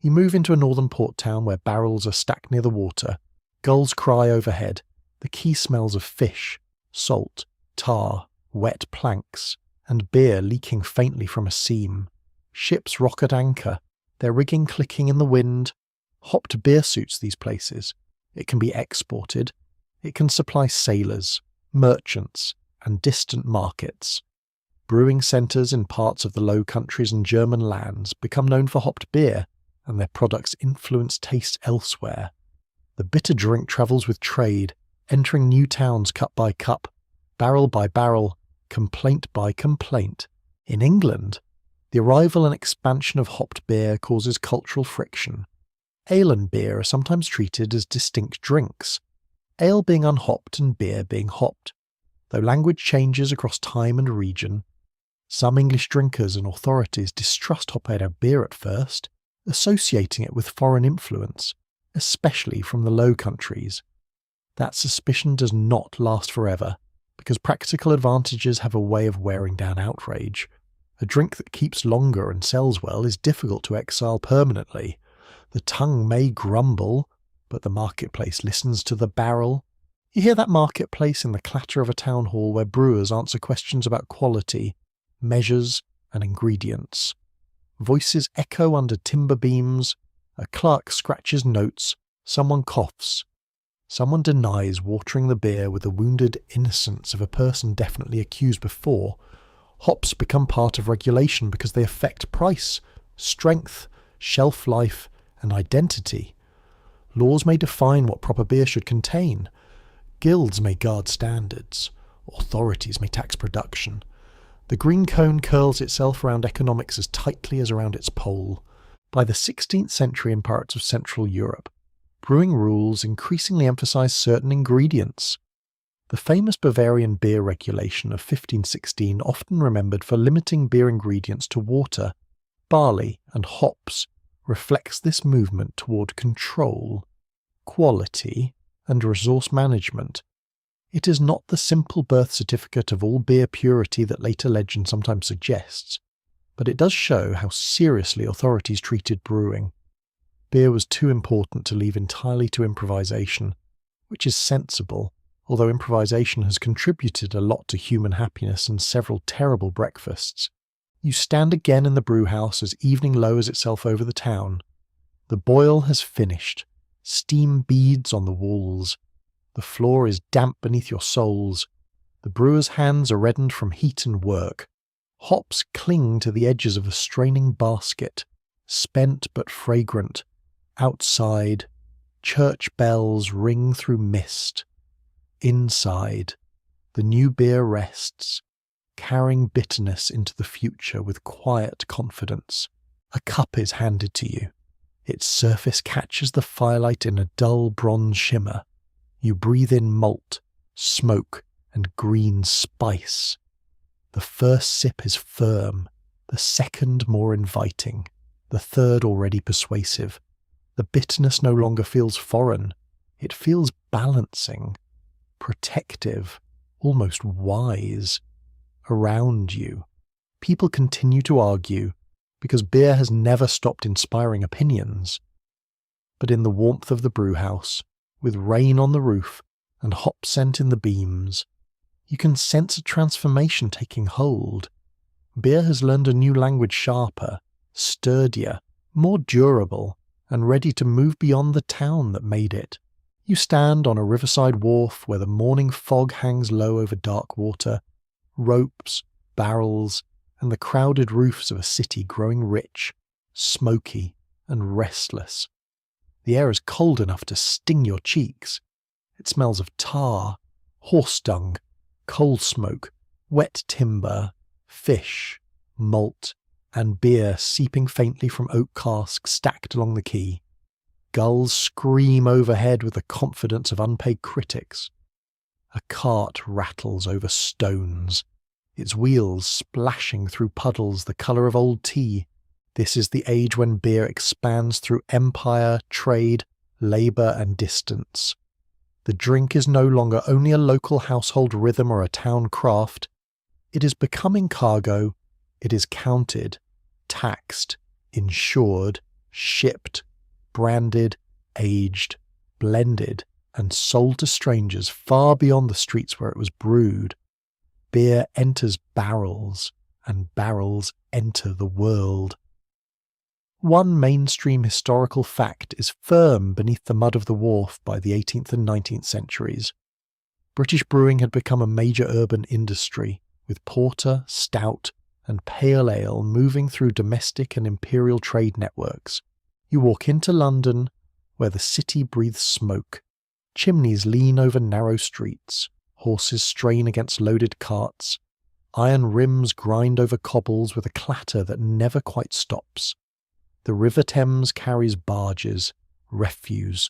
You move into a northern port town where barrels are stacked near the water, gulls cry overhead, the key smells of fish, salt, tar, wet planks, and beer leaking faintly from a seam. Ships rock at anchor, their rigging clicking in the wind. Hopped beer suits these places. It can be exported. It can supply sailors, merchants, and distant markets. Brewing centres in parts of the Low Countries and German lands become known for hopped beer, and their products influence tastes elsewhere. The bitter drink travels with trade, entering new towns cup by cup, barrel by barrel, complaint by complaint. In England, the arrival and expansion of hopped beer causes cultural friction. Ale and beer are sometimes treated as distinct drinks, ale being unhopped and beer being hopped. Though language changes across time and region, some English drinkers and authorities distrust hop-ale beer at first, associating it with foreign influence, especially from the Low Countries. That suspicion does not last forever, because practical advantages have a way of wearing down outrage. A drink that keeps longer and sells well is difficult to exile permanently. The tongue may grumble, but the marketplace listens to the barrel. You hear that marketplace in the clatter of a town hall where brewers answer questions about quality, measures, and ingredients. Voices echo under timber beams, a clerk scratches notes, someone coughs. Someone denies watering the beer with the wounded innocence of a person definitely accused before. Hops become part of regulation because they affect price, strength, shelf life, and identity. Laws may define what proper beer should contain. Guilds may guard standards. Authorities may tax production. The green cone curls itself around economics as tightly as around its pole. By the 16th century in parts of Central Europe, brewing rules increasingly emphasized certain ingredients. The famous Bavarian beer regulation of 1516, often remembered for limiting beer ingredients to water, barley, and hops, reflects this movement toward control, quality, and resource management. It is not the simple birth certificate of all beer purity that later legend sometimes suggests, but it does show how seriously authorities treated brewing. Beer was too important to leave entirely to improvisation, which is sensible, although improvisation has contributed a lot to human happiness and several terrible breakfasts. You stand again in the brewhouse as evening lowers itself over the town. The boil has finished. Steam beads on the walls. The floor is damp beneath your soles. The brewer's hands are reddened from heat and work. Hops cling to the edges of a straining basket, spent but fragrant. Outside, church bells ring through mist. Inside, the new beer rests, carrying bitterness into the future with quiet confidence. A cup is handed to you. Its surface catches the firelight in a dull bronze shimmer. You breathe in malt, smoke, and green spice. The first sip is firm, the second more inviting, the third already persuasive. The bitterness no longer feels foreign. It feels balancing, protective, almost wise. Around you, people continue to argue because beer has never stopped inspiring opinions. But in the warmth of the brewhouse, with rain on the roof and hop scent in the beams, you can sense a transformation taking hold. Beer has learned a new language sharper, sturdier, more durable, and ready to move beyond the town that made it. You stand on a riverside wharf where the morning fog hangs low over dark water, ropes, barrels, and the crowded roofs of a city growing rich, smoky, and restless. The air is cold enough to sting your cheeks. It smells of tar, horse dung, coal smoke, wet timber, fish, malt, and beer seeping faintly from oak casks stacked along the quay. Gulls scream overhead with the confidence of unpaid critics. A cart rattles over stones, its wheels splashing through puddles the colour of old tea. This is the age when beer expands through empire, trade, labour and distance. The drink is no longer only a local household rhythm or a town craft. It is becoming cargo. It is counted, taxed, insured, shipped, branded, aged, blended, and sold to strangers far beyond the streets where it was brewed. Beer enters barrels, and barrels enter the world. One mainstream historical fact is firm beneath the mud of the wharf by the 18th and 19th centuries. British brewing had become a major urban industry, with porter, stout, and pale ale moving through domestic and imperial trade networks. You walk into London, where the city breathes smoke. Chimneys lean over narrow streets. Horses strain against loaded carts. Iron rims grind over cobbles with a clatter that never quite stops. The River Thames carries barges, refuse,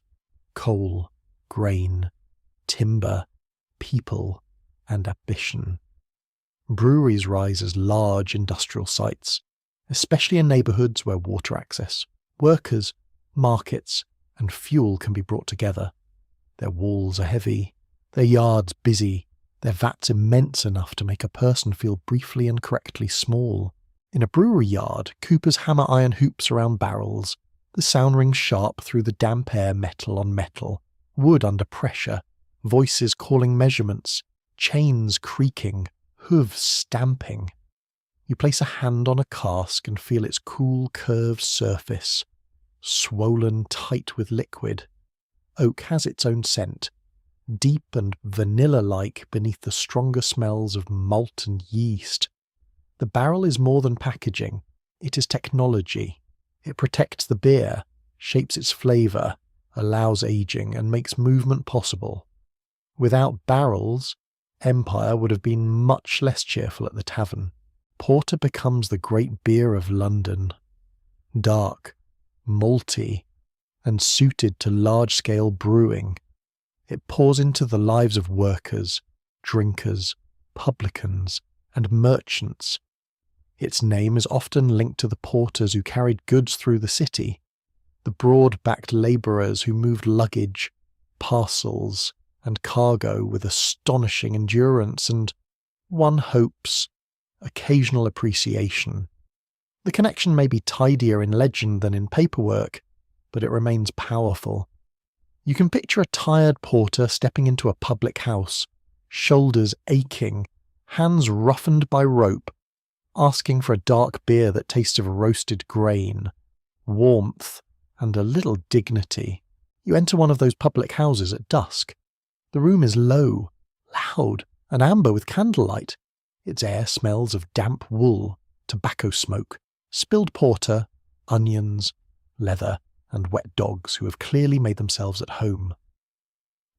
coal, grain, timber, people, and ambition. Breweries rise as large industrial sites, especially in neighbourhoods where water access, workers, markets, and fuel can be brought together. Their walls are heavy, their yards busy, their vats immense enough to make a person feel briefly and correctly small. In a brewery yard, coopers hammer iron hoops around barrels. The sound rings sharp through the damp air, metal on metal, wood under pressure, voices calling measurements, chains creaking, hooves stamping. You place a hand on a cask and feel its cool, curved surface, swollen tight with liquid. Oak has its own scent, deep and vanilla-like beneath the stronger smells of malt and yeast. The barrel is more than packaging. It is technology. It protects the beer, shapes its flavour, allows aging, and makes movement possible. Without barrels, Empire would have been much less cheerful at the tavern. Porter becomes the great beer of London. Dark, malty, and suited to large-scale brewing. It pours into the lives of workers, drinkers, publicans, and merchants. Its name is often linked to the porters who carried goods through the city, the broad-backed labourers who moved luggage, parcels, and cargo with astonishing endurance and, one hopes, occasional appreciation. The connection may be tidier in legend than in paperwork, but it remains powerful. You can picture a tired porter stepping into a public house, shoulders aching, hands roughened by rope, asking for a dark beer that tastes of roasted grain, warmth, and a little dignity. You enter one of those public houses at dusk. The room is low, loud, and amber with candlelight. Its air smells of damp wool, tobacco smoke, spilled porter, onions, leather, and wet dogs who have clearly made themselves at home.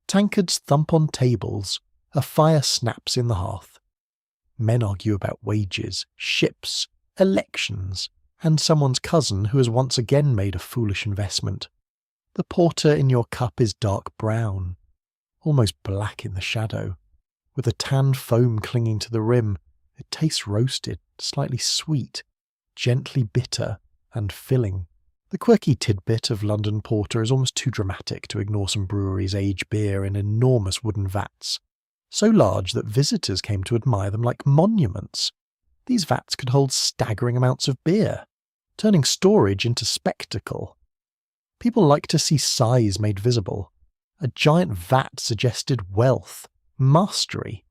Tankards thump on tables, a fire snaps in the hearth. Men argue about wages, ships, elections, and someone's cousin who has once again made a foolish investment. The porter in your cup is dark brown, almost black in the shadow. With a tan foam clinging to the rim, it tastes roasted, slightly sweet, gently bitter, and filling. The quirky tidbit of London porter is almost too dramatic to ignore some breweries age beer in enormous wooden vats, so large that visitors came to admire them like monuments. These vats could hold staggering amounts of beer, turning storage into spectacle. People like to see size made visible. A giant vat suggested wealth, mastery,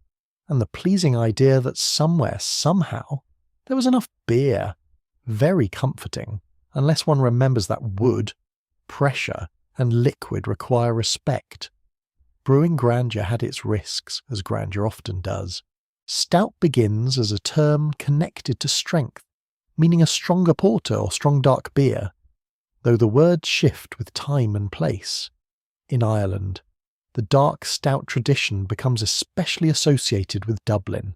and the pleasing idea that somewhere, somehow, there was enough beer. Very comforting, unless one remembers that wood, pressure, and liquid require respect. Brewing grandeur had its risks, as grandeur often does. Stout begins as a term connected to strength, meaning a stronger porter or strong dark beer, though the words shift with time and place. In Ireland, the dark stout tradition becomes especially associated with Dublin.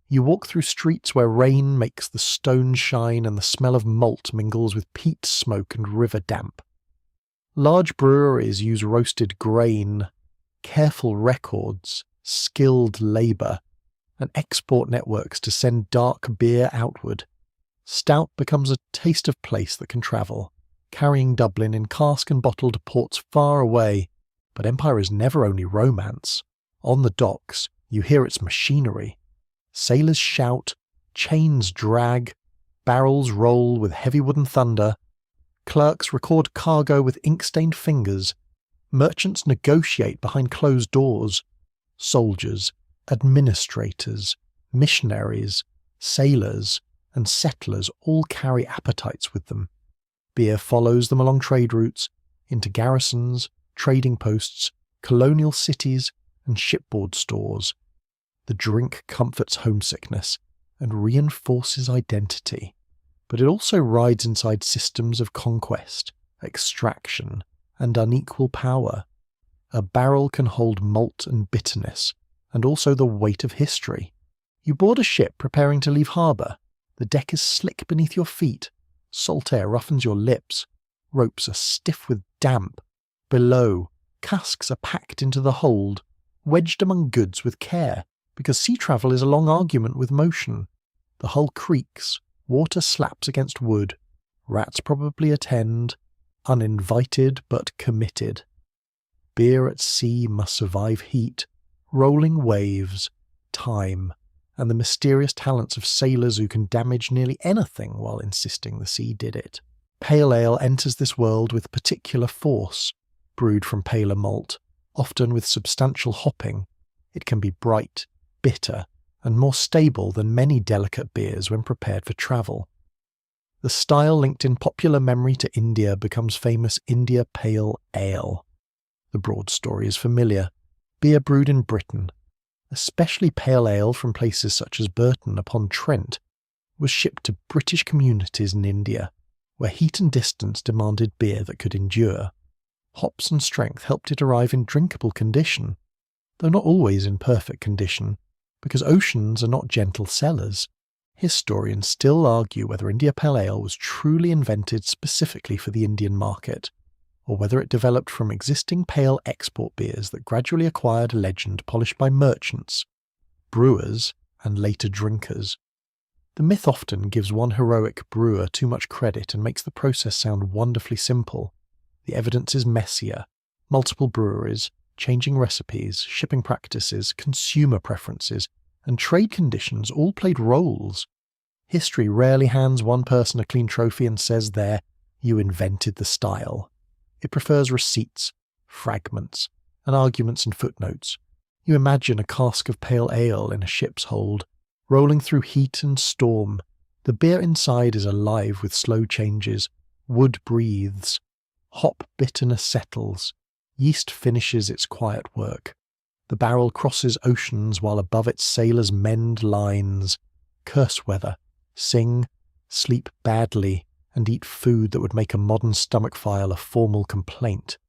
You walk through streets where rain makes the stones shine and the smell of malt mingles with peat smoke and river damp. Large breweries use roasted grain, careful records, skilled labour, and export networks to send dark beer outward. Stout becomes a taste of place that can travel, carrying Dublin in cask and bottle to ports far away. But empire is never only romance. On the docks, you hear its machinery. Sailors shout, chains drag, barrels roll with heavy wooden thunder, clerks record cargo with ink-stained fingers, merchants negotiate behind closed doors, soldiers, administrators, missionaries, sailors, and settlers all carry appetites with them. Beer follows them along trade routes, into garrisons, trading posts, colonial cities, and shipboard stores. The drink comforts homesickness and reinforces identity, but it also rides inside systems of conquest, extraction, and unequal power. A barrel can hold malt and bitterness, and also the weight of history. You board a ship preparing to leave harbour. The deck is slick beneath your feet. Salt air roughens your lips. Ropes are stiff with damp. Below, casks are packed into the hold, wedged among goods with care, because sea travel is a long argument with motion. The hull creaks, water slaps against wood. Rats probably attend, uninvited but committed. Beer at sea must survive heat, rolling waves, time, and the mysterious talents of sailors who can damage nearly anything while insisting the sea did it. Pale ale enters this world with particular force. Brewed from paler malt, often with substantial hopping, it can be bright, bitter, and more stable than many delicate beers when prepared for travel. The style linked in popular memory to India becomes famous India Pale Ale. The broad story is familiar. Beer brewed in Britain, especially pale ale from places such as Burton-upon-Trent, was shipped to British communities in India, where heat and distance demanded beer that could endure. Hops and strength helped it arrive in drinkable condition, though not always in perfect condition, because oceans are not gentle cellars. Historians still argue whether India Pale Ale was truly invented specifically for the Indian market, or whether it developed from existing pale export beers that gradually acquired a legend polished by merchants, brewers, and later drinkers. The myth often gives one heroic brewer too much credit and makes the process sound wonderfully simple. The evidence is messier. Multiple breweries, changing recipes, shipping practices, consumer preferences, and trade conditions all played roles. History rarely hands one person a clean trophy and says there, you invented the style. It prefers receipts, fragments, and arguments and footnotes. You imagine a cask of pale ale in a ship's hold, rolling through heat and storm. The beer inside is alive with slow changes. Wood breathes. Hop bitterness settles. Yeast finishes its quiet work. The barrel crosses oceans while above it sailors mend lines, curse weather, sing, sleep badly, and eat food that would make a modern stomach file a formal complaint.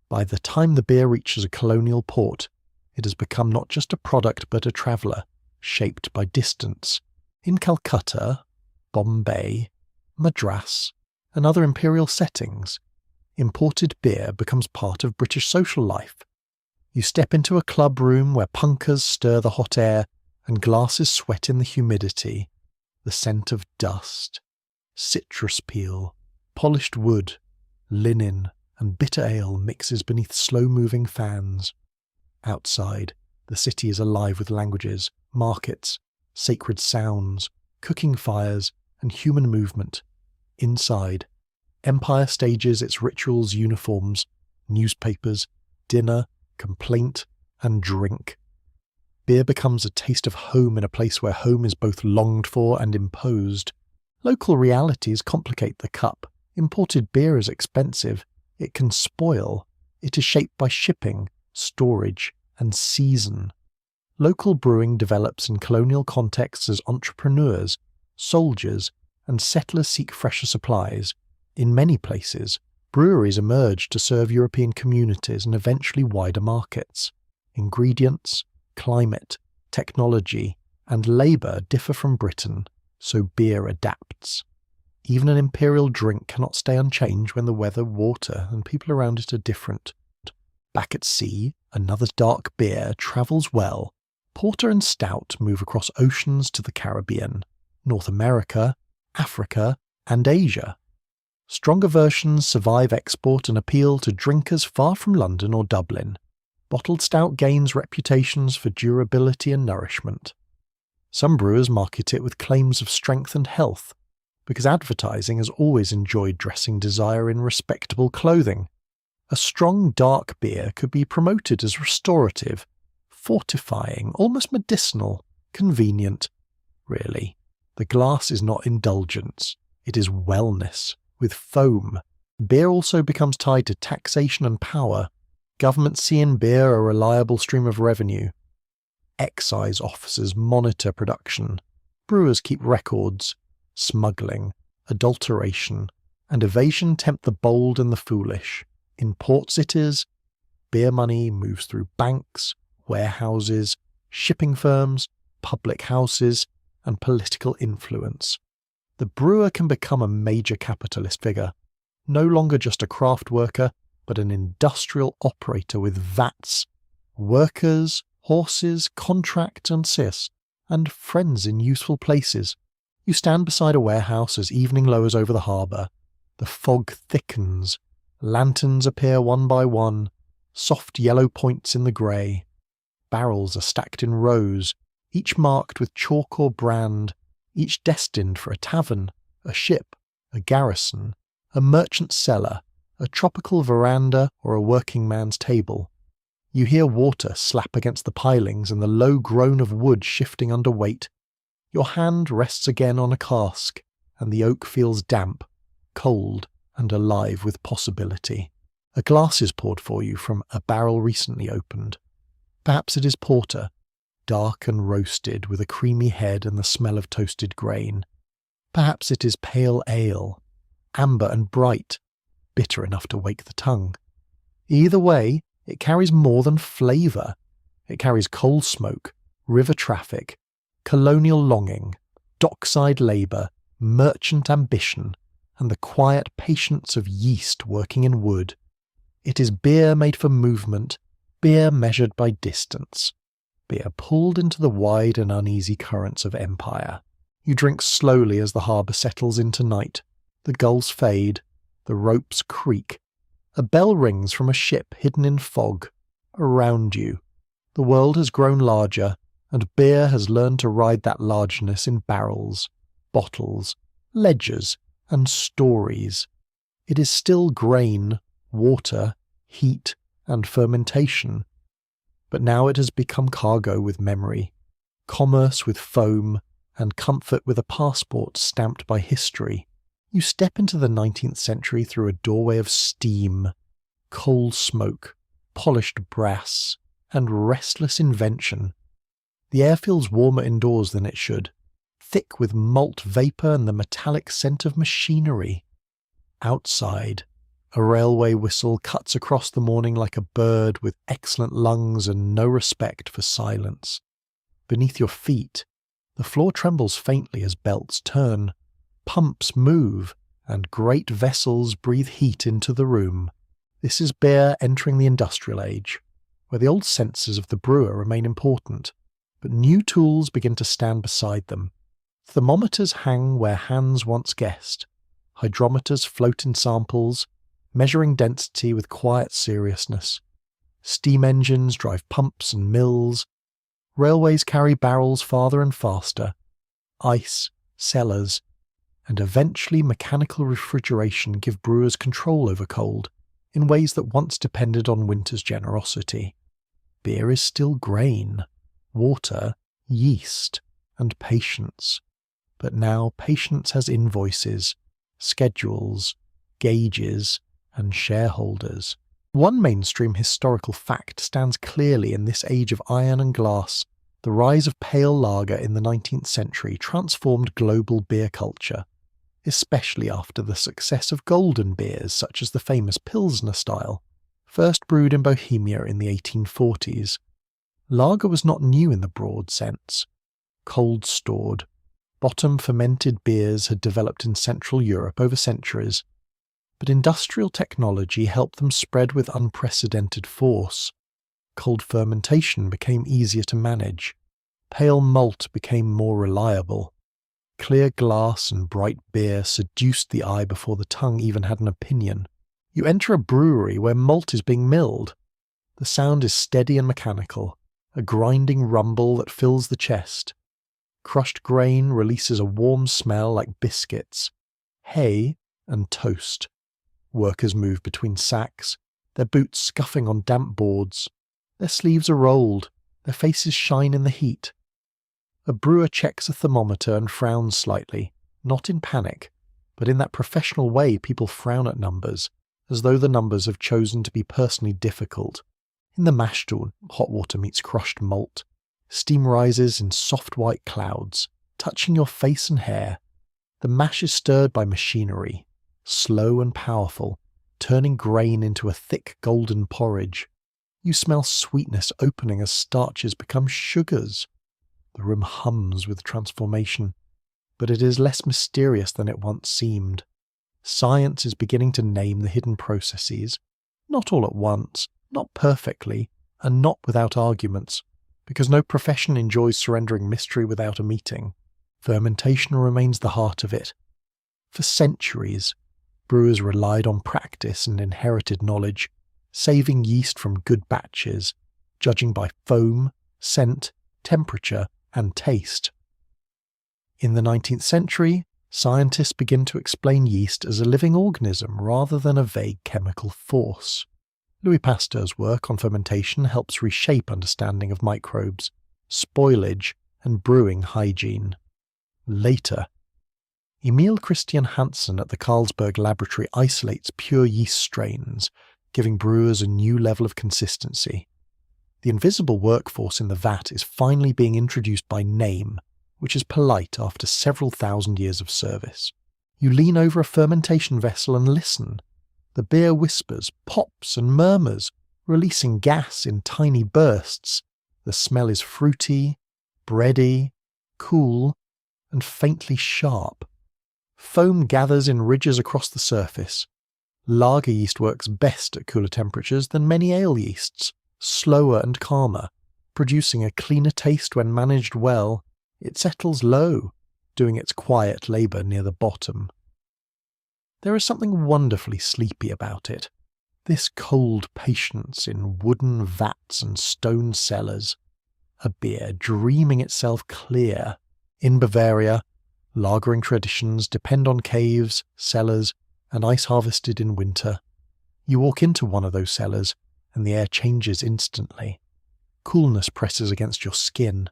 By the time the beer reaches a colonial port, it has become not just a product but a traveller, shaped by distance. In Calcutta, Bombay, Madras, and other imperial settings, imported beer becomes part of British social life. You step into a club room where punkers stir the hot air and glasses sweat in the humidity. The scent of dust, citrus peel, polished wood, linen, and bitter ale mixes beneath slow-moving fans. Outside, the city is alive with languages, markets, sacred sounds, cooking fires, and human movement. Inside, empire stages its rituals, uniforms, newspapers, dinner, complaint, and drink. Beer becomes a taste of home in a place where home is both longed for and imposed. Local realities complicate the cup. Imported beer is expensive. It can spoil. It is shaped by shipping, storage, and season. Local brewing develops in colonial contexts as entrepreneurs, soldiers, and settlers seek fresher supplies. In many places, breweries emerge to serve European communities and eventually wider markets. Ingredients, climate, technology, and labour differ from Britain, so beer adapts. Even an imperial drink cannot stay unchanged when the weather, water, and people around it are different. Back at sea, another dark beer travels well. Porter and stout move across oceans to the Caribbean, North America, Africa, and Asia. Stronger versions survive export and appeal to drinkers far from London or Dublin. Bottled stout gains reputations for durability and nourishment. Some brewers market it with claims of strength and health, because advertising has always enjoyed dressing desire in respectable clothing. A strong dark beer could be promoted as restorative, fortifying, almost medicinal, convenient. Really, the glass is not indulgence, it is wellness. With foam, beer also becomes tied to taxation and power. Governments see in beer a reliable stream of revenue. Excise officers monitor production. Brewers keep records. Smuggling, adulteration, and evasion tempt the bold and the foolish. In port cities, beer money moves through banks, warehouses, shipping firms, public houses, and political influence. The brewer can become a major capitalist figure, no longer just a craft worker, but an industrial operator with vats, workers, horses, contract and cis, and friends in useful places. You stand beside a warehouse as evening lowers over the harbour. The fog thickens. Lanterns appear one by one, soft yellow points in the grey. Barrels are stacked in rows, each marked with chalk or brand, each destined for a tavern, a ship, a garrison, a merchant cellar, a tropical veranda, or a working man's table. You hear water slap against the pilings and the low groan of wood shifting under weight. Your hand rests again on a cask, and the oak feels damp, cold, and alive with possibility. A glass is poured for you from a barrel recently opened. Perhaps it is porter, dark and roasted with a creamy head and the smell of toasted grain. Perhaps it is pale ale, amber and bright, bitter enough to wake the tongue. Either way, it carries more than flavour. It carries coal smoke, river traffic, colonial longing, dockside labour, merchant ambition, and the quiet patience of yeast working in wood. It is beer made for movement, beer measured by distance, beer pulled into the wide and uneasy currents of empire. You drink slowly as the harbour settles into night. The gulls fade, the ropes creak. A bell rings from a ship hidden in fog. around you. The world has grown larger, and beer has learned to ride that largeness in barrels, bottles, ledgers, and stories. It is still grain, water, heat, and fermentation. But now it has become cargo with memory, commerce with foam, and comfort with a passport stamped by history. You step into the 19th century through a doorway of steam, coal smoke, polished brass, and restless invention. The air feels warmer indoors than it should, thick with malt vapour and the metallic scent of machinery. Outside, a railway whistle cuts across the morning like a bird with excellent lungs and no respect for silence. Beneath your feet, the floor trembles faintly as belts turn, pumps move, and great vessels breathe heat into the room. This is beer entering the industrial age, where the old senses of the brewer remain important, but new tools begin to stand beside them. Thermometers hang where hands once guessed. Hydrometers float in samples, measuring density with quiet seriousness. Steam engines drive pumps and mills. Railways carry barrels farther and faster. Ice, cellars, and eventually mechanical refrigeration give brewers control over cold in ways that once depended on winter's generosity. Beer is still grain, water, yeast, and patience. But now patience has invoices, schedules, gauges, and shareholders. One mainstream historical fact stands clearly in this age of iron and glass. The rise of pale lager in the 19th century transformed global beer culture, especially after the success of golden beers such as the famous Pilsner style, first brewed in Bohemia in the 1840s. Lager was not new in the broad sense. Cold-stored, bottom-fermented beers had developed in Central Europe over centuries, but industrial technology helped them spread with unprecedented force. Cold fermentation became easier to manage. Pale malt became more reliable. Clear glass and bright beer seduced the eye before the tongue even had an opinion. You enter a brewery where malt is being milled. The sound is steady and mechanical, a grinding rumble that fills the chest. Crushed grain releases a warm smell like biscuits, hay, and toast. Workers move between sacks, their boots scuffing on damp boards. Their sleeves are rolled, their faces shine in the heat. A brewer checks a thermometer and frowns slightly, not in panic, but in that professional way people frown at numbers, as though the numbers have chosen to be personally difficult. In the mash tun, hot water meets crushed malt. Steam rises in soft white clouds, touching your face and hair. The mash is stirred by machinery, slow and powerful, turning grain into a thick golden porridge. You smell sweetness opening as starches become sugars. The room hums with transformation, but it is less mysterious than it once seemed. Science is beginning to name the hidden processes, not all at once, not perfectly, and not without arguments, because no profession enjoys surrendering mystery without a meeting. Fermentation remains the heart of it. For centuries, brewers relied on practice and inherited knowledge, saving yeast from good batches, judging by foam, scent, temperature, and taste. In the 19th century, scientists begin to explain yeast as a living organism rather than a vague chemical force. Louis Pasteur's work on fermentation helps reshape understanding of microbes, spoilage, and brewing hygiene. Later, Emil Christian Hansen at the Carlsberg laboratory isolates pure yeast strains, giving brewers a new level of consistency. The invisible workforce in the vat is finally being introduced by name, which is polite after several thousand years of service. You lean over a fermentation vessel and listen. The beer whispers, pops, and murmurs, releasing gas in tiny bursts. The smell is fruity, bready, cool, and faintly sharp. Foam gathers in ridges across the surface. Lager yeast works best at cooler temperatures than many ale yeasts, slower and calmer, producing a cleaner taste when managed well. It settles low, doing its quiet labour near the bottom. There is something wonderfully sleepy about it. This cold patience in wooden vats and stone cellars, a beer dreaming itself clear. In Bavaria, lagering traditions depend on caves, cellars, and ice harvested in winter. You walk into one of those cellars, and the air changes instantly. Coolness presses against your skin.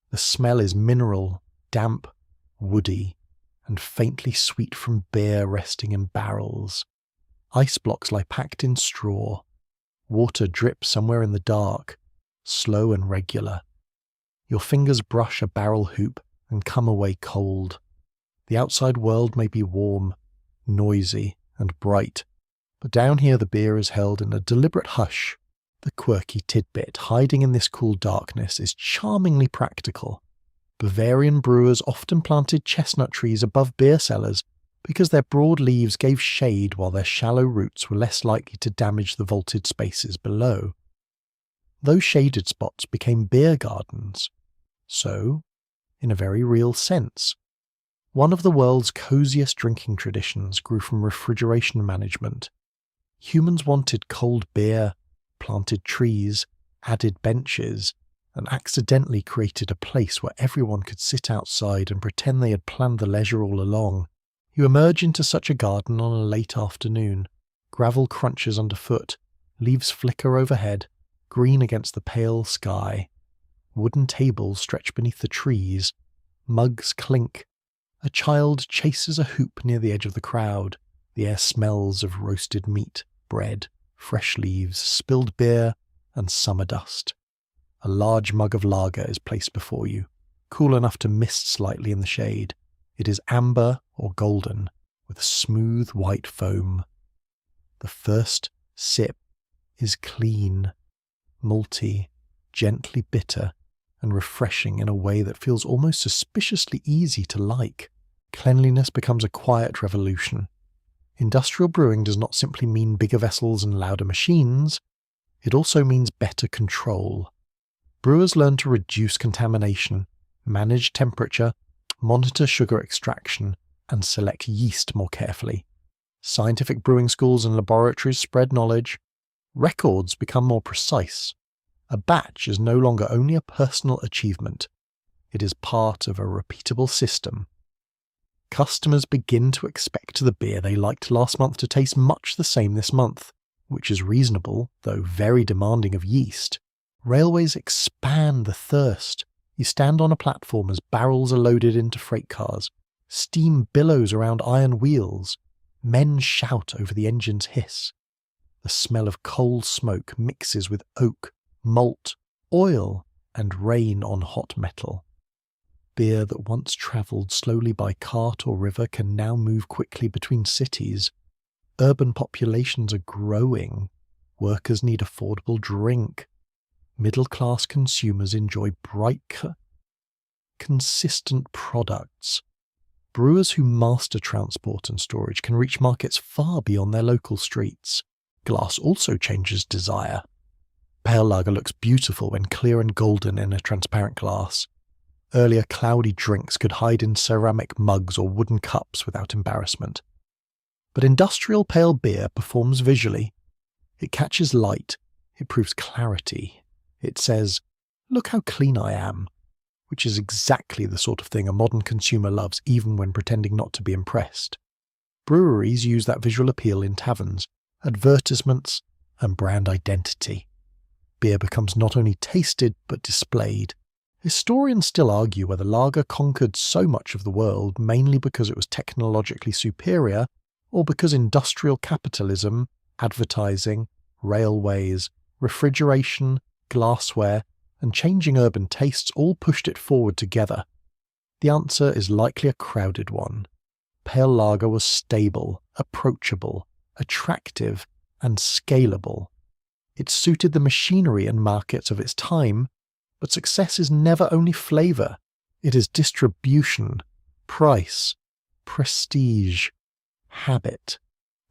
The smell is mineral, damp, woody, and faintly sweet from beer resting in barrels. Ice blocks lie packed in straw. Water drips somewhere in the dark, slow and regular. Your fingers brush a barrel hoop and come away cold. The outside world may be warm, noisy, and bright, but down here the beer is held in a deliberate hush. The quirky tidbit hiding in this cool darkness is charmingly practical. Bavarian brewers often planted chestnut trees above beer cellars because their broad leaves gave shade while their shallow roots were less likely to damage the vaulted spaces below. Those shaded spots became beer gardens. So, in a very real sense, one of the world's coziest drinking traditions grew from refrigeration management. Humans wanted cold beer, planted trees, added benches, and accidentally created a place where everyone could sit outside and pretend they had planned the leisure all along. You emerge into such a garden on a late afternoon. Gravel crunches underfoot, leaves flicker overhead, green against the pale sky. Wooden tables stretch beneath the trees. Mugs clink. A child chases a hoop near the edge of the crowd. The air smells of roasted meat, bread, fresh leaves, spilled beer, and summer dust. A large mug of lager is placed before you, cool enough to mist slightly in the shade. It is amber or golden, with a smooth white foam. The first sip is clean, malty, gently bitter, and refreshing in a way that feels almost suspiciously easy to like. Cleanliness becomes a quiet revolution. Industrial brewing does not simply mean bigger vessels and louder machines, it also means better control. Brewers learn to reduce contamination, manage temperature, monitor sugar extraction, and select yeast more carefully. Scientific brewing schools and laboratories spread knowledge. Records become more precise. A batch is no longer only a personal achievement. It is part of a repeatable system. Customers begin to expect the beer they liked last month to taste much the same this month, which is reasonable, though very demanding of yeast. Railways expand the thirst. You stand on a platform as barrels are loaded into freight cars. Steam billows around iron wheels. Men shout over the engine's hiss. The smell of coal smoke mixes with oak, malt, oil, and rain on hot metal. Beer that once travelled slowly by cart or river can now move quickly between cities. Urban populations are growing. Workers need affordable drink. Middle-class consumers enjoy bright, consistent products. Brewers who master transport and storage can reach markets far beyond their local streets. Glass also changes desire. Pale lager looks beautiful when clear and golden in a transparent glass. Earlier cloudy drinks could hide in ceramic mugs or wooden cups without embarrassment. But industrial pale beer performs visually. It catches light. It proves clarity. It says, "Look how clean I am," which is exactly the sort of thing a modern consumer loves even when pretending not to be impressed. Breweries use that visual appeal in taverns, advertisements, and brand identity. Beer becomes not only tasted but displayed. Historians still argue whether lager conquered so much of the world mainly because it was technologically superior or because industrial capitalism, advertising, railways, refrigeration, glassware, and changing urban tastes all pushed it forward together. The answer is likely a crowded one. Pale lager was stable, approachable, attractive, and scalable. It suited the machinery and markets of its time, but success is never only flavour. It is distribution, price, prestige, habit,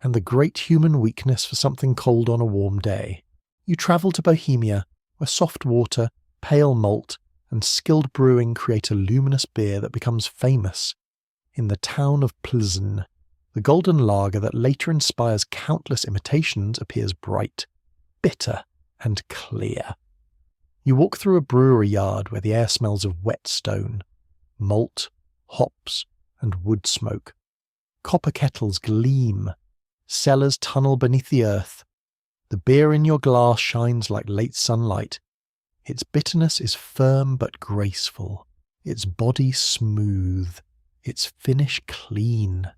and the great human weakness for something cold on a warm day. You travel to Bohemia, where soft water, pale malt, and skilled brewing create a luminous beer that becomes famous. In the town of Plzeň, The golden lager that later inspires countless imitations appears bright, bitter, and clear. You walk through a brewery yard where the air smells of wet stone, malt, hops, and wood smoke. Copper kettles gleam. Cellars tunnel beneath the earth. The beer in your glass shines like late sunlight. Its bitterness is firm but graceful. Its body smooth. Its finish clean.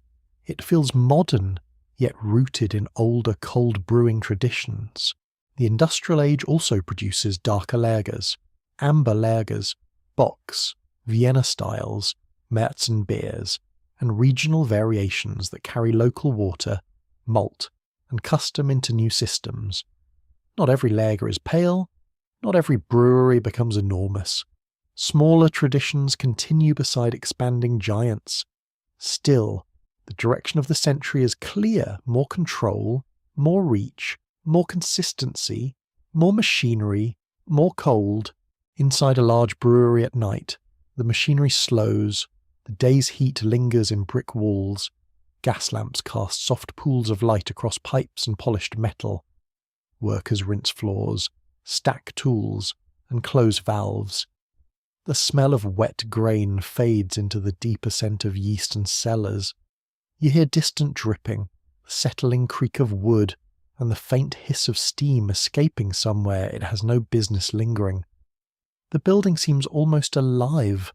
It feels modern, yet rooted in older cold brewing traditions. The industrial age also produces darker lagers, amber lagers, bocks, Vienna styles, Märzen beers, and regional variations that carry local water, malt, and custom into new systems. Not every lager is pale, not every brewery becomes enormous. Smaller traditions continue beside expanding giants. Still, the direction of the century is clear: more control, more reach, more consistency, more machinery, more cold. Inside a large brewery at night, the machinery slows, the day's heat lingers in brick walls, gas lamps cast soft pools of light across pipes and polished metal. Workers rinse floors, stack tools, and close valves. The smell of wet grain fades into the deeper scent of yeast and cellars. You hear distant dripping, the settling creak of wood, and the faint hiss of steam escaping somewhere it has no business lingering. The building seems almost alive,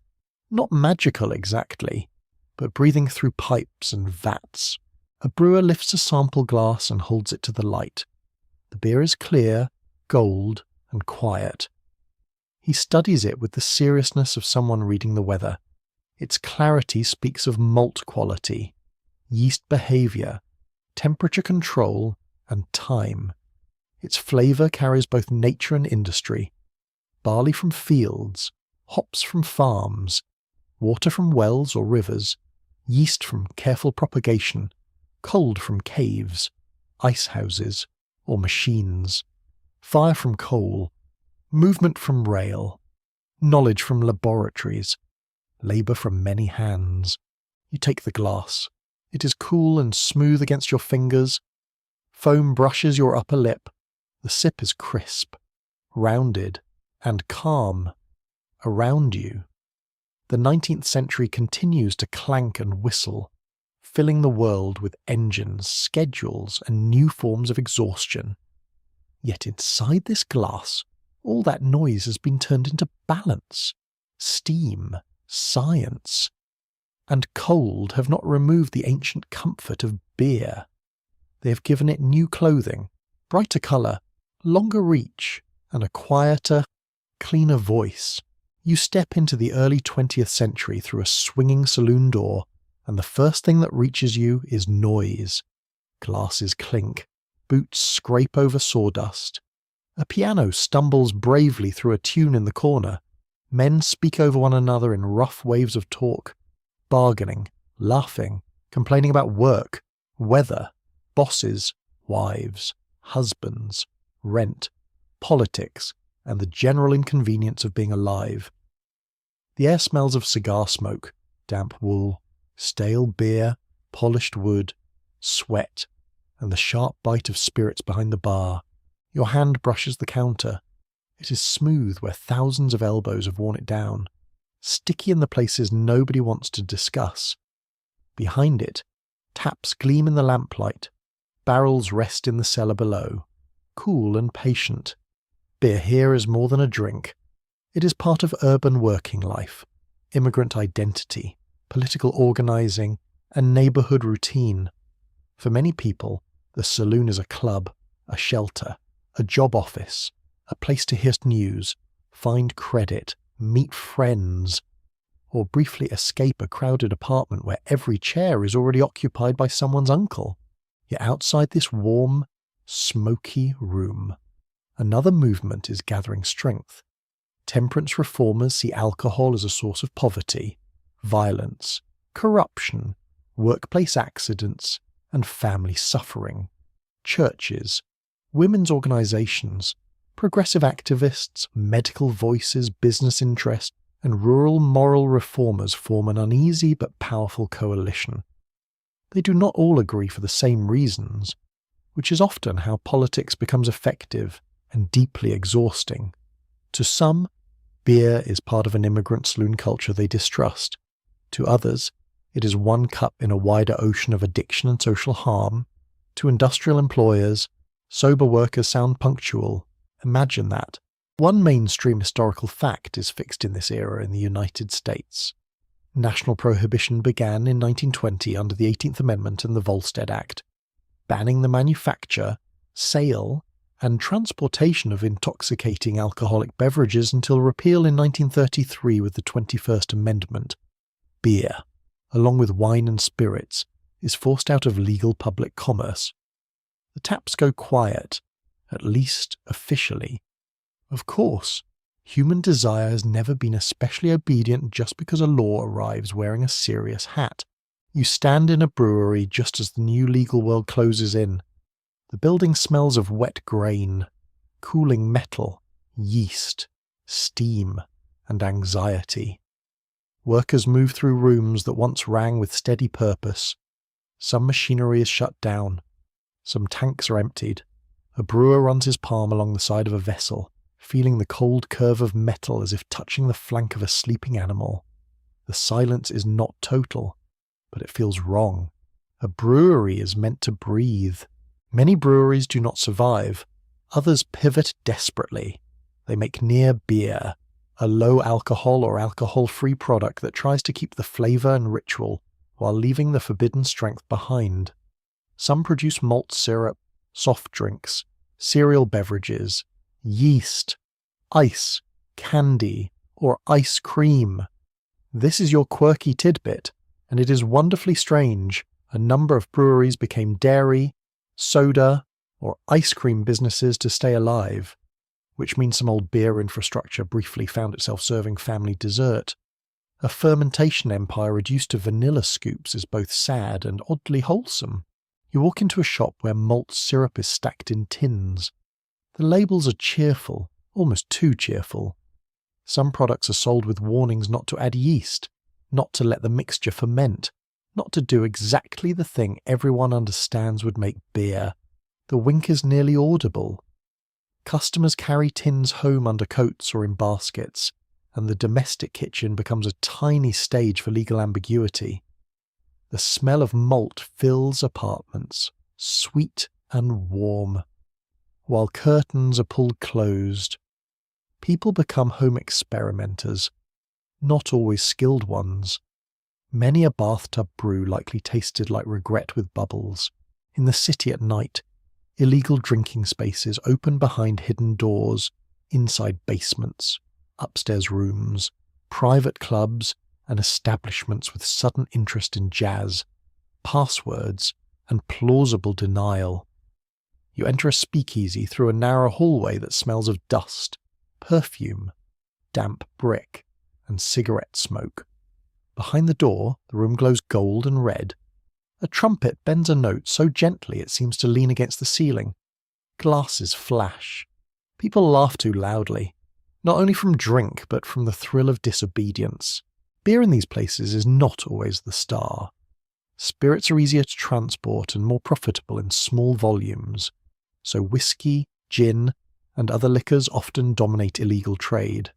not magical exactly, but breathing through pipes and vats. A brewer lifts a sample glass and holds it to the light. The beer is clear, gold, and quiet. He studies it with the seriousness of someone reading the weather. Its clarity speaks of malt quality, yeast behavior, temperature control, and time. Its flavor carries both nature and industry. Barley from fields, hops from farms, water from wells or rivers, yeast from careful propagation, cold from caves, ice houses, or machines, fire from coal, movement from rail, knowledge from laboratories, labour from many hands. You take the glass. It is cool and smooth against your fingers. Foam brushes your upper lip. The sip is crisp, rounded, and calm. Around you, the 19th century continues to clank and whistle, filling the world with engines, schedules, and new forms of exhaustion. Yet inside this glass, all that noise has been turned into balance, steam, science, and cold have not removed the ancient comfort of beer. They have given it new clothing, brighter colour, longer reach, and a quieter, cleaner voice. You step into the early 20th century through a swinging saloon door, and the first thing that reaches you is noise. Glasses clink, boots scrape over sawdust. A piano stumbles bravely through a tune in the corner. Men speak over one another in rough waves of talk, bargaining, laughing, complaining about work, weather, bosses, wives, husbands, rent, politics, and the general inconvenience of being alive. The air smells of cigar smoke, damp wool, stale beer, polished wood, sweat, and the sharp bite of spirits behind the bar. Your hand brushes the counter. It is smooth where thousands of elbows have worn it down, sticky in the places nobody wants to discuss. Behind it, taps gleam in the lamplight, barrels rest in the cellar below, cool and patient. Beer here is more than a drink. It is part of urban working life, immigrant identity, political organising, and neighbourhood routine. For many people, the saloon is a club, a shelter, a job office, a place to hear news, find credit, meet friends, or briefly escape a crowded apartment where every chair is already occupied by someone's uncle. Yet outside this warm, smoky room, another movement is gathering strength. Temperance reformers see alcohol as a source of poverty, violence, corruption, workplace accidents, and family suffering. Churches, women's organisations, progressive activists, medical voices, business interests, and rural moral reformers form an uneasy but powerful coalition. they do not all agree for the same reasons, which is often how politics becomes effective and deeply exhausting. To some, beer is part of an immigrant saloon culture they distrust. To others, it is one cup in a wider ocean of addiction and social harm. To industrial employers, sober workers sound punctual. Imagine that. One mainstream historical fact is fixed in this era in the United States. National prohibition began in 1920 under the 18th Amendment and the Volstead Act, banning the manufacture, sale, and transportation of intoxicating alcoholic beverages until repeal in 1933 with the 21st Amendment. Beer, along with wine and spirits, is forced out of legal public commerce. The taps go quiet, at least officially. Of course, human desire has never been especially obedient just because a law arrives wearing a serious hat. You stand in a brewery just as the new legal world closes in. The building smells of wet grain, cooling metal, yeast, steam, and anxiety. Workers move through rooms that once rang with steady purpose. Some machinery is shut down. Some tanks are emptied. A brewer runs his palm along the side of a vessel, feeling the cold curve of metal as if touching the flank of a sleeping animal. The silence is not total, but it feels wrong. A brewery is meant to breathe. Many breweries do not survive. Others pivot desperately. They make near beer, a low-alcohol or alcohol-free product that tries to keep the flavour and ritual while leaving the forbidden strength behind. Some produce malt syrup, soft drinks, cereal beverages, yeast, ice, candy, or ice cream. This is your quirky tidbit, and it is wonderfully strange. A number of breweries became dairy, soda, or ice cream businesses to stay alive, which means some old beer infrastructure briefly found itself serving family dessert. A fermentation empire reduced to vanilla scoops is both sad and oddly wholesome. You walk into a shop where malt syrup is stacked in tins. The labels are cheerful, almost too cheerful. Some products are sold with warnings not to add yeast, not to let the mixture ferment, not to do exactly the thing everyone understands would make beer. The wink is nearly audible. Customers carry tins home under coats or in baskets, and the domestic kitchen becomes a tiny stage for legal ambiguity. The smell of malt fills apartments, sweet and warm. While curtains are pulled closed, people become home experimenters, not always skilled ones. Many a bathtub brew likely tasted like regret with bubbles. In the city at night, illegal drinking spaces open behind hidden doors, inside basements, upstairs rooms, private clubs, and establishments with sudden interest in jazz, passwords, and plausible denial. You enter a speakeasy through a narrow hallway that smells of dust, perfume, damp brick, and cigarette smoke. Behind the door, the room glows gold and red. A trumpet bends a note so gently it seems to lean against the ceiling. Glasses flash. People laugh too loudly, not only from drink but from the thrill of disobedience. Beer in these places is not always the star. Spirits are easier to transport and more profitable in small volumes, so whiskey, gin, and other liquors often dominate illegal trade.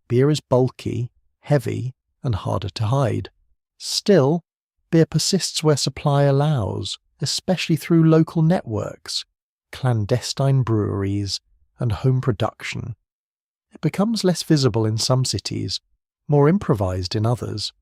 Beer is bulky, heavy, and harder to hide. Still, beer persists where supply allows, especially through local networks, clandestine breweries, and home production. It becomes less visible in some cities, more improvised in others.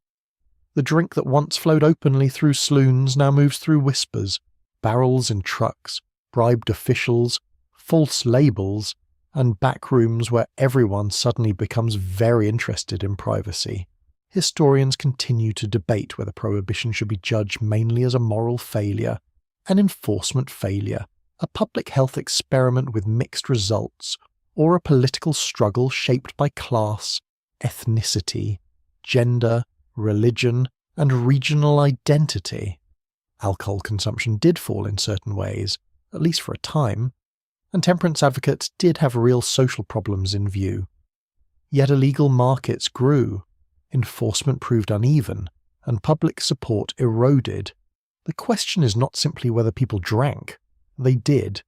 The drink that once flowed openly through saloons now moves through whispers, barrels in trucks, bribed officials, false labels, and back rooms where everyone suddenly becomes very interested in privacy. Historians continue to debate whether prohibition should be judged mainly as a moral failure, an enforcement failure, a public health experiment with mixed results, or a political struggle shaped by class, ethnicity, gender, religion, and regional identity. Alcohol consumption did fall in certain ways, at least for a time, and temperance advocates did have real social problems in view. Yet illegal markets grew, enforcement proved uneven, and public support eroded. The question is not simply whether people drank. They did.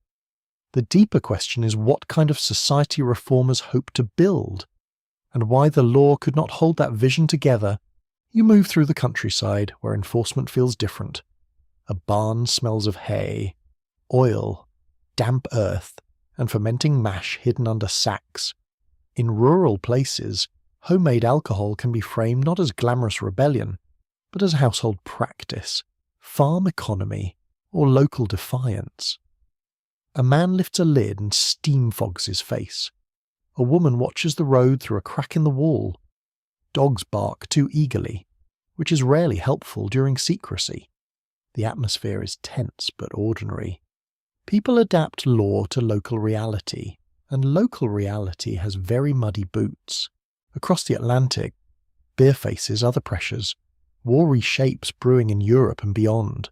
The deeper question is what kind of society reformers hope to build, and why the law could not hold that vision together. You move through the countryside where enforcement feels different. A barn smells of hay, oil, damp earth, and fermenting mash hidden under sacks. In rural places, homemade alcohol can be framed not as glamorous rebellion, but as household practice, farm economy, or local defiance. A man lifts a lid and steam fogs his face. A woman watches the road through a crack in the wall. Dogs bark too eagerly, which is rarely helpful during secrecy. The atmosphere is tense but ordinary. People adapt law to local reality, and local reality has very muddy boots. Across the Atlantic, beer faces other pressures. War reshapes brewing in Europe and beyond.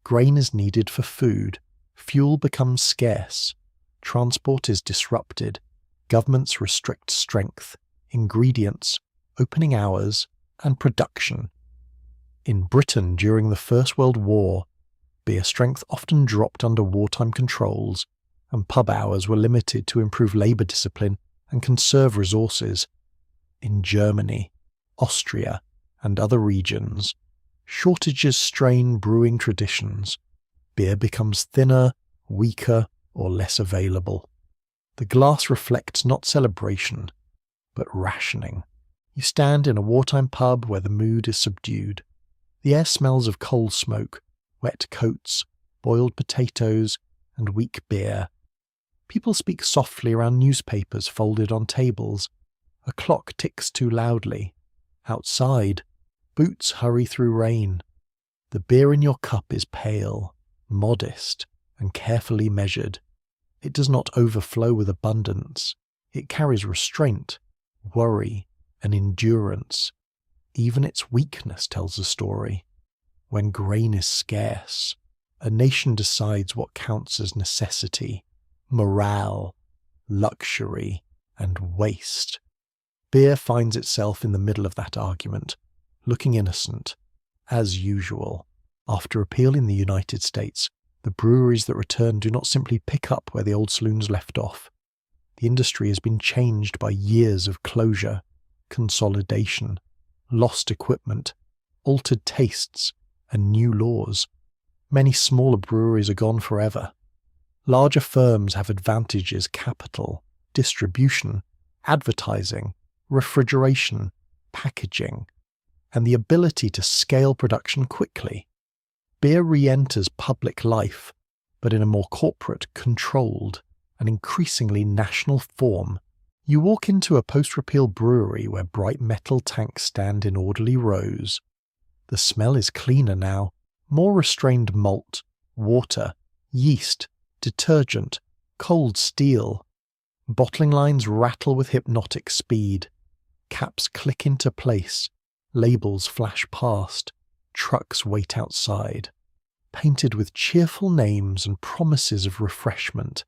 Grain is needed for food. Fuel becomes scarce. Transport is disrupted. Governments restrict strength, ingredients, opening hours, and production. In Britain during the First World War, beer strength often dropped under wartime controls, and pub hours were limited to improve labour discipline and conserve resources. In Germany, Austria, and other regions, shortages strain brewing traditions. Beer becomes thinner, weaker, or less available. The glass reflects not celebration, but rationing. You stand in a wartime pub where the mood is subdued. The air smells of coal smoke, wet coats, boiled potatoes, and weak beer. People speak softly around newspapers folded on tables. A clock ticks too loudly. Outside, boots hurry through rain. The beer in your cup is pale, modest, and carefully measured. It does not overflow with abundance. It carries restraint, worry, and endurance. Even its weakness tells a story. When grain is scarce, a nation decides what counts as necessity, morale, luxury, and waste. Beer finds itself in the middle of that argument, looking innocent, as usual. After appeal in the United States, the breweries that return do not simply pick up where the old saloons left off. The industry has been changed by years of closure, consolidation, lost equipment, altered tastes, and new laws. Many smaller breweries are gone forever. Larger firms have advantages: capital, distribution, advertising, refrigeration, packaging, and the ability to scale production quickly. Beer re-enters public life, but in a more corporate, controlled, and increasingly national form. You walk into a post-repeal brewery where bright metal tanks stand in orderly rows. The smell is cleaner now, more restrained malt, water, yeast, detergent, cold steel. Bottling lines rattle with hypnotic speed. Caps click into place. Labels flash past. Trucks wait outside. Painted with cheerful names and promises of refreshment.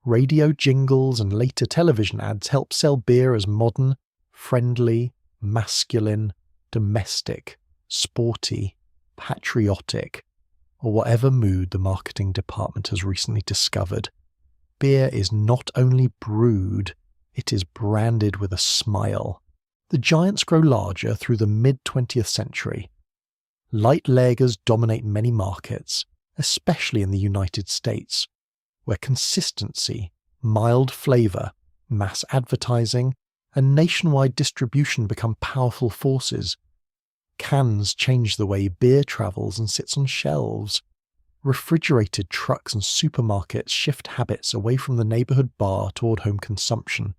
Radio jingles and later television ads help sell beer as modern, friendly, masculine, domestic, sporty, patriotic, or whatever mood the marketing department has recently discovered. Beer is not only brewed, it is branded with a smile. The giants grow larger through the mid-20th century. Light lagers dominate many markets, especially in the United States, where consistency, mild flavour, mass advertising, and nationwide distribution become powerful forces. Cans change the way beer travels and sits on shelves. Refrigerated trucks and supermarkets shift habits away from the neighbourhood bar toward home consumption.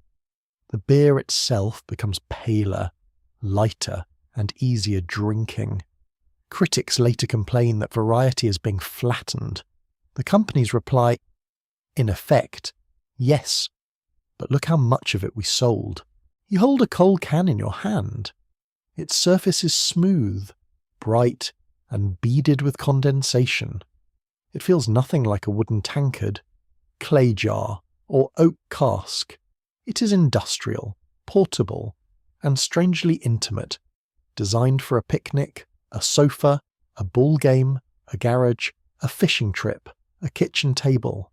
The beer itself becomes paler, lighter, and easier drinking. Critics later complain that variety is being flattened. The companies reply, in effect, yes, but look how much of it we sold. You hold a cold can in your hand. Its surface is smooth, bright, and beaded with condensation. It feels nothing like a wooden tankard, clay jar, or oak cask. It is industrial, portable, and strangely intimate, designed for a picnic, a sofa, a ball game, a garage, a fishing trip, a kitchen table.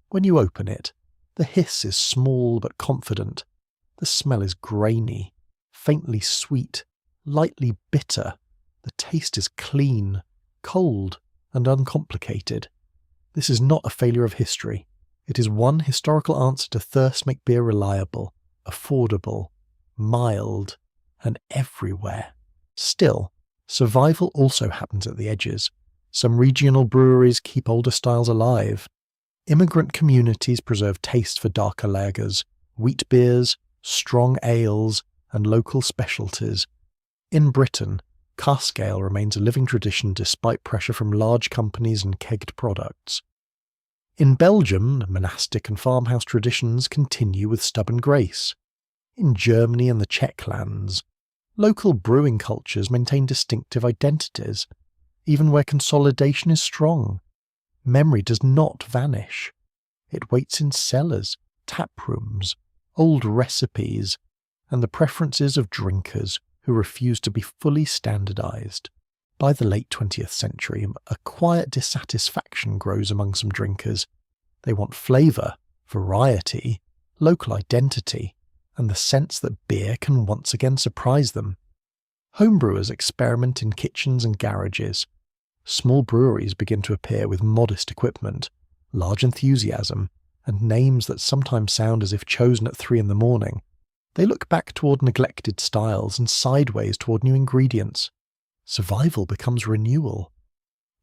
When you open it, the hiss is small but confident. The smell is grainy, faintly sweet, lightly bitter. The taste is clean, cold, and uncomplicated. This is not a failure of history. It is one historical answer to thirst make beer reliable, affordable, mild, and everywhere. Still, survival also happens at the edges. Some regional breweries keep older styles alive. Immigrant communities preserve taste for darker lagers, wheat beers, strong ales, and local specialties. In Britain, cask ale remains a living tradition despite pressure from large companies and kegged products. In Belgium, monastic and farmhouse traditions continue with stubborn grace. In Germany and the Czech lands, local brewing cultures maintain distinctive identities, even where consolidation is strong. Memory does not vanish. It waits in cellars, tap rooms, old recipes, and the preferences of drinkers who refuse to be fully standardized. By the late 20th century, a quiet dissatisfaction grows among some drinkers. They want flavour, variety, local identity, and the sense that beer can once again surprise them. Homebrewers experiment in kitchens and garages. Small breweries begin to appear with modest equipment, large enthusiasm, and names that sometimes sound as if chosen at 3 a.m. They look back toward neglected styles and sideways toward new ingredients. Survival becomes renewal.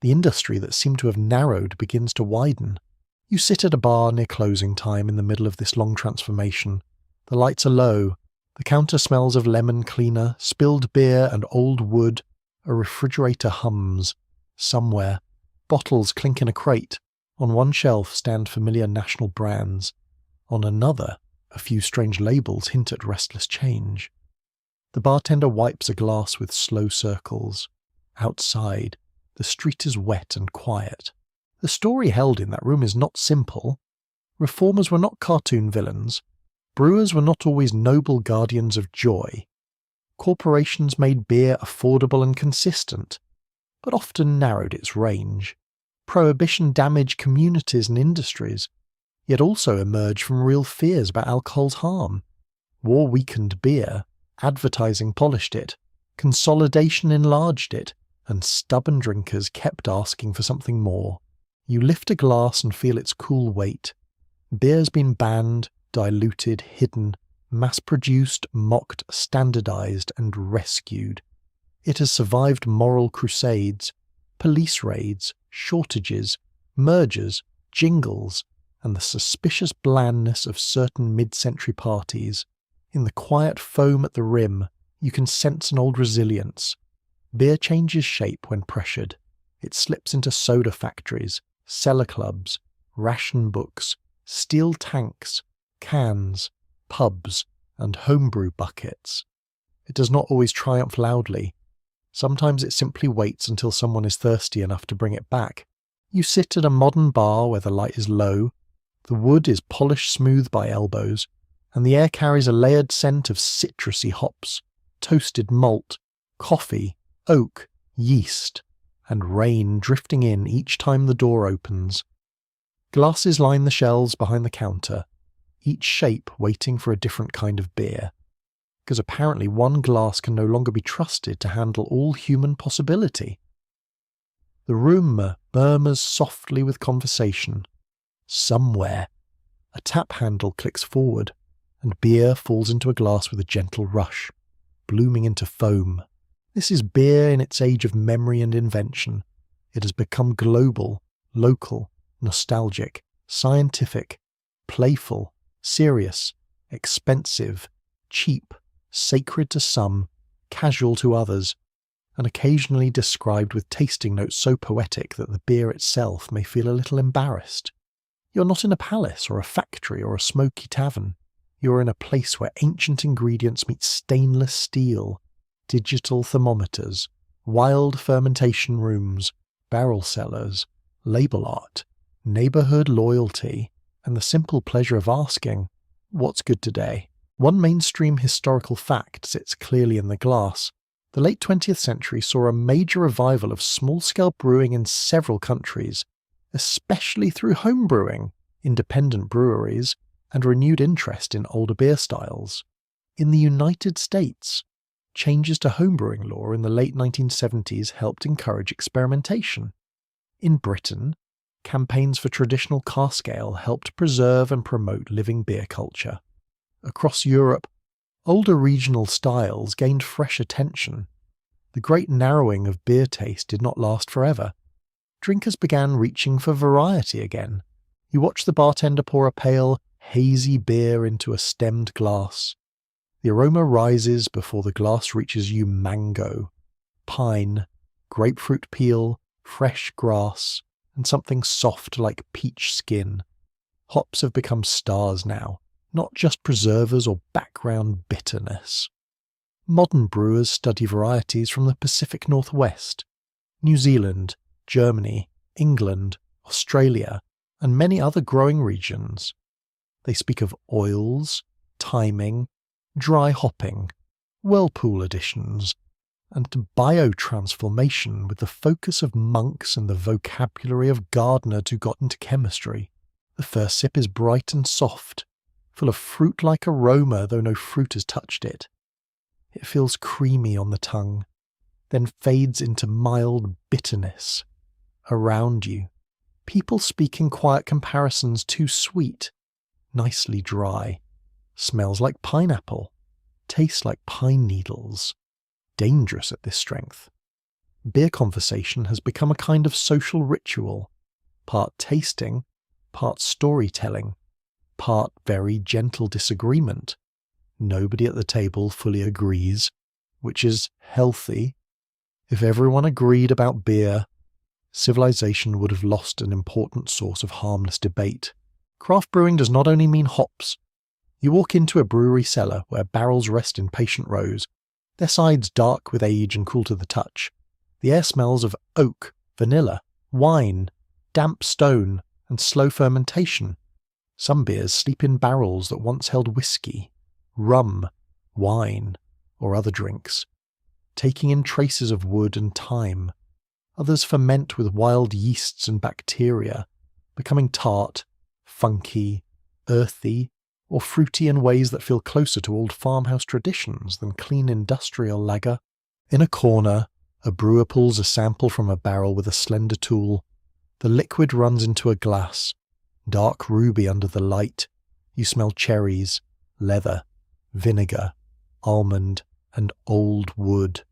The industry that seemed to have narrowed begins to widen. You sit at a bar near closing time in the middle of this long transformation. The lights are low. The counter smells of lemon cleaner, spilled beer, and old wood. A refrigerator hums. Somewhere, bottles clink in a crate. On one shelf stand familiar national brands. On another, a few strange labels hint at restless change. The bartender wipes a glass with slow circles. Outside, the street is wet and quiet. The story held in that room is not simple. Reformers were not cartoon villains. Brewers were not always noble guardians of joy. Corporations made beer affordable and consistent, but often narrowed its range. Prohibition damaged communities and industries, yet also emerged from real fears about alcohol's harm. War weakened beer, advertising polished it, consolidation enlarged it, and stubborn drinkers kept asking for something more. You lift a glass and feel its cool weight. Beer's been banned, diluted, hidden, mass-produced, mocked, standardized, and rescued. It has survived moral crusades, police raids, shortages, mergers, jingles, and the suspicious blandness of certain mid-century parties. In the quiet foam at the rim, you can sense an old resilience. Beer changes shape when pressured. It slips into soda factories, cellar clubs, ration books, steel tanks, cans, pubs, and homebrew buckets. It does not always triumph loudly. Sometimes it simply waits until someone is thirsty enough to bring it back. You sit at a modern bar where the light is low, the wood is polished smooth by elbows, and the air carries a layered scent of citrusy hops, toasted malt, coffee, oak, yeast, and rain drifting in each time the door opens. Glasses line the shelves behind the counter, each shape waiting for a different kind of beer, because apparently one glass can no longer be trusted to handle all human possibility. The room murmurs softly with conversation. Somewhere, a tap handle clicks forward, and beer falls into a glass with a gentle rush, blooming into foam. This is beer in its age of memory and invention. It has become global, local, nostalgic, scientific, playful, serious, expensive, cheap, sacred to some, casual to others, and occasionally described with tasting notes so poetic that the beer itself may feel a little embarrassed. You're not in a palace or a factory or a smoky tavern. You're in a place where ancient ingredients meet stainless steel, digital thermometers, wild fermentation rooms, barrel cellars, label art, neighbourhood loyalty, and the simple pleasure of asking, "What's good today?" One mainstream historical fact sits clearly in the glass. The late 20th century saw a major revival of small-scale brewing in several countries, especially through home brewing, independent breweries, and renewed interest in older beer styles. In the United States, changes to homebrewing law in the late 1970s helped encourage experimentation. In Britain, campaigns for traditional cask ale helped preserve and promote living beer culture. Across Europe, older regional styles gained fresh attention. The great narrowing of beer taste did not last forever. Drinkers began reaching for variety again. You watch the bartender pour a pale, hazy beer into a stemmed glass. The aroma rises before the glass reaches you mango, pine, grapefruit peel, fresh grass, and something soft like peach skin. Hops have become stars now, not just preservers or background bitterness. Modern brewers study varieties from the Pacific Northwest, New Zealand, Germany, England, Australia, and many other growing regions. They speak of oils, timing, dry hopping, whirlpool additions, and biotransformation with the focus of monks and the vocabulary of gardeners who got into chemistry. The first sip is bright and soft, full of fruit-like aroma though no fruit has touched it. It feels creamy on the tongue, then fades into mild bitterness. Around you, people speak in quiet comparisons: too sweet, nicely dry, smells like pineapple, tastes like pine needles. Dangerous at this strength. Beer conversation has become a kind of social ritual, part tasting, part storytelling, part very gentle disagreement. Nobody at the table fully agrees, which is healthy. If everyone agreed about beer, civilization would have lost an important source of harmless debate. Craft brewing does not only mean hops. You walk into a brewery cellar where barrels rest in patient rows, their sides dark with age and cool to the touch. The air smells of oak, vanilla, wine, damp stone, and slow fermentation. Some beers sleep in barrels that once held whiskey, rum, wine, or other drinks, taking in traces of wood and thyme. Others ferment with wild yeasts and bacteria, becoming tart, funky, earthy, or fruity in ways that feel closer to old farmhouse traditions than clean industrial lager. In a corner, a brewer pulls a sample from a barrel with a slender tool. The liquid runs into a glass, dark ruby under the light. You smell cherries, leather, vinegar, almond, and old wood.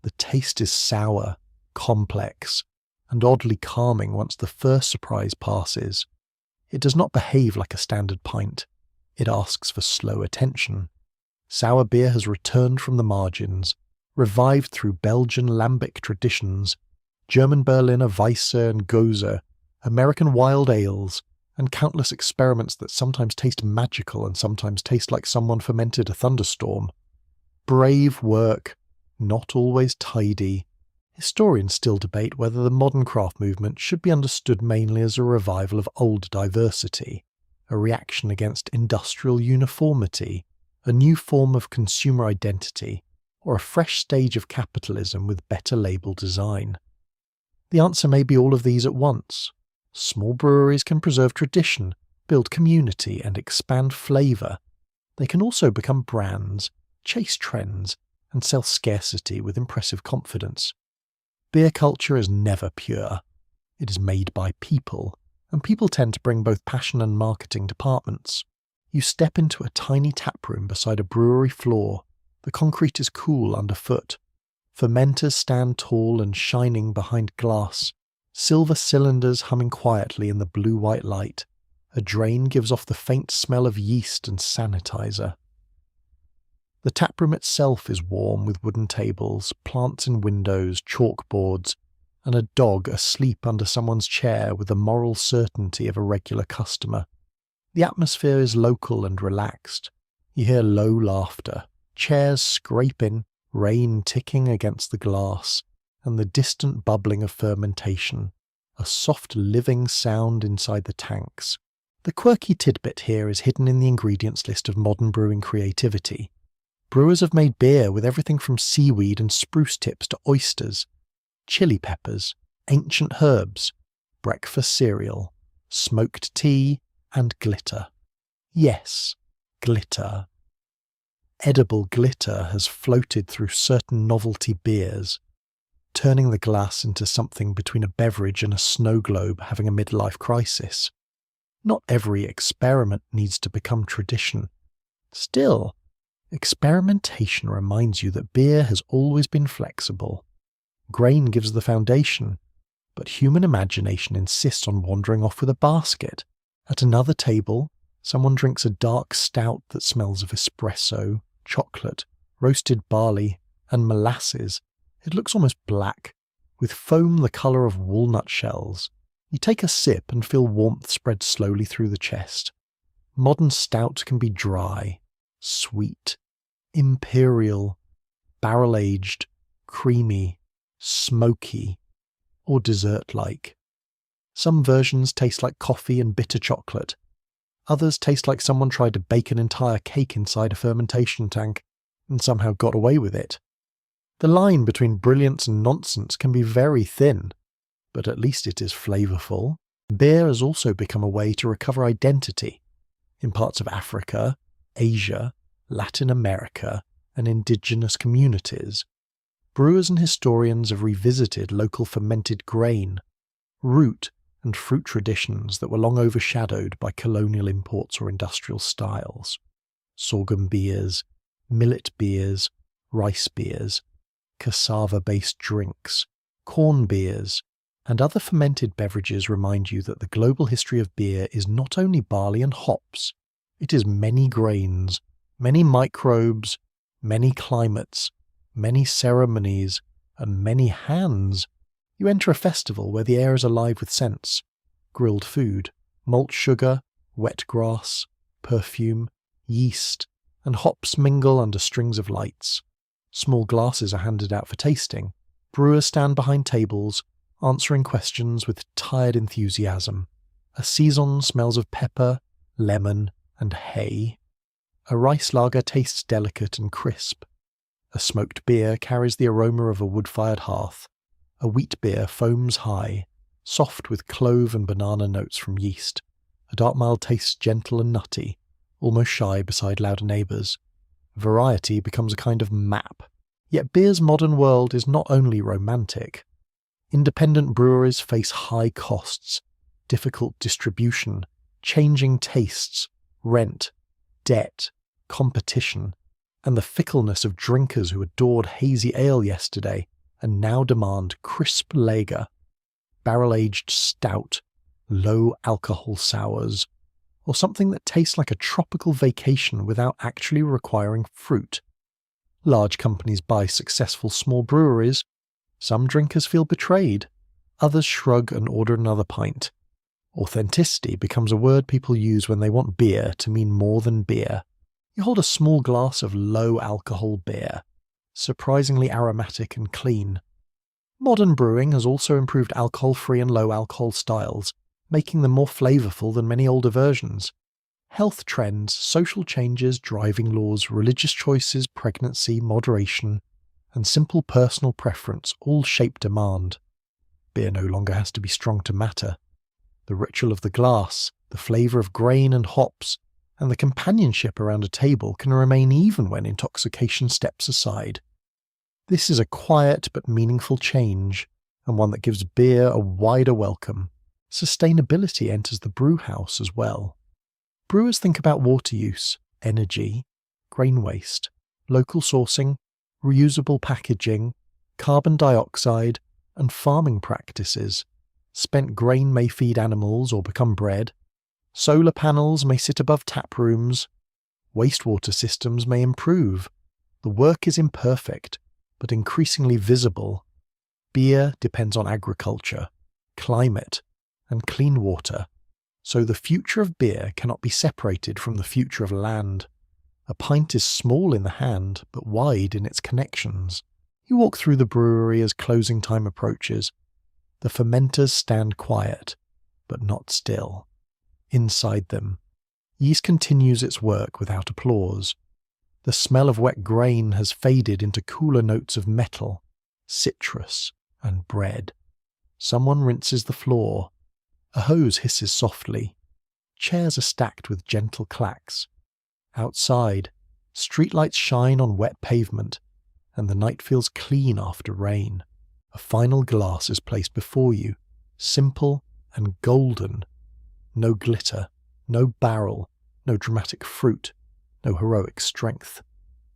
The taste is sour, complex, and oddly calming once the first surprise passes. It does not behave like a standard pint. It asks for slow attention. Sour beer has returned from the margins, revived through Belgian lambic traditions, German Berliner Weisse and Gose, American wild ales, and countless experiments that sometimes taste magical and sometimes taste like someone fermented a thunderstorm. Brave work, not always tidy. Historians still debate whether the modern craft movement should be understood mainly as a revival of old diversity, a reaction against industrial uniformity, a new form of consumer identity, or a fresh stage of capitalism with better label design. The answer may be all of these at once. Small breweries can preserve tradition, build community, and expand flavour. They can also become brands, chase trends, and sell scarcity with impressive confidence. Beer culture is never pure. It is made by people, and people tend to bring both passion and marketing departments. You step into a tiny taproom beside a brewery floor. The concrete is cool underfoot. Fermenters stand tall and shining behind glass. Silver cylinders humming quietly in the blue-white light. A drain gives off the faint smell of yeast and sanitizer. The taproom itself is warm with wooden tables, plants in windows, chalkboards, and a dog asleep under someone's chair with the moral certainty of a regular customer. The atmosphere is local and relaxed. You hear low laughter, chairs scraping, rain ticking against the glass, and the distant bubbling of fermentation, a soft living sound inside the tanks. The quirky tidbit here is hidden in the ingredients list of modern brewing creativity. Brewers have made beer with everything from seaweed and spruce tips to oysters, chili peppers, ancient herbs, breakfast cereal, smoked tea, and glitter. Yes, glitter. Edible glitter has floated through certain novelty beers, turning the glass into something between a beverage and a snow globe having a midlife crisis. Not every experiment needs to become tradition. Still, experimentation reminds you that beer has always been flexible. Grain gives the foundation, but human imagination insists on wandering off with a basket. At another table, someone drinks a dark stout that smells of espresso, chocolate, roasted barley, and molasses. It looks almost black, with foam the colour of walnut shells. You take a sip and feel warmth spread slowly through the chest. Modern stout can be dry, sweet, imperial, barrel-aged, creamy, smoky, or dessert-like. Some versions taste like coffee and bitter chocolate. Others taste like someone tried to bake an entire cake inside a fermentation tank and somehow got away with it. The line between brilliance and nonsense can be very thin, but at least it is flavourful. Beer has also become a way to recover identity. In parts of Africa, Asia, Latin America, and indigenous communities, brewers and historians have revisited local fermented grain, root, and fruit traditions that were long overshadowed by colonial imports or industrial styles. Sorghum beers, millet beers, rice beers, cassava-based drinks, corn beers, and other fermented beverages remind you that the global history of beer is not only barley and hops, it is many grains, many microbes, many climates, many ceremonies, and many hands. You enter a festival where the air is alive with scents, grilled food, malt sugar, wet grass, perfume, yeast, and hops mingle under strings of lights. Small glasses are handed out for tasting. Brewers stand behind tables, answering questions with tired enthusiasm. A saison smells of pepper, lemon, and hay. A rice lager tastes delicate and crisp. A smoked beer carries the aroma of a wood-fired hearth. A wheat beer foams high, soft with clove and banana notes from yeast. A dark mild tastes gentle and nutty, almost shy beside louder neighbours. Variety becomes a kind of map. Yet beer's modern world is not only romantic. Independent breweries face high costs, difficult distribution, changing tastes, rent, debt, competition, and the fickleness of drinkers who adored hazy ale yesterday and now demand crisp lager, barrel-aged stout, low-alcohol sours, or something that tastes like a tropical vacation without actually requiring fruit. Large companies buy successful small breweries. Some drinkers feel betrayed. Others shrug and order another pint. Authenticity becomes a word people use when they want beer to mean more than beer. You hold a small glass of low-alcohol beer, surprisingly aromatic and clean. Modern brewing has also improved alcohol-free and low-alcohol styles, making them more flavourful than many older versions. Health trends, social changes, driving laws, religious choices, pregnancy, moderation, and simple personal preference all shape demand. Beer no longer has to be strong to matter. The ritual of the glass, the flavour of grain and hops, and the companionship around a table can remain even when intoxication steps aside. This is a quiet but meaningful change, and one that gives beer a wider welcome. Sustainability enters the brew house as well. Brewers think about water use, energy, grain waste, local sourcing, reusable packaging, carbon dioxide, and farming practices. Spent grain may feed animals or become bread. Solar panels may sit above tap rooms. Wastewater systems may improve. The work is imperfect, but increasingly visible. Beer depends on agriculture, climate, and clean water, so the future of beer cannot be separated from the future of land. A pint is small in the hand, but wide in its connections. You walk through the brewery as closing time approaches. The fermenters stand quiet, but not still. Inside them, yeast continues its work without applause. The smell of wet grain has faded into cooler notes of metal, citrus, and bread. Someone rinses the floor. A hose hisses softly. Chairs are stacked with gentle clacks. Outside, streetlights shine on wet pavement, and the night feels clean after rain. A final glass is placed before you, simple and golden. No glitter, no barrel, no dramatic fruit, no heroic strength.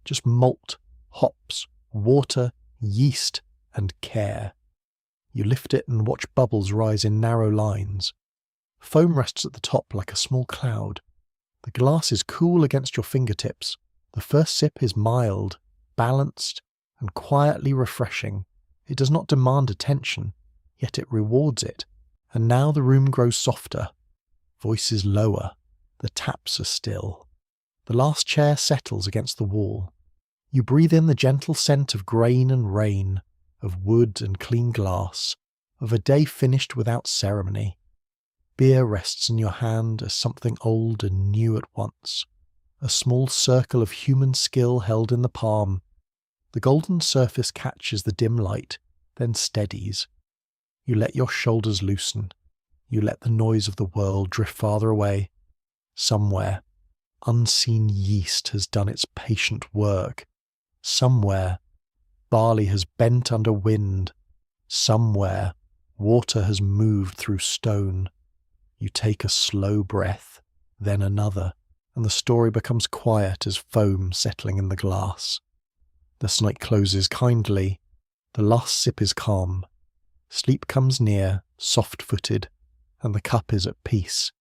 Just malt, hops, water, yeast, and care. You lift it and watch bubbles rise in narrow lines. Foam rests at the top like a small cloud. The glass is cool against your fingertips. The first sip is mild, balanced, and quietly refreshing. It does not demand attention, yet it rewards it. And now the room grows softer. Voices lower. The taps are still. The last chair settles against the wall. You breathe in the gentle scent of grain and rain, of wood and clean glass, of a day finished without ceremony. Beer rests in your hand as something old and new at once, a small circle of human skill held in the palm. The golden surface catches the dim light, then steadies. You let your shoulders loosen. You let the noise of the world drift farther away. Somewhere, unseen yeast has done its patient work. Somewhere, barley has bent under wind. Somewhere, water has moved through stone. You take a slow breath, then another, and the story becomes quiet as foam settling in the glass. The night closes kindly. The last sip is calm. Sleep comes near, soft-footed, and the cup is at peace.